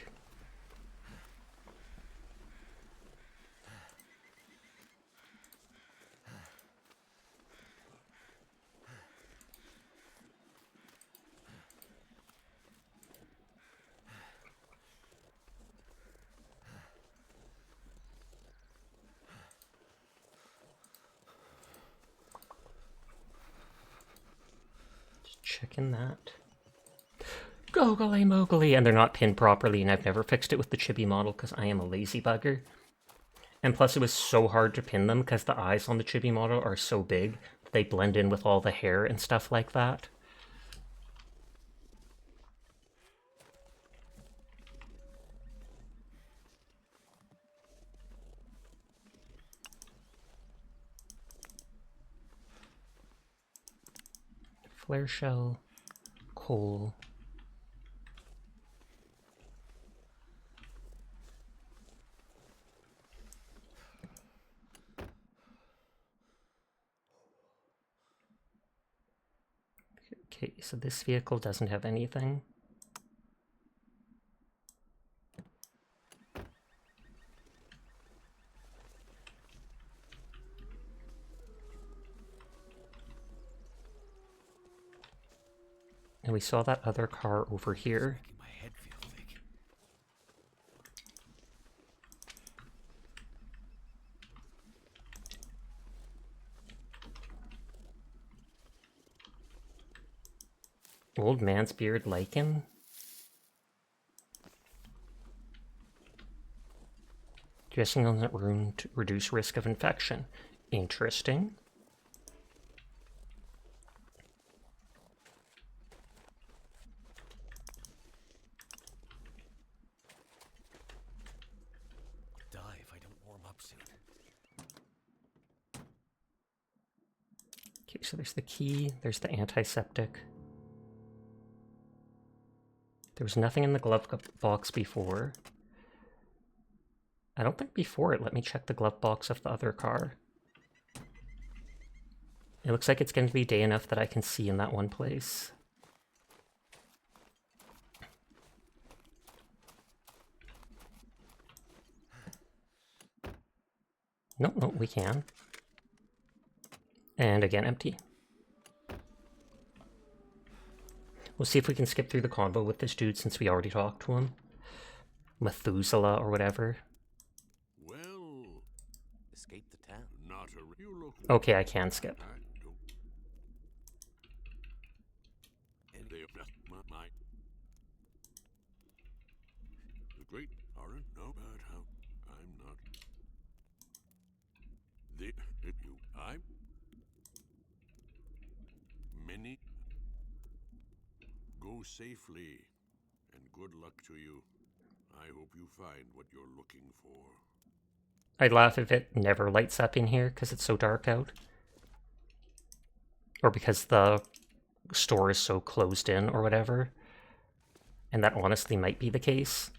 Just checking that. Googly moogly! And they're not pinned properly, and I've never fixed it with the chibi model because I am a lazy bugger. And plus it was so hard to pin them because the eyes on the chibi model are so big that they blend in with all the hair and stuff like that. Flare shell, coal. Okay, so this vehicle doesn't have anything. And we saw that other car over here. My head feels big. Old man's beard lichen? Dressing on that room to reduce risk of infection. Interesting. Die if I don't warm up soon. Okay, so there's the key, there's the antiseptic. There was nothing in the glove box before. I don't think before it let me check the glove box of the other car. It looks like it's going to be day enough that I can see in that one place. No, we can. And again, empty. We'll see if we can skip through the combo with this dude since we already talked to him. Methuselah or whatever. Well, Escape the town. not a. You look. Okay, I can skip. I don't. And they my. The great aren't no, but how I'm not. The you I'm. Many. Go safely, and good luck to you. I hope you find what you're looking for. I'd laugh if it never lights up in here because it's so dark out. Or because the store is so closed in or whatever. And that honestly might be the case.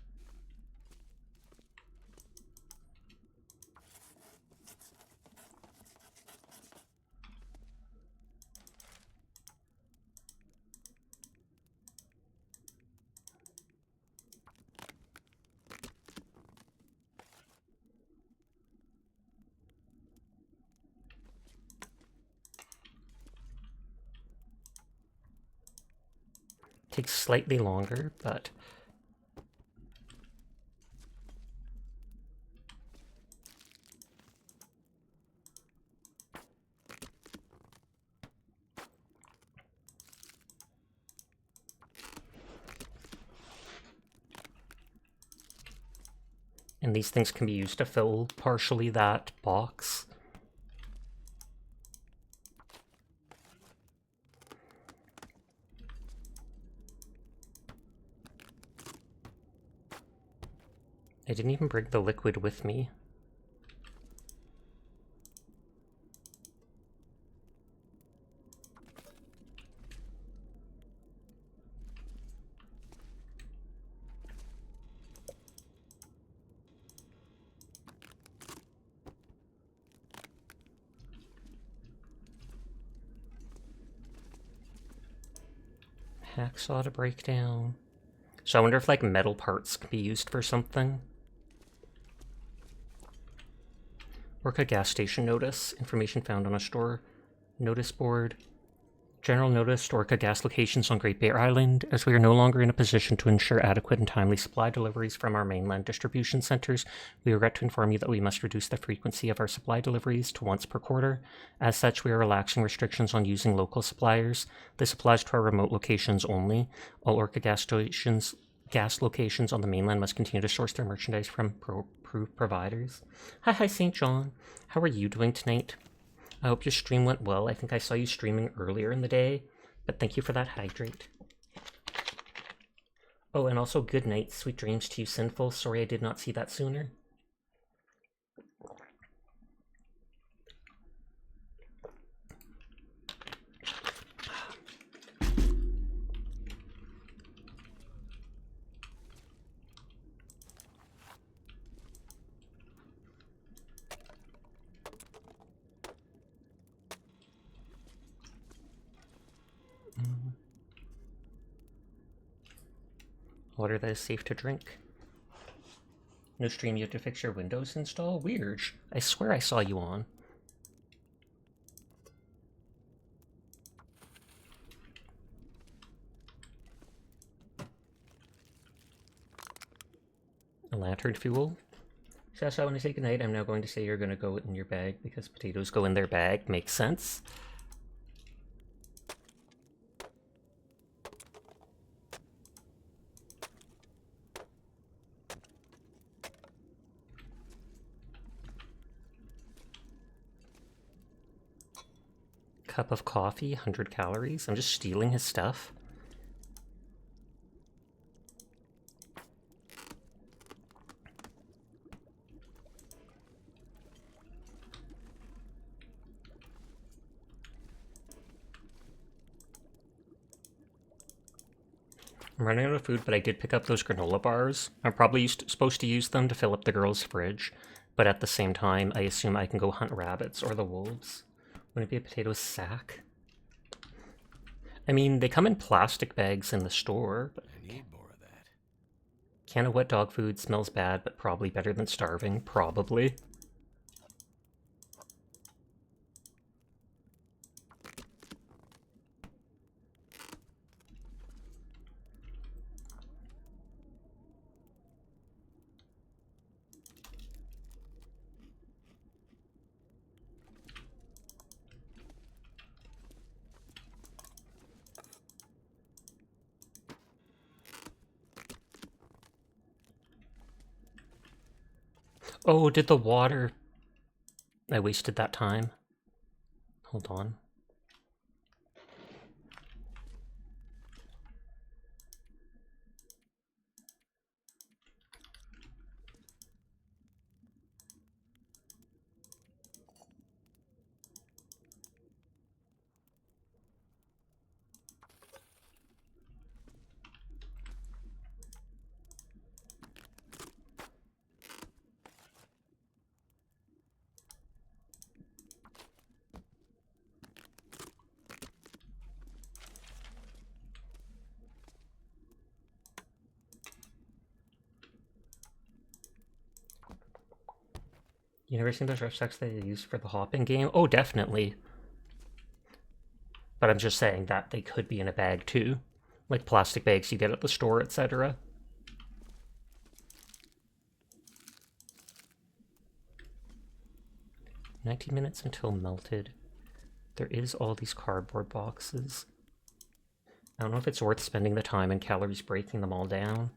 Takes slightly longer, but And these things can be used to fill partially that box. I didn't even bring the liquid with me. Hacksaw to break down. So I wonder if like metal parts can be used for something. Orca gas station notice. Information found on a store notice board. General notice, Orca gas locations on Great Bear Island. As we are no longer in a position to ensure adequate and timely supply deliveries from our mainland distribution centers, we regret to inform you that we must reduce the frequency of our supply deliveries to once per quarter. As such, we are relaxing restrictions on using local suppliers. This applies to our remote locations only. All Orca gas locations on the mainland must continue to source their merchandise from approved providers. Hi, St. John. How are you doing tonight? I hope your stream went well. I think I saw you streaming earlier in the day, but thank you for that hydrate. Oh, and also good night, sweet dreams to you, Sinful. Sorry I did not see that sooner. Water that is safe to drink. No stream, you have to fix your Windows install? Weird. I swear I saw you on. A lantern fuel. Sasha, I want to say goodnight. I'm now going to say you're going to go in your bag because potatoes go in their bag. Makes sense. Cup of coffee, 100 calories. I'm just stealing his stuff. I'm running out of food, but I did pick up those granola bars. I'm probably supposed to use them to fill up the girl's fridge, but at the same time, I assume I can go hunt rabbits or the wolves. Wouldn't it be a potato sack? I mean, they come in plastic bags in the store. But I need more of that. Can of wet dog food smells bad, but probably better than starving. Probably. Oh, did the water... I wasted that time. Hold on. You never seen those rucksacks they use for the hopping game? Oh, definitely. But I'm just saying that they could be in a bag too. Like plastic bags you get at the store, etc. "19 minutes until melted. There is all these cardboard boxes. I don't know if it's worth spending the time and calories breaking them all down.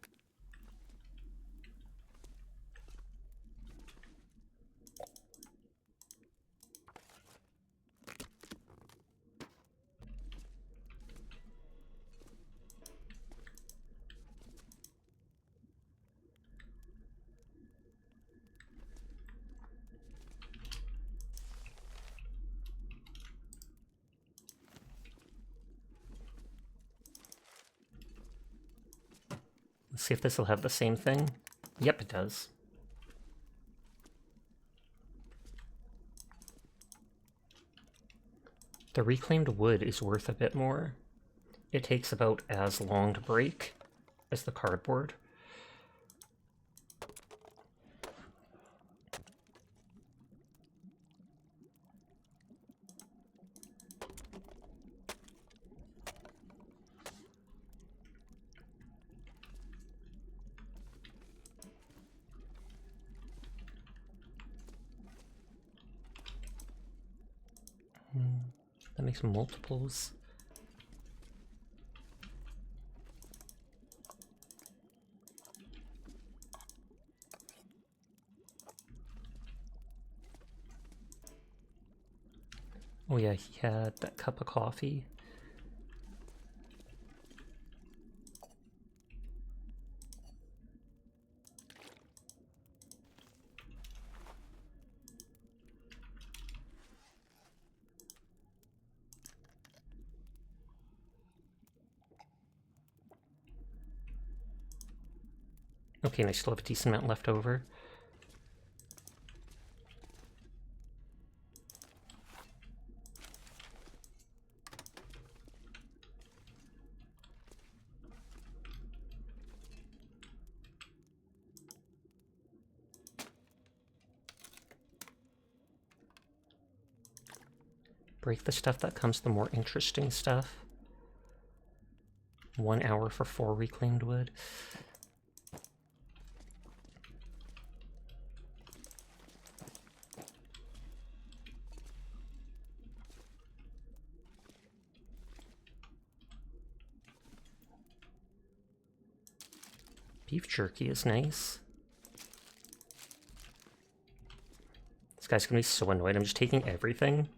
Let's see if this will have the same thing. Yep, it does. The reclaimed wood is worth a bit more. It takes about as long to break as the cardboard. That makes multiples. Oh yeah, he had that cup of coffee. Okay, and I still have a decent amount left over. Break the stuff that comes, the more interesting stuff. 1 hour for 4 reclaimed wood. Beef jerky is nice. This guy's gonna be so annoyed. I'm just taking everything.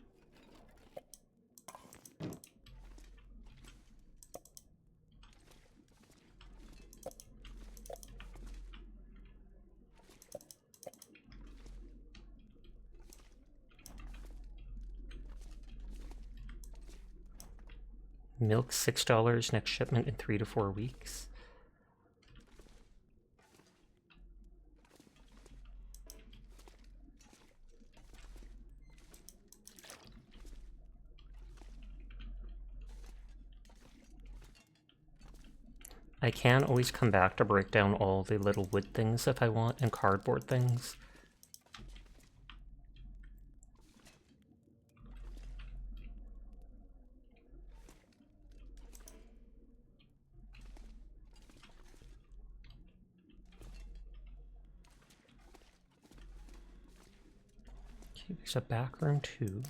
Milk $6, next shipment in 3 to 4 weeks. I can always come back to break down all the little wood things if I want, and cardboard things. Okay, there's a back room too.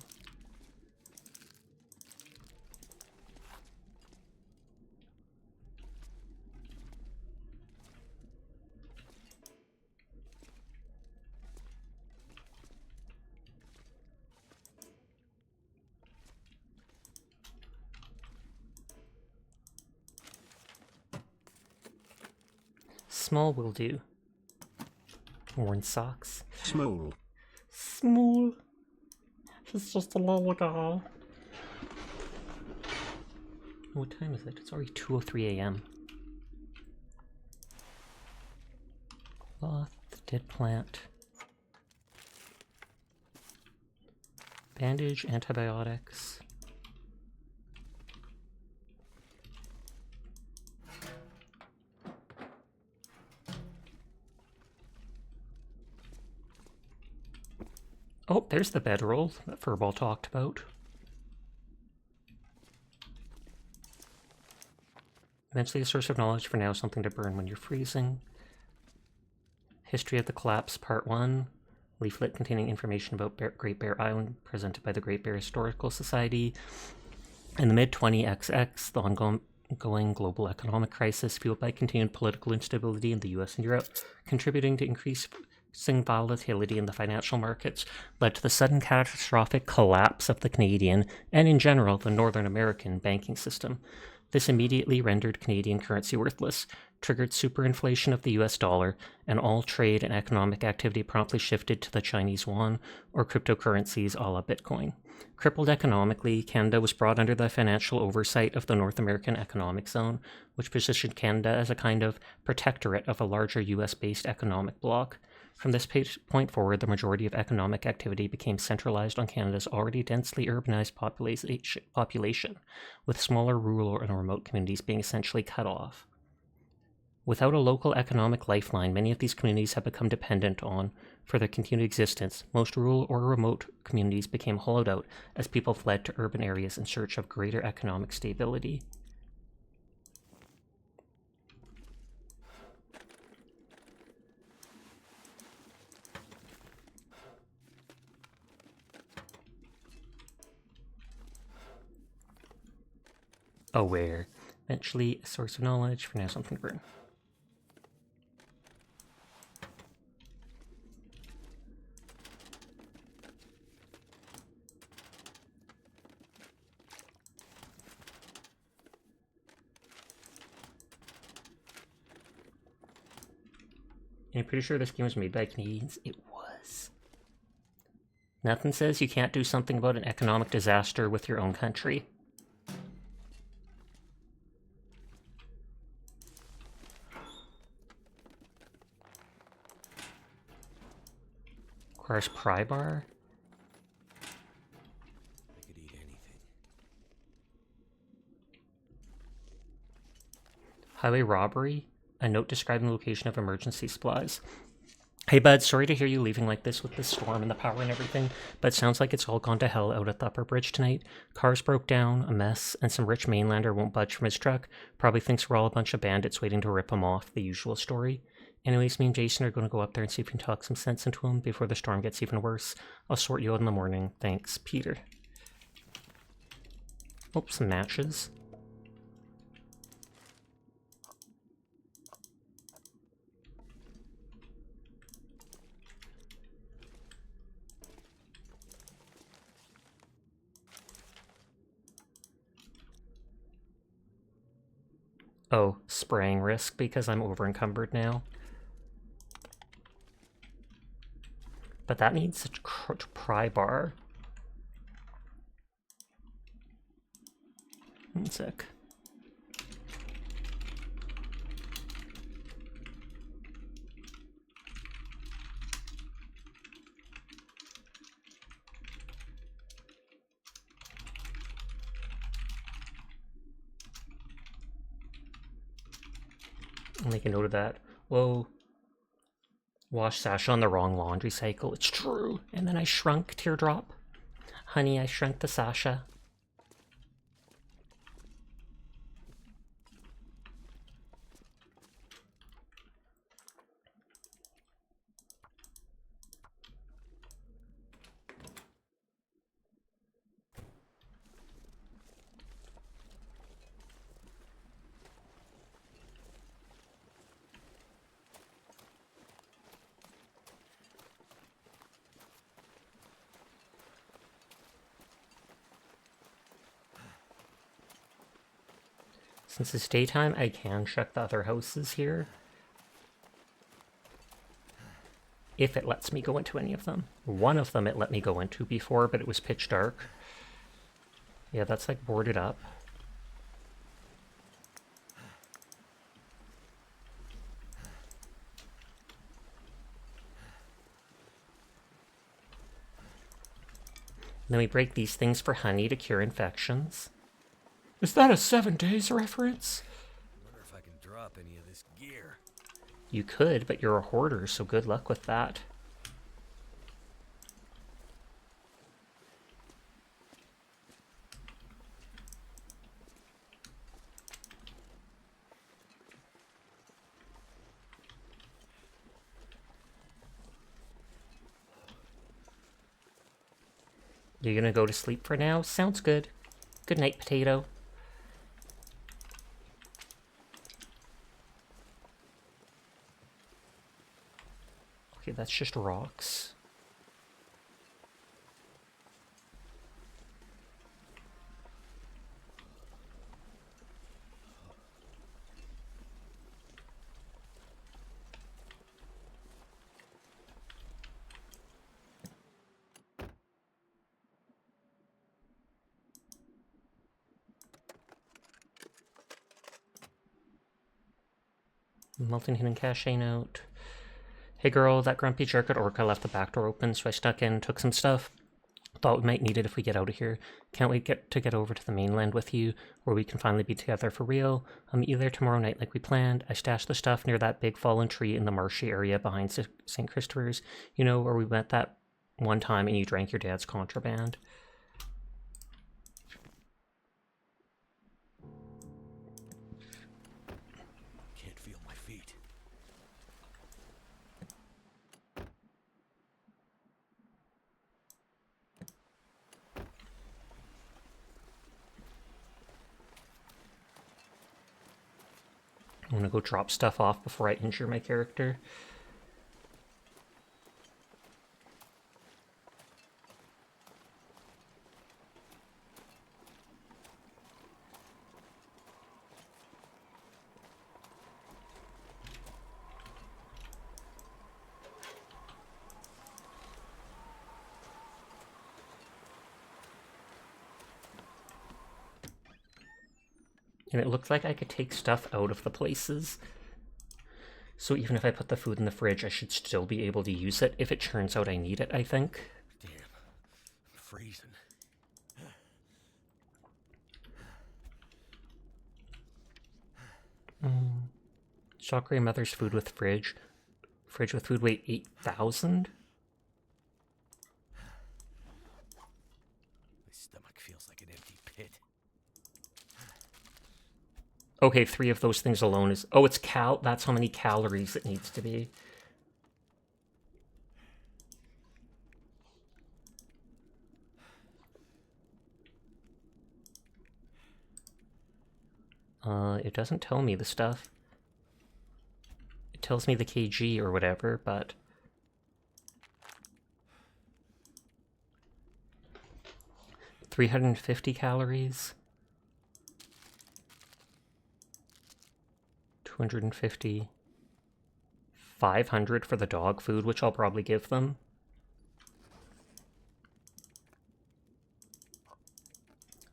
Small will do. Worn socks. Small. Small. He's just a little guy. What time is it? It's already 2:03 a.m. Cloth, dead plant. Bandage, antibiotics. Oh, there's the bedroll that Furball talked about. Eventually a source of knowledge, for now something to burn when you're freezing. History of the Collapse, Part 1. Leaflet containing information about Great Bear Island, presented by the Great Bear Historical Society. In the mid-20XX, the ongoing global economic crisis, fueled by continued political instability in the US and Europe, contributing to increasing volatility in the financial markets, led to the sudden catastrophic collapse of the Canadian, and in general, the Northern American banking system. This immediately rendered Canadian currency worthless, triggered superinflation of the US dollar, and all trade and economic activity promptly shifted to the Chinese yuan or cryptocurrencies a la Bitcoin. Crippled economically, Canada was brought under the financial oversight of the North American Economic Zone, which positioned Canada as a kind of protectorate of a larger US-based economic bloc. From this point forward, the majority of economic activity became centralized on Canada's already densely urbanized population, with smaller rural and remote communities being essentially cut off. Without a local economic lifeline, many of these communities have become dependent on for their continued existence. Most rural or remote communities became hollowed out as people fled to urban areas in search of greater economic stability. Aware. Eventually a source of knowledge, for now something to burn. And I'm pretty sure this game was made by Canadians. It was. Nothing says you can't do something about an economic disaster with your own country. Requires pry bar. I could eat anything. Highway robbery. A note describing the location of emergency supplies. Hey bud, sorry to hear you leaving like this with the storm and the power and everything, but it sounds like it's all gone to hell out at the upper bridge tonight. Cars broke down, a mess, and some rich mainlander won't budge from his truck. Probably thinks we're all a bunch of bandits waiting to rip him off, the usual story. Anyways, me and Jason are going to go up there and see if we can talk some sense into him before the storm gets even worse. I'll sort you out in the morning. Thanks, Peter. Oh, some matches. Oh, spraying risk because I'm over encumbered now. But that needs a pry bar. One sec. I'll make a note of that. Whoa. Wash Sasha on the wrong laundry cycle. It's true. And then I shrunk Teardrop. Honey, I shrunk the Sasha. Since it's daytime, I can check the other houses here. If it lets me go into any of them. One of them it let me go into before, but it was pitch dark. Yeah, that's like boarded up. Then we break these things for honey to cure infections. Is that a 7 Days reference? I wonder if I can drop any of this gear. You could, but you're a hoarder, so good luck with that. You're gonna go to sleep for now? Sounds good. Good night, Potato. Okay, that's just rocks. Molten Hidden Cache note. Hey girl, that grumpy jerk at Orca left the back door open, so I snuck in, took some stuff. Thought we might need it if we get out of here. Can't wait to get over to the mainland with you, where we can finally be together for real. I'll meet you there tomorrow night like we planned. I stashed the stuff near that big fallen tree in the marshy area behind St. Christopher's. You know, where we went that one time and you drank your dad's contraband. Can't feel my feet. I'm gonna go drop stuff off before I injure my character. And it looked like I could take stuff out of the places. So even if I put the food in the fridge, I should still be able to use it if it turns out I need it, I think. Damn, I'm freezing. Shot Grey Mother's food with fridge. Fridge with food weight 8,000? My stomach feels like an empty pit. Okay, 3 of those things alone is... Oh, it's that's how many calories it needs to be. It doesn't tell me the stuff. It tells me the kg or whatever, but... 350 calories. 250. 500 for the dog food, which I'll probably give them.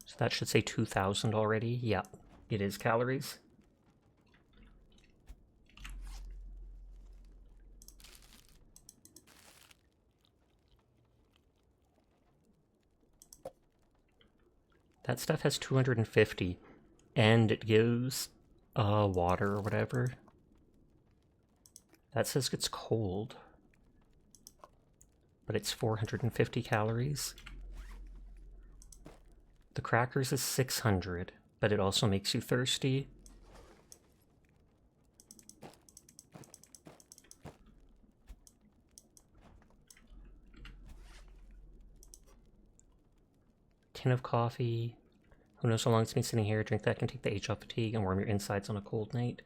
So that should say 2,000 already. Yeah, it is calories. That stuff has 250, and it gives water or whatever. That says it's cold, but it's 450 calories. The crackers is 600, but it also makes you thirsty. Tin of coffee. Who knows how long it's been sitting here? Drink that can take the edge off fatigue and warm your insides on a cold night.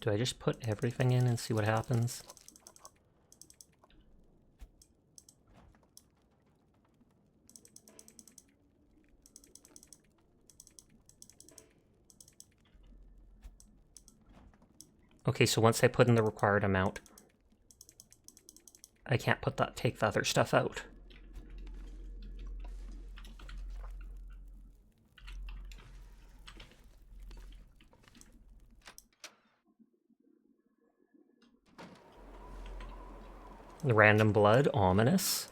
Do I just put everything in and see what happens? Okay, so once I put in the required amount, I can't take the other stuff out. The random blood, ominous.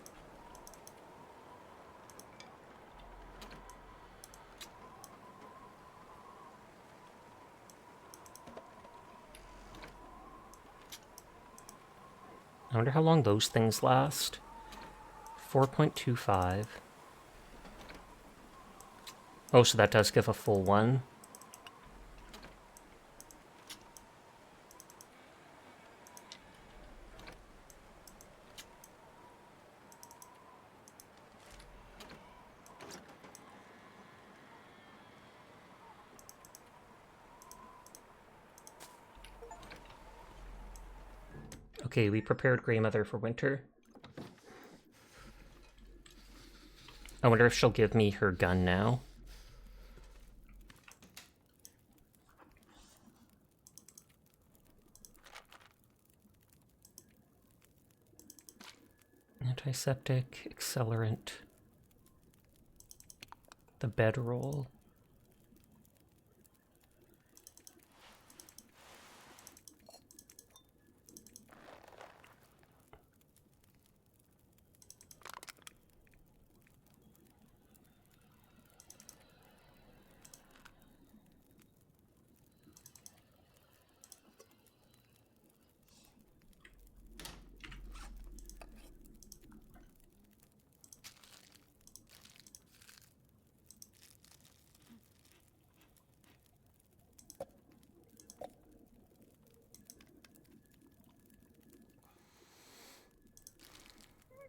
I wonder how long those things last. 4.25. Oh, so that does give a full one. Okay, we prepared Grey Mother for winter. I wonder if she'll give me her gun now. Antiseptic, accelerant, the bedroll.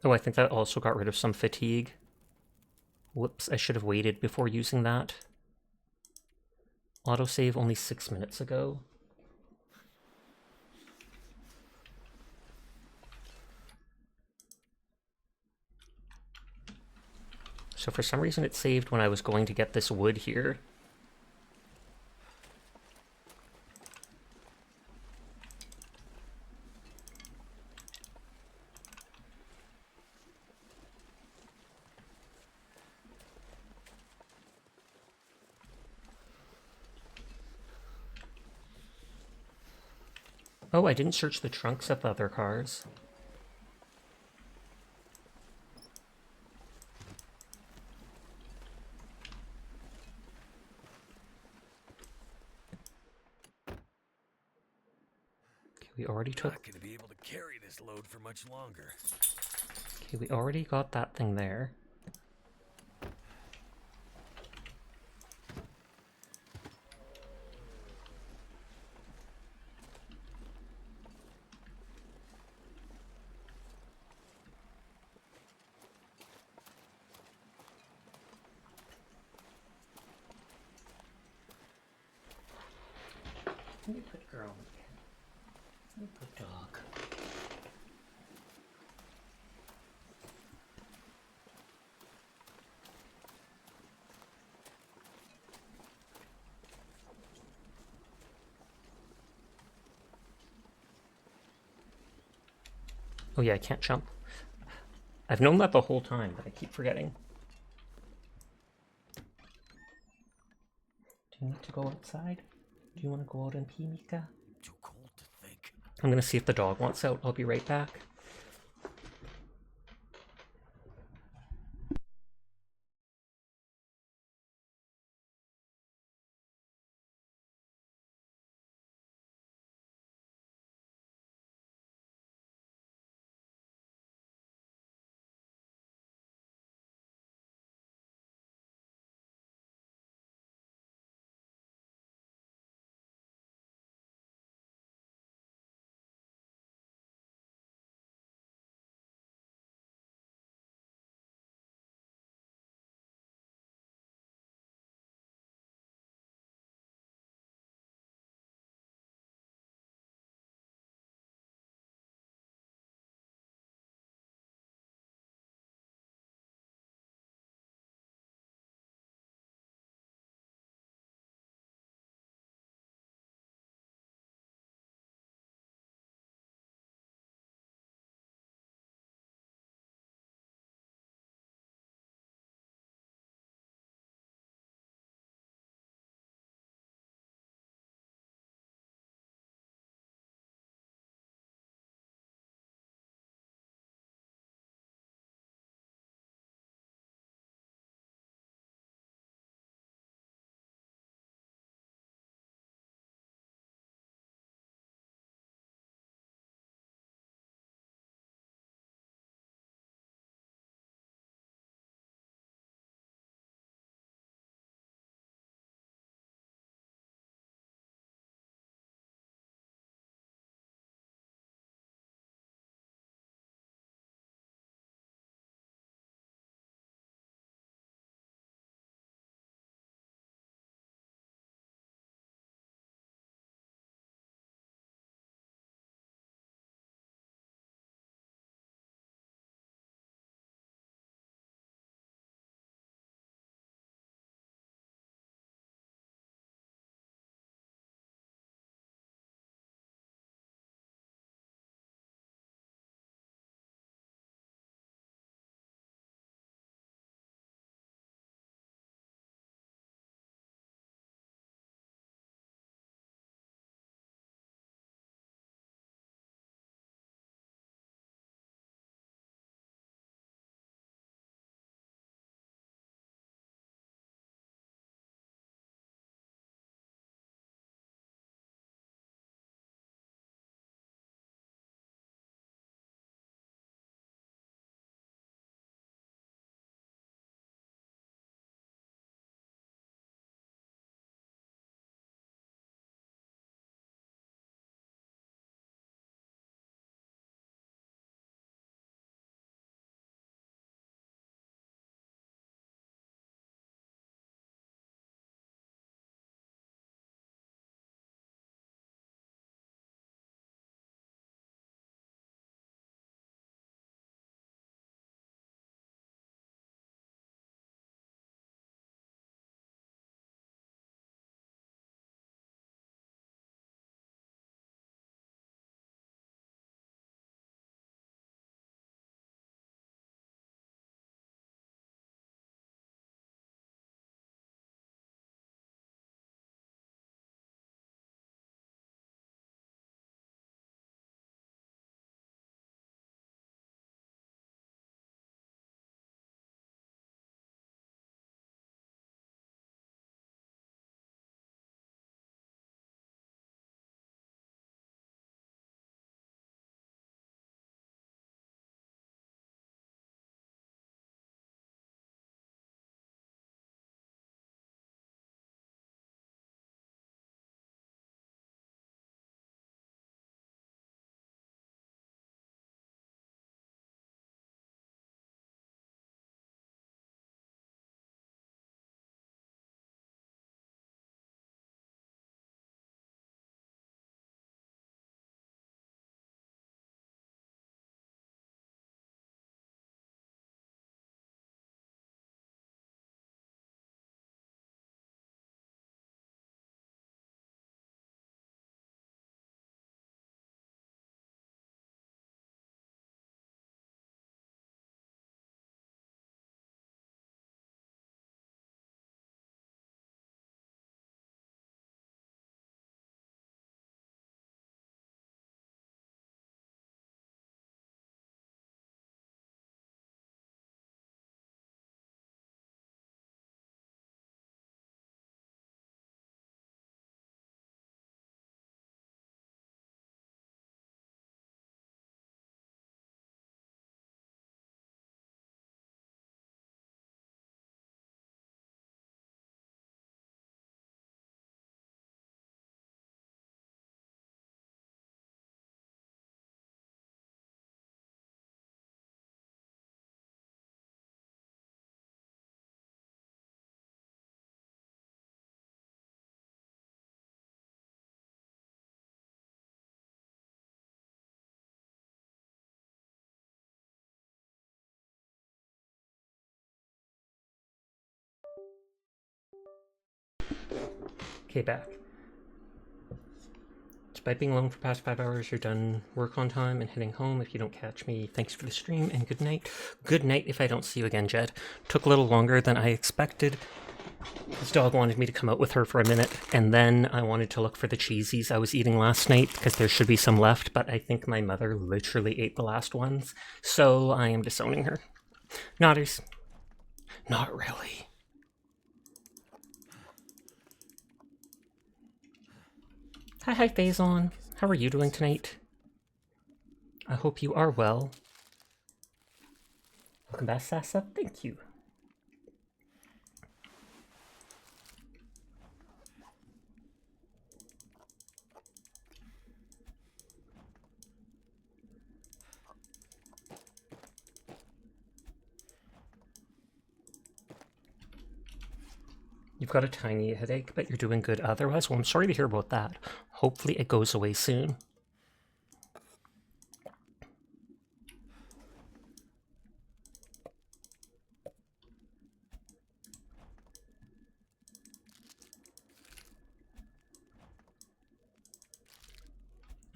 Oh, I think that also got rid of some fatigue. Whoops, I should have waited before using that. Autosave only 6 minutes ago. So for some reason it saved when I was going to get this wood here. Oh, I didn't search the trunks of the other cars. Okay, we already took... Not gonna be able to carry this load for much longer. Okay, we already got that thing there. Let me put girl again. Let me put dog. Oh yeah, I can't jump. I've known that the whole time, but I keep forgetting. Do you need to go outside? Do you want to go out and pee, Mika? Too cold to think. I'm gonna see if the dog wants out. I'll be right back. Okay, back. Despite being alone for past 5 hours, you're done work on time and heading home. If you don't catch me, thanks for the stream and good night. Good night if I don't see you again, Jed. Took a little longer than I expected. This dog wanted me to come out with her for a minute, and then I wanted to look for the cheesies I was eating last night, because there should be some left, but I think my mother literally ate the last ones, so I am disowning her. Nodders. Not really. Hi, Faison. How are you doing tonight? I hope you are well. Welcome back, Sasa. Thank you. You've got a tiny headache, but you're doing good otherwise. Well, I'm sorry to hear about that. Hopefully it goes away soon.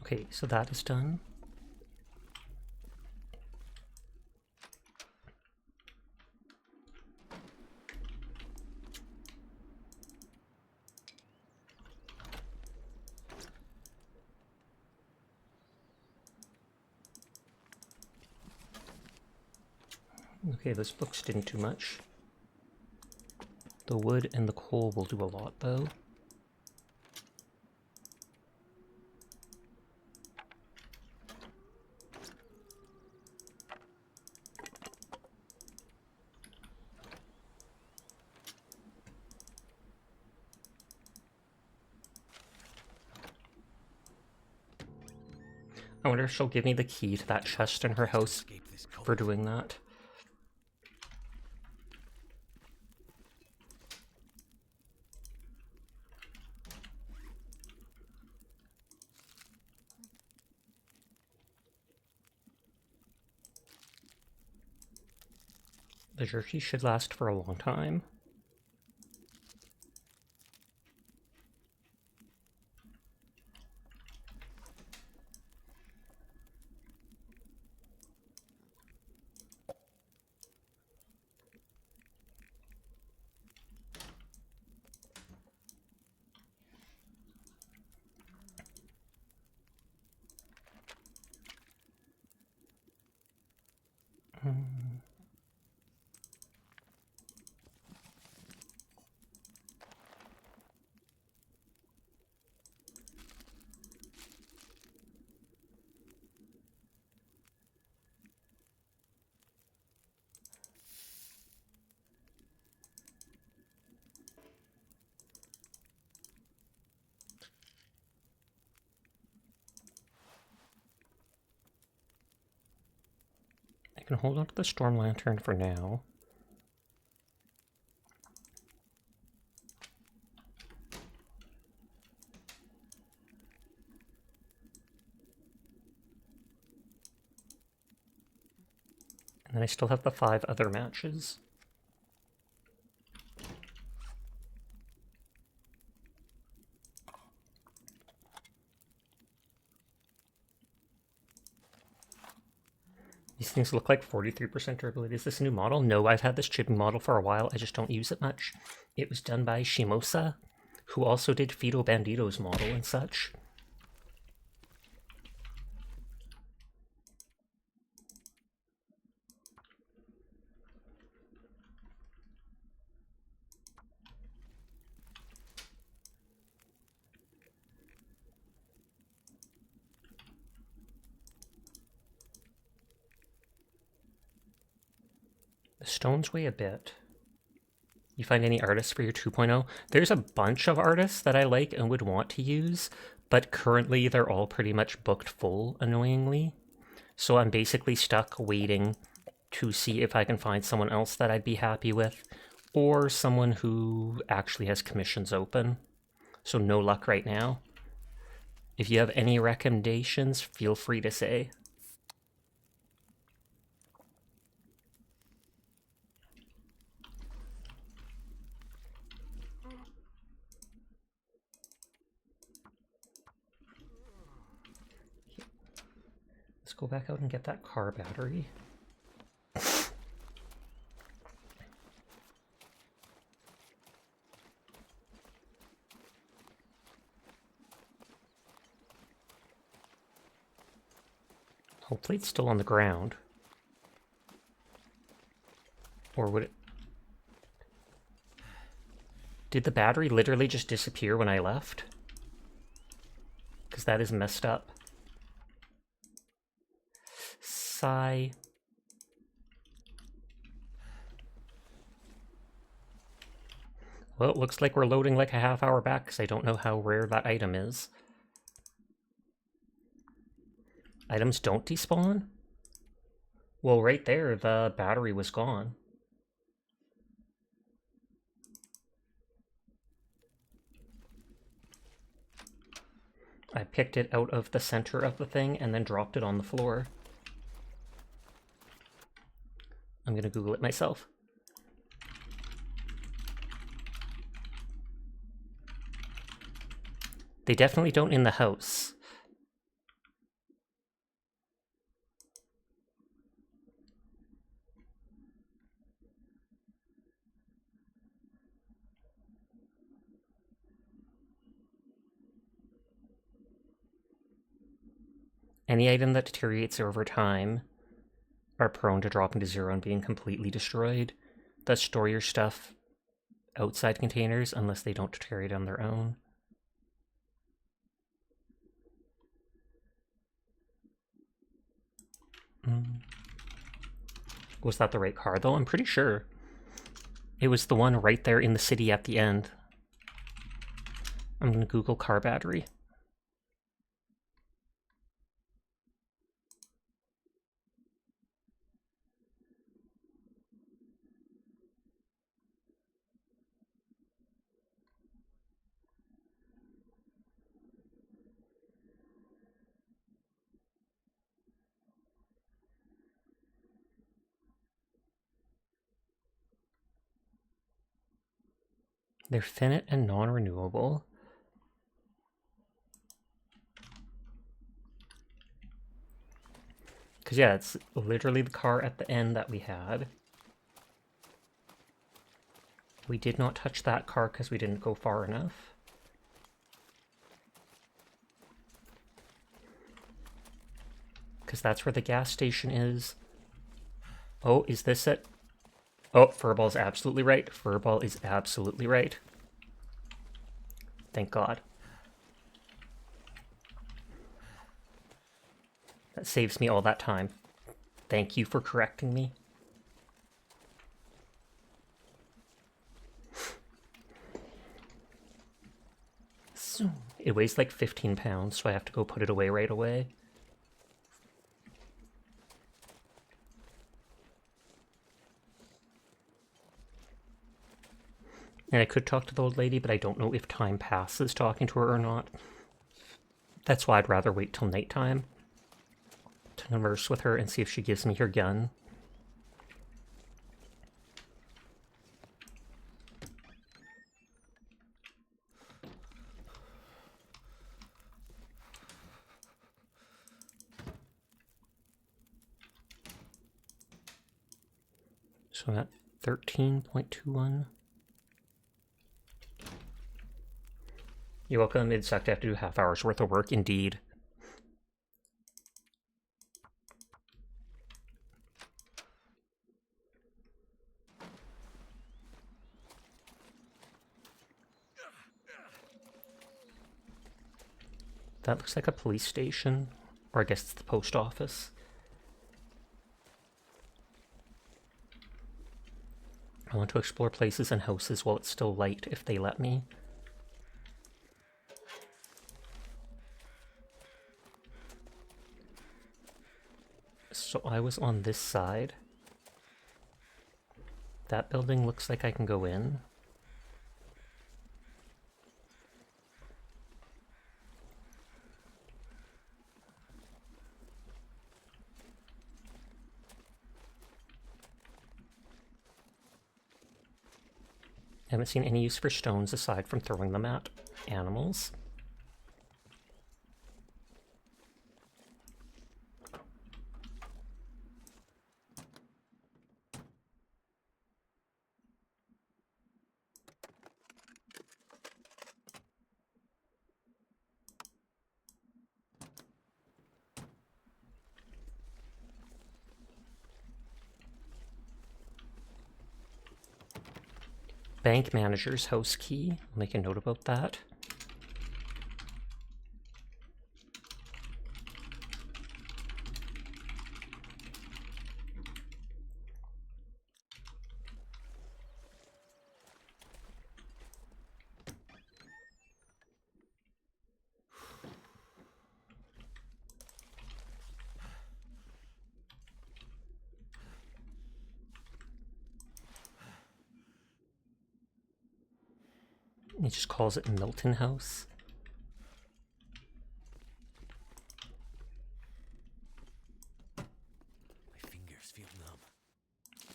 Okay, so that is done. Okay, those books didn't do much. The wood and the coal will do a lot, though. I wonder if she'll give me the key to that chest in her house for doing that. The jerky should last for a long time. I can hold on to the storm lantern for now. And then I still have the 5 other matches. These things look like 43% durability. Is this a new model? No, I've had this chibi model for a while. I just don't use it much. It was done by Shimosa, who also did Fido Bandito's model and such. The stones weigh a bit. You find any artists for your 2.0? There's a bunch of artists that I like and would want to use, but currently they're all pretty much booked full, annoyingly. So I'm basically stuck waiting to see if I can find someone else that I'd be happy with, or someone who actually has commissions open. So no luck right now. If you have any recommendations, feel free to say. go back out and get that car battery. Hopefully it's still on the ground. Or would it... Did the battery literally just disappear when I left? Because that is messed up. Sigh. Well, it looks like we're loading like a half hour back because I don't know how rare that item is. Items don't despawn? Well, right there, the battery was gone. I picked it out of the center of the thing and then dropped it on the floor. I'm gonna Google it myself. They definitely don't in the house. Any item that deteriorates over time are prone to dropping to 0 and being completely destroyed. Thus, store your stuff outside containers unless they don't deteriorate on their own. Was that the right car, though? I'm pretty sure. It was the one right there in the city at the end. I'm going to Google car battery. They're finite and non-renewable. Because yeah, it's literally the car at the end that we had. We did not touch that car because we didn't go far enough. Because that's where the gas station is. Oh, is this it? Oh, Furball's absolutely right. Furball is absolutely right. Thank God. That saves me all that time. Thank you for correcting me. So, it weighs like 15 pounds, so I have to go put it away right away. And I could talk to the old lady, but I don't know if time passes talking to her or not. That's why I'd rather wait till nighttime to converse with her and see if she gives me her gun. So at 13.21. You're welcome. It sucked to have to do half hour's worth of work, indeed. That looks like a police station, or I guess it's the post office. I want to explore places and houses while it's still light, if they let me. So I was on this side. That building looks like I can go in. I haven't seen any use for stones aside from throwing them at animals. Bank manager's house key. I'll make a note about that. He just calls it Milton House. My fingers feel numb.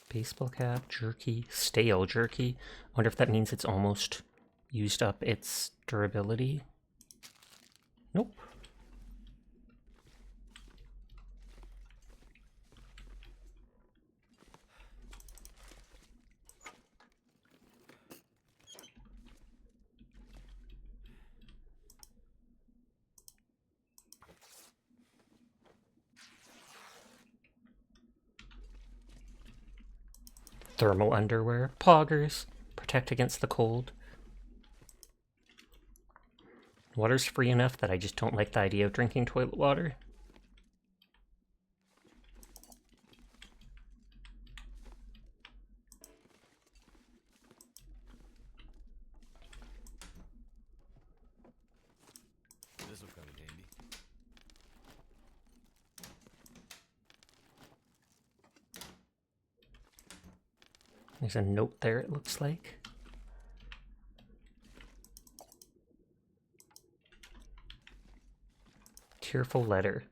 Baseball cap, jerky, stale jerky. I wonder if that means it's almost used up its durability. Nope. Thermal underwear, poggers, protect against the cold. Water's free enough that I just don't like the idea of drinking toilet water. This will come in handy. There's a note there, it looks like. Tearful letter.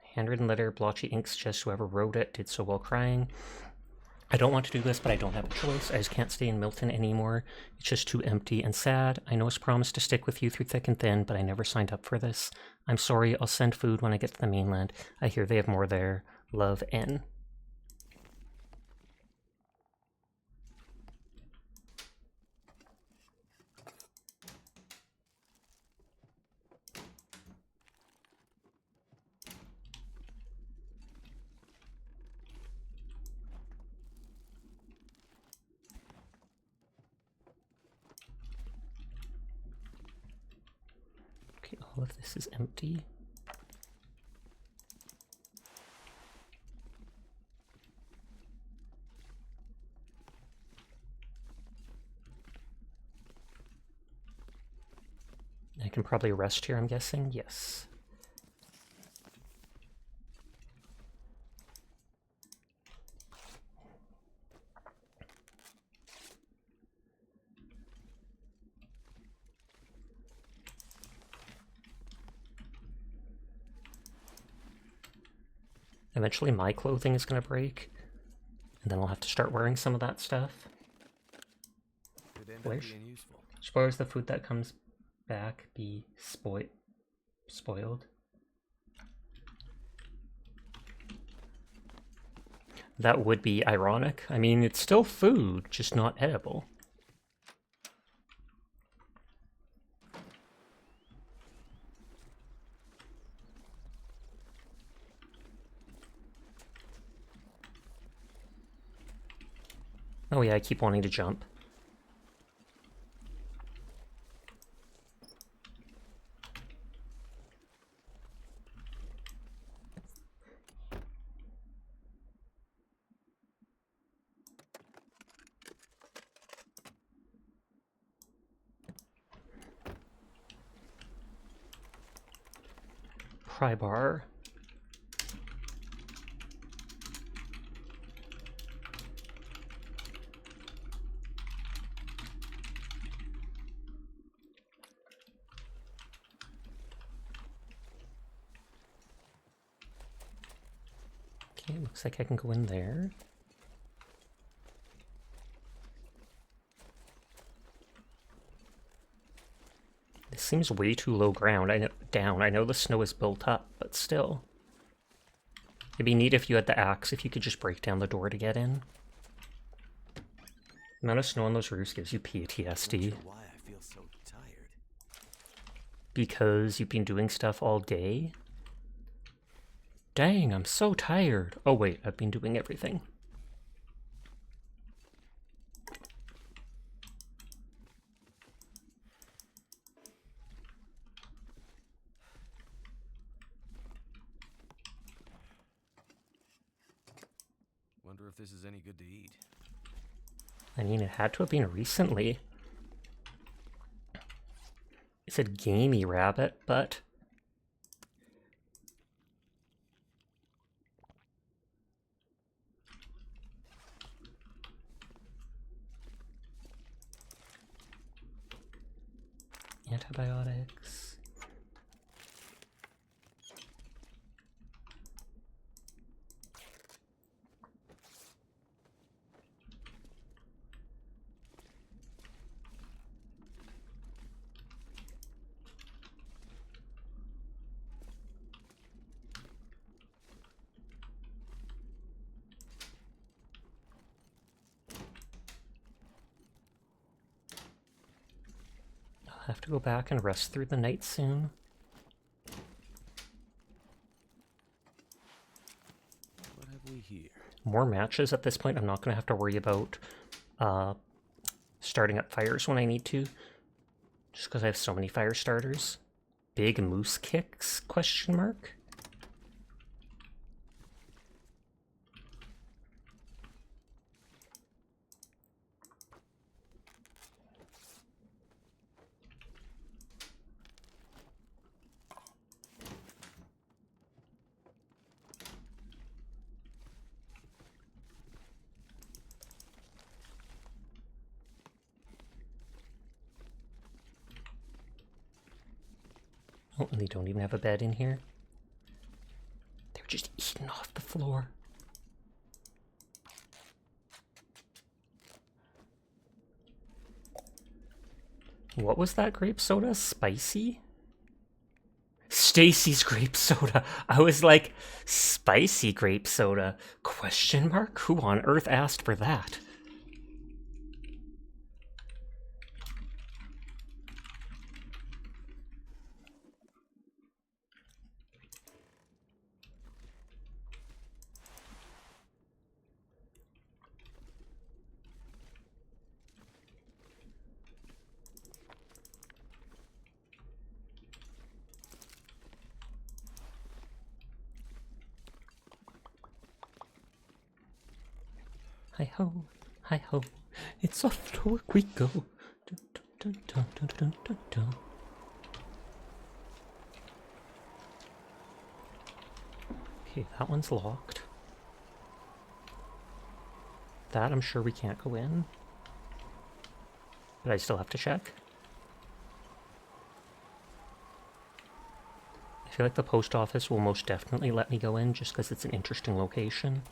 Handwritten letter, blotchy ink suggests whoever wrote it did so while crying. I don't want to do this, but I don't have a choice. I just can't stay in Milton anymore. It's just too empty and sad. I know it's promised to stick with you through thick and thin, but I never signed up for this. I'm sorry, I'll send food when I get to the mainland. I hear they have more there. Love, N. Okay, all of this is empty. I can probably rest here, I'm guessing. Yes. Eventually my clothing is going to break, and then I'll have to start wearing some of that stuff. Could end Where up being useful. Spoilers the food that comes back be spoiled. That would be ironic. I mean, it's still food, just not edible. Oh yeah, I keep wanting to jump. Pry bar. Okay, looks like I can go in there. This seems way too low ground. I know the snow is built up, but still. It'd be neat if you had the axe, if you could just break down the door to get in. The amount of snow on those roofs gives you PTSD. Not sure why I feel so tired. Because you've been doing stuff all day? Dang, I'm so tired. Oh wait, I've been doing everything. if this is any good to eat. I mean, it had to have been recently. It said gamey rabbit, but... Antibiotics. I'll have to go back and rest through the night soon. What have we here? More matches at this point. I'm not going to have to worry about starting up fires when I need to. Just because I have so many fire starters. Big moose kicks? Question mark? Oh, and they don't even have a bed in here. They're just eating off the floor. What was that grape soda? Spicy? Stacy's grape soda. I was like, spicy grape soda? Question mark? Who on earth asked for that? Hi ho, it's off to work we go. Dun, dun, dun, dun, dun, dun, dun. Okay, that one's locked. That I'm sure we can't go in. But I still have to check. I feel like the post office will most definitely let me go in just because it's an interesting location.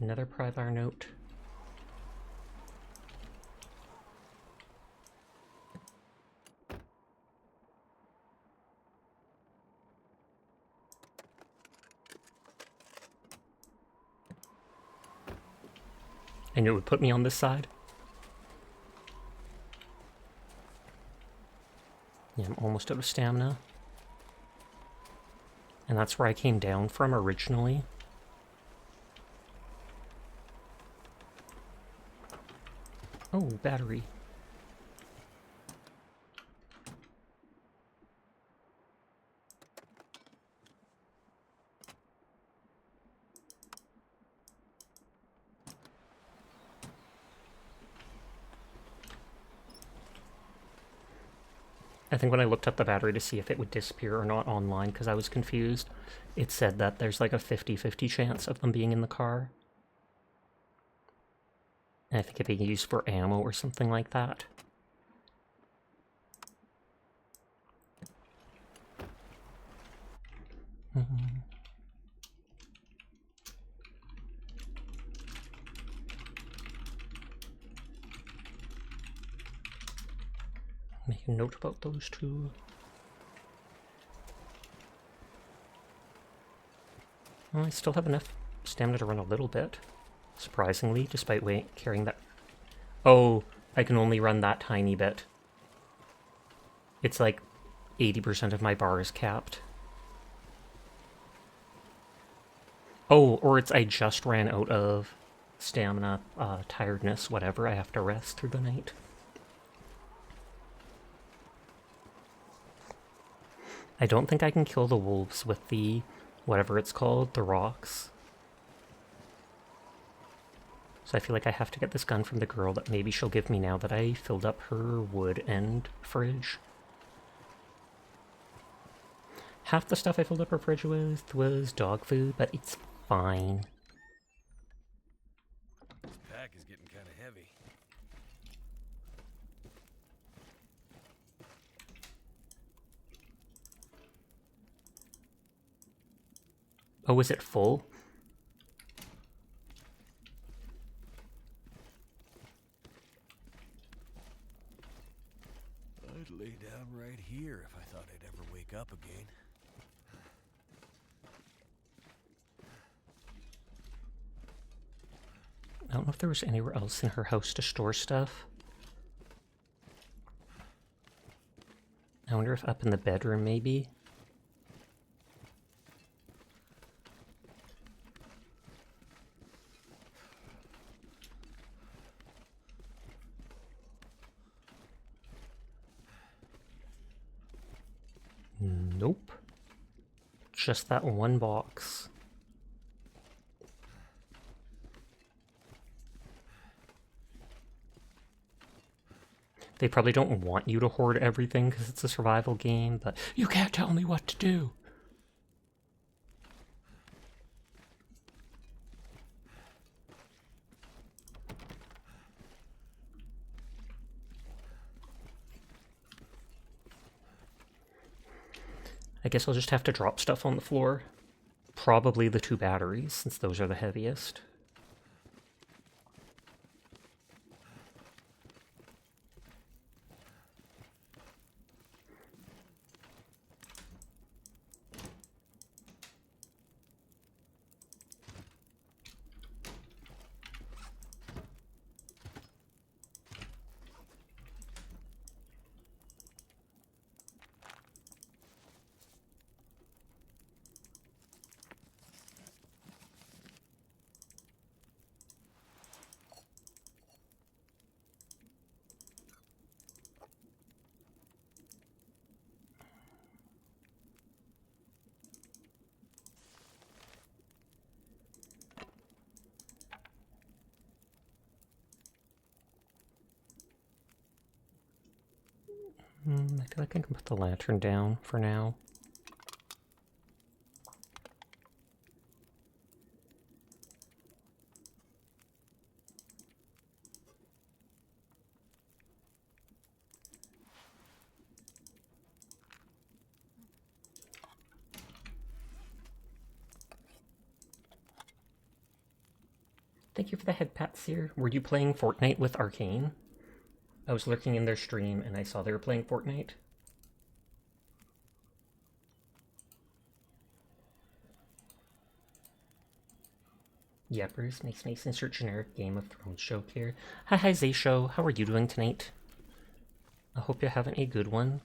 Another Pryvar note. I knew it would put me on this side. Yeah, I'm almost out of stamina. And that's where I came down from originally. Oh, battery. I think when I looked up the battery to see if it would disappear or not online, because I was confused, it said that there's like a 50-50 chance of them being in the car. And I think it being used for ammo or something like that. Make a note about those two. Well, I still have enough stamina to run a little bit. Surprisingly, despite carrying that... Oh, I can only run that tiny bit. It's like 80% of my bar is capped. Oh, or it's I just ran out of stamina, tiredness, whatever. I have to rest through the night. I don't think I can kill the wolves with the, whatever it's called, the rocks. So I feel like I have to get this gun from the girl that maybe she'll give me now that I filled up her wood and fridge. Half the stuff I filled up her fridge with was dog food, but it's fine. This pack is getting kind of heavy. Oh, is it full? I'd lay down right here if I thought I'd ever wake up again. I don't know if there was anywhere else in her house to store stuff. I wonder if up in the bedroom, maybe? Nope. Just that one box. They probably don't want you to hoard everything because it's a survival game, but you can't tell me what to do. I guess I'll just have to drop stuff on the floor. Probably the 2 batteries, since those are the heaviest. I feel like I can put the lantern down for now. Thank you for the head pats here. Were you playing Fortnite with Arcane? I was lurking in their stream and I saw they were playing Fortnite. Yeah, Bruce makes nice insert generic Game of Thrones joke here. Hi Zayshow, how are you doing tonight? I hope you're having a good one.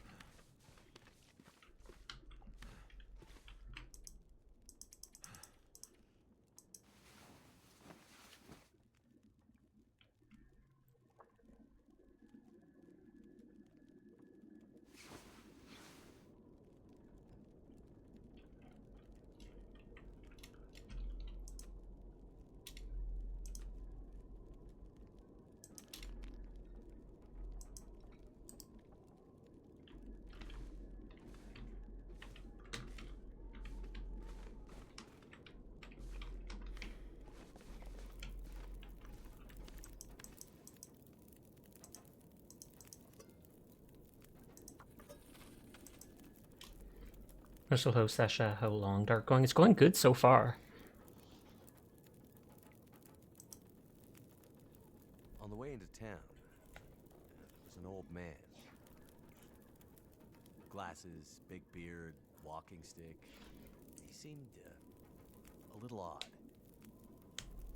So hello Sasha, how long Dark going? It's going good so far. On the way into town, there's an old man. Glasses, big beard, walking stick. He seemed a little odd.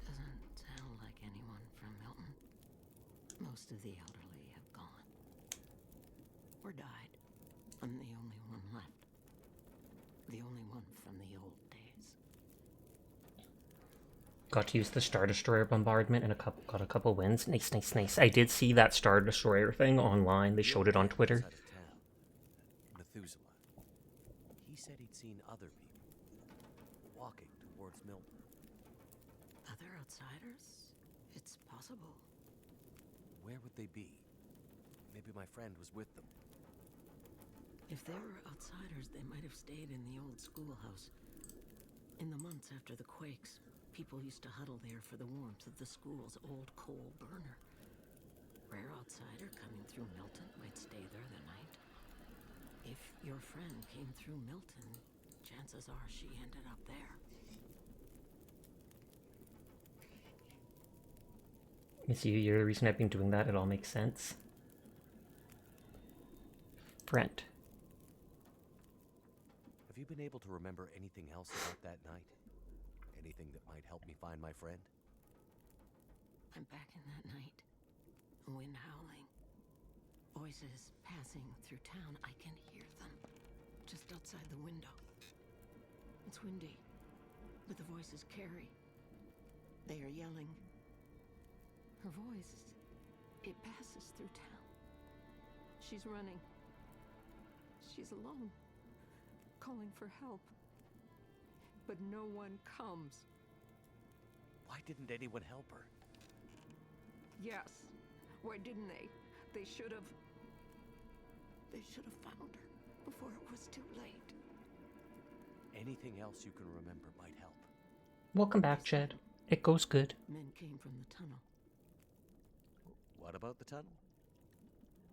Doesn't sound like anyone from Milton. Most of the elderly have gone. Or died. I'm the only one left. The only one from the old days. Got to use the Star Destroyer bombardment and got a couple wins. Nice, nice, nice. I did see that Star Destroyer thing online. They showed it on Twitter. Outside of town, Methuselah. He said he'd seen other people walking towards Milton. Other outsiders? It's possible. Where would they be? Maybe my friend was with them. If they were outsiders, they might have stayed in the old schoolhouse. In the months after the quakes, people used to huddle there for the warmth of the school's old coal burner. Rare outsider coming through Milton might stay there the night. If your friend came through Milton, chances are she ended up there. You see, you're the reason I've been doing that. It all makes sense. Brent. Have you been able to remember anything else about that night? Anything that might help me find my friend? I'm back in that night. Wind howling. Voices passing through town. I can hear them. Just outside the window. It's windy, but the voices carry. They are yelling. Her voice, it passes through town. She's running. She's alone, calling for help. But no one comes. Why didn't anyone help her? Yes. Why didn't they? They should have found her before it was too late. Anything else you can remember might help. Welcome back, Jed. It goes good. Men came from the tunnel. What about the tunnel?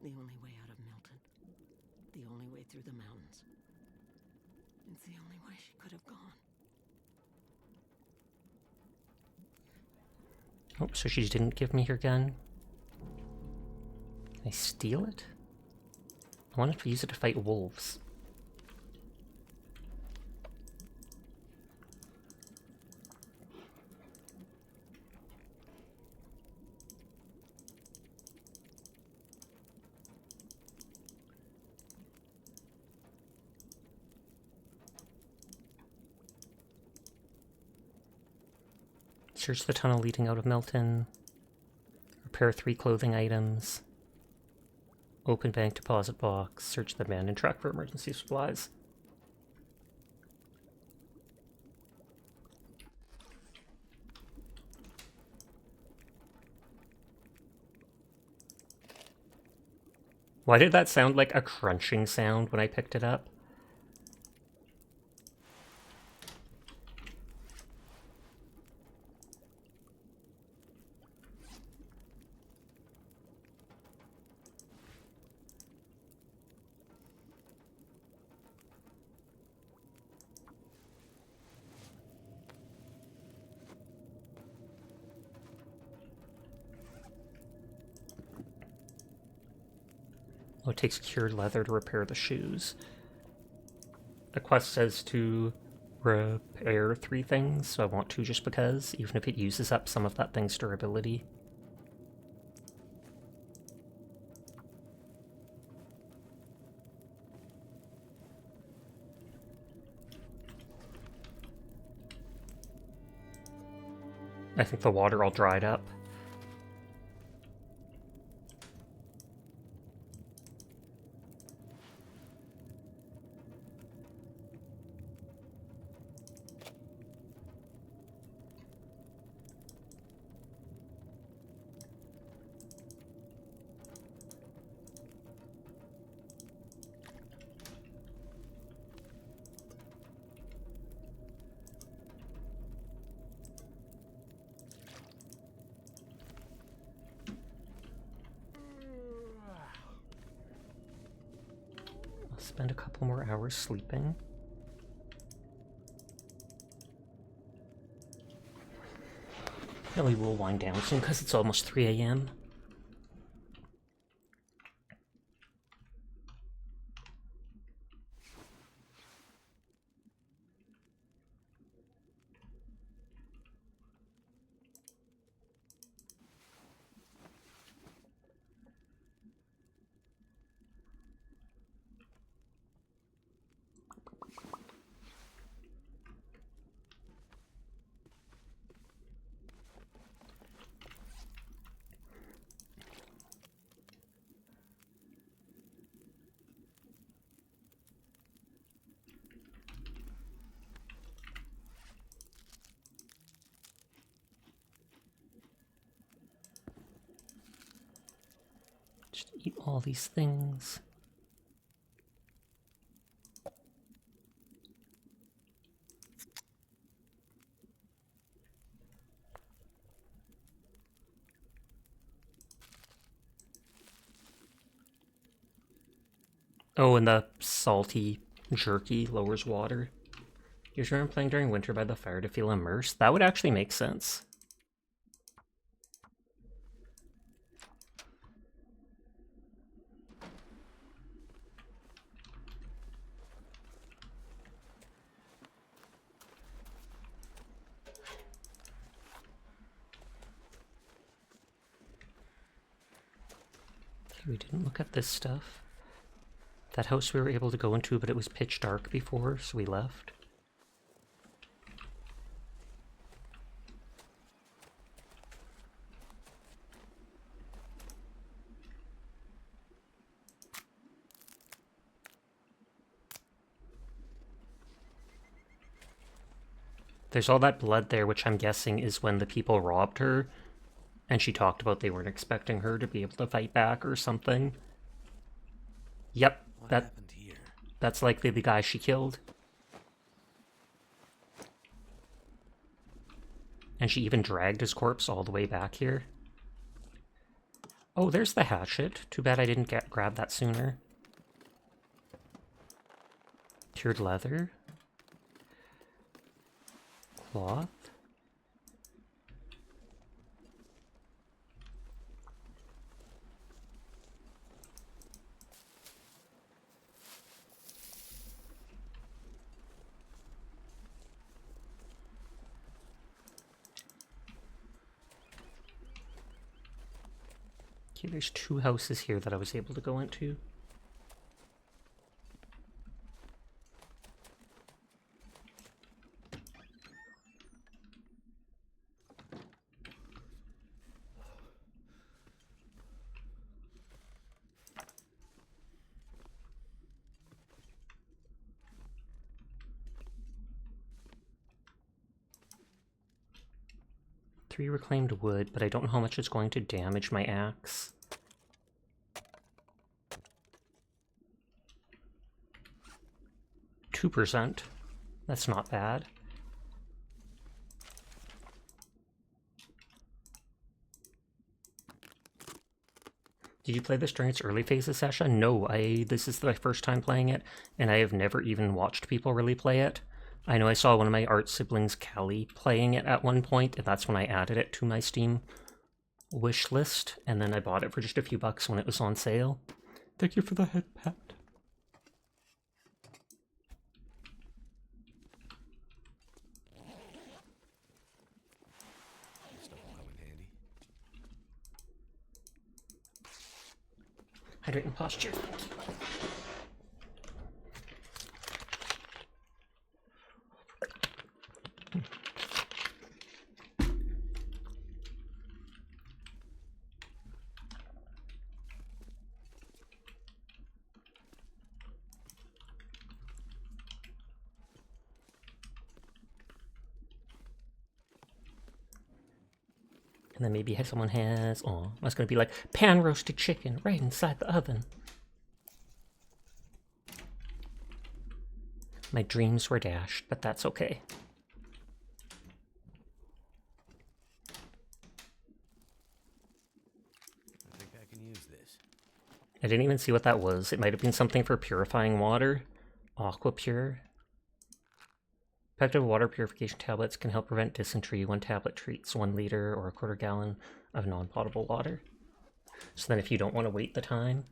The only way out of Milton. The only way through the mountains. It's the only way she could have gone. Oh, so she didn't give me her gun. Can I steal it? I wanted to use it to fight wolves. Search the tunnel leading out of Milton. Repair 3 clothing items. Open bank deposit box. Search the abandoned truck for emergency supplies. Why did that sound like a crunching sound when I picked it up? Oh, it takes cured leather to repair the shoes. The quest says to repair 3 things, so I want to just because, even if it uses up some of that thing's durability. I think the water all dried up. Spend a couple more hours sleeping. Really will wind down soon because it's almost 3 a.m. Just eat all these things. Oh, and the salty jerky lowers water. Use your arm playing during winter by the fire to feel immersed. That would actually make sense. Okay, we didn't look at this stuff. That house we were able to go into, but it was pitch dark before, so we left. There's all that blood there, which I'm guessing is when the people robbed her, and she talked about they weren't expecting her to be able to fight back or something. Yep, What happened here? that's likely the guy she killed. And she even dragged his corpse all the way back here. Oh, there's the hatchet. Too bad I didn't grab that sooner. Cured leather. Cloth. Okay, there's 2 houses here that I was able to go into. Three reclaimed wood, but I don't know how much it's going to damage my axe. %. That's not bad. Did you play this during its early phases session? No, this is my first time playing it, and I have never even watched people really play it. I know I saw one of my art siblings, Callie, playing it at one point, and that's when I added it to my Steam wish list, and then I bought it for just a few bucks when it was on sale. Thank you for the head pat. Stuff will come in handy. Hydrate and posture. And then maybe someone has, oh, that's going to be like pan roasted chicken right inside the oven. My dreams were dashed, but that's okay. I think I can use this. I didn't even see what that was. It might have been something for purifying water. Aqua Pure. Effective water purification tablets can help prevent dysentery. 1 tablet treats 1 liter or a quarter gallon of non-potable water. So then if you don't want to wait the time.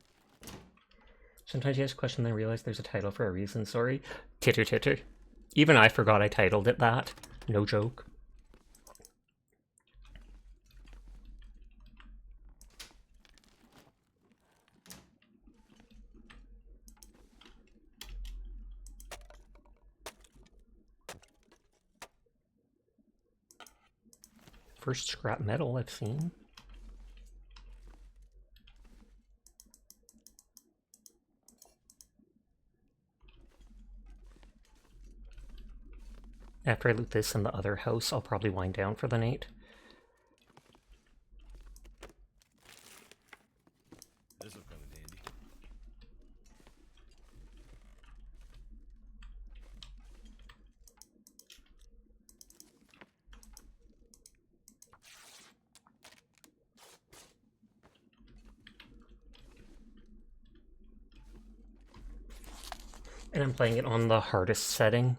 Sometimes you ask a question then realize there's a title for a reason, sorry. Titter titter. Even I forgot I titled it that. No joke. First scrap metal I've seen. After I loot this in the other house, I'll probably wind down for the night. This will And I'm playing it on the hardest setting,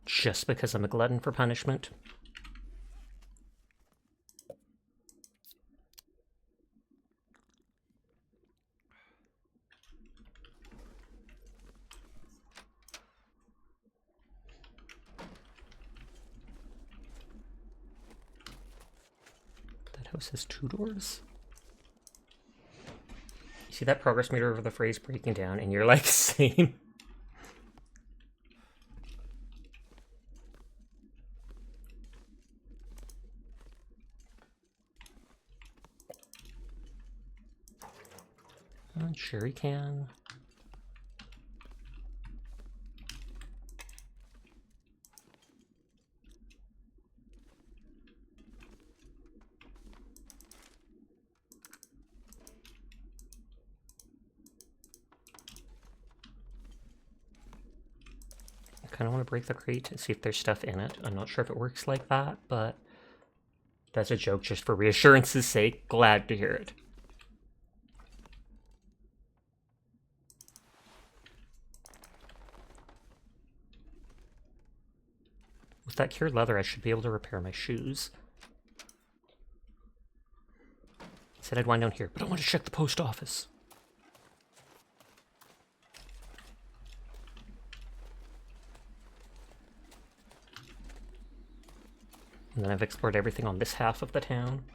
just because I'm a glutton for punishment. That house has 2 doors. You see that progress meter over the phrase breaking down, and you're like, same. Sure he can. I kind of want to break the crate and see if there's stuff in it. I'm not sure if it works like that, but that's a joke just for reassurance's sake. Glad to hear it. With that cured leather, I should be able to repair my shoes. I said I'd wind down here, but I want to check the post office. And then I've explored everything on this half of the town.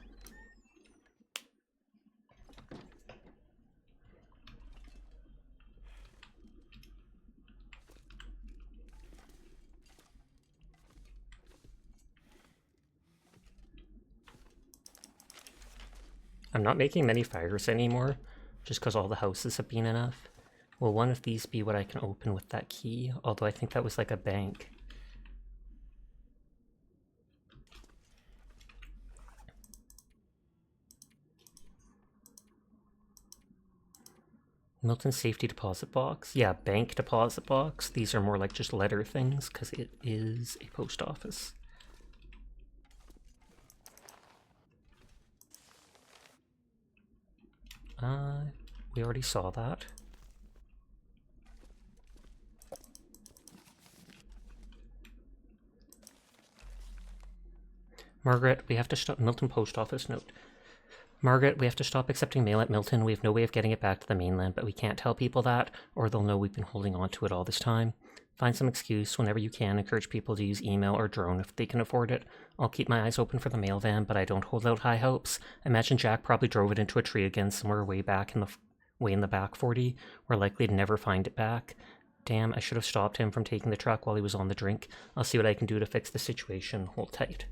I'm not making many fires anymore, just because all the houses have been enough. Will one of these be what I can open with that key? Although I think that was like a bank. Milton safety deposit box. Yeah, bank deposit box. These are more like just letter things, because it is a post office. We already saw that. Margaret, we have to stop. Milton post office note. Margaret, we have to stop accepting mail at Milton. We have no way of getting it back to the mainland, but we can't tell people that, or they'll know we've been holding on to it all this time. Find some excuse whenever you can. Encourage people to use email or drone if they can afford it. I'll keep my eyes open for the mail van, but I don't hold out high hopes. I imagine Jack probably drove it into a tree again somewhere way in the back 40. We're likely to never find it back. Damn, I should have stopped him from taking the truck while he was on the drink. I'll see what I can do to fix the situation. Hold tight.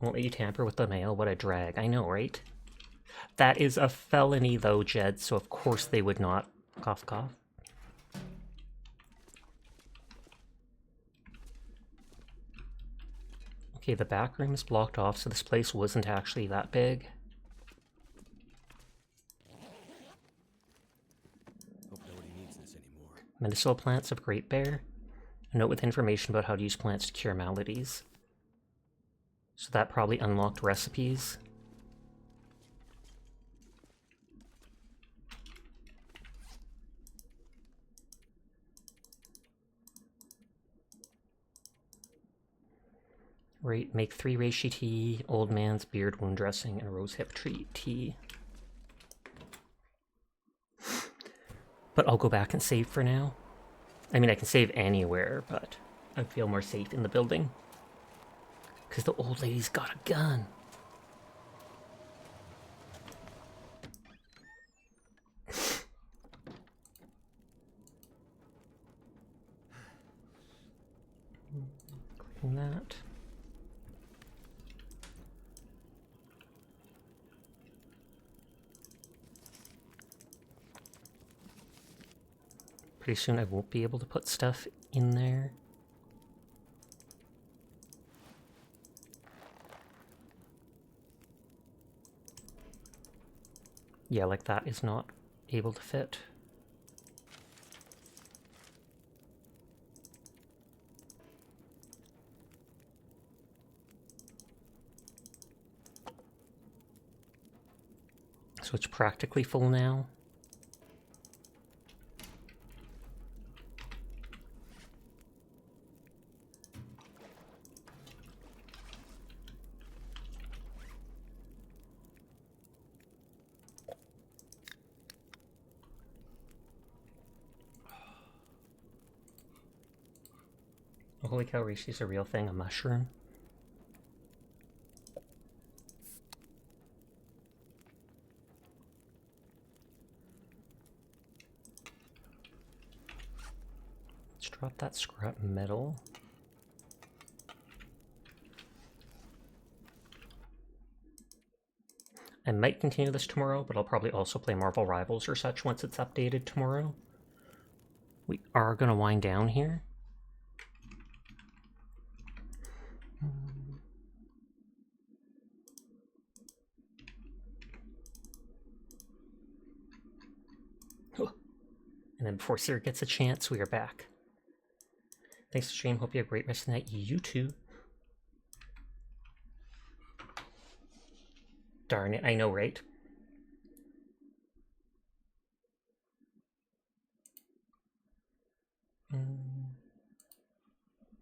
Won't let you tamper with the mail. What a drag. I know, right? That is a felony, though, Jed, so of course they would not. Cough, cough. Okay, the back room is blocked off, so this place wasn't actually that big. Hope nobody needs this anymore. Medicinal plants of Great Bear. A note with information about how to use plants to cure maladies. So that probably unlocked recipes. Right, make 3 reishi tea, old man's beard wound dressing, and rosehip tree tea. But I'll go back and save for now. I mean, I can save anywhere, but I feel more safe in the building. Because the old lady's got a gun. Clean that. Pretty soon I won't be able to put stuff in there. Yeah, like that is not able to fit. So it's practically full now. Holy cow, Reishi a real thing, a mushroom. Let's drop that scrap metal. I might continue this tomorrow, but I'll probably also play Marvel Rivals or such once it's updated tomorrow. We are going to wind down here. And then before Siri gets a chance, we are back. Thanks for stream. Hope you have a great rest of the night. You too. Darn it, I know, right?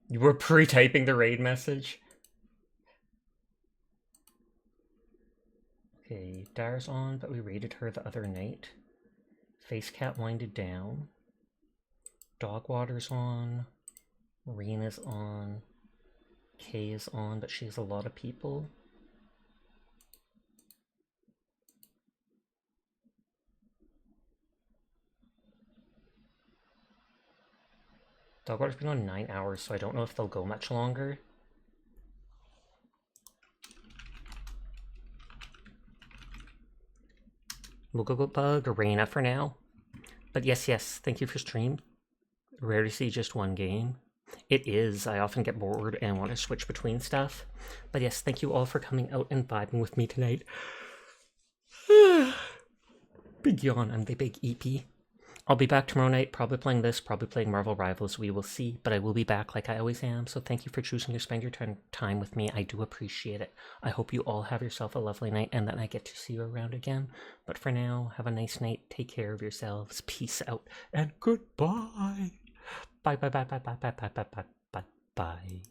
You were pre-typing the raid message? Okay, Dara's on, but we raided her the other night. Face Cat winded down. Dogwater's on. Marina's on. Kay is on, but she has a lot of people. Dogwater's been on 9 hours, so I don't know if they'll go much longer. We'll go bug Arena for now. But yes, thank you for stream. Rare to see just one game. It is. I often get bored and want to switch between stuff. But yes, thank you all for coming out and vibing with me tonight. Big yawn on the big EP. I'll be back tomorrow night, probably playing this, probably playing Marvel Rivals, we will see, but I will be back like I always am, so thank you for choosing to spend your time with me. I do appreciate it. I hope you all have yourself a lovely night and that I get to see you around again. But for now, have a nice night, take care of yourselves, peace out, and goodbye. Bye.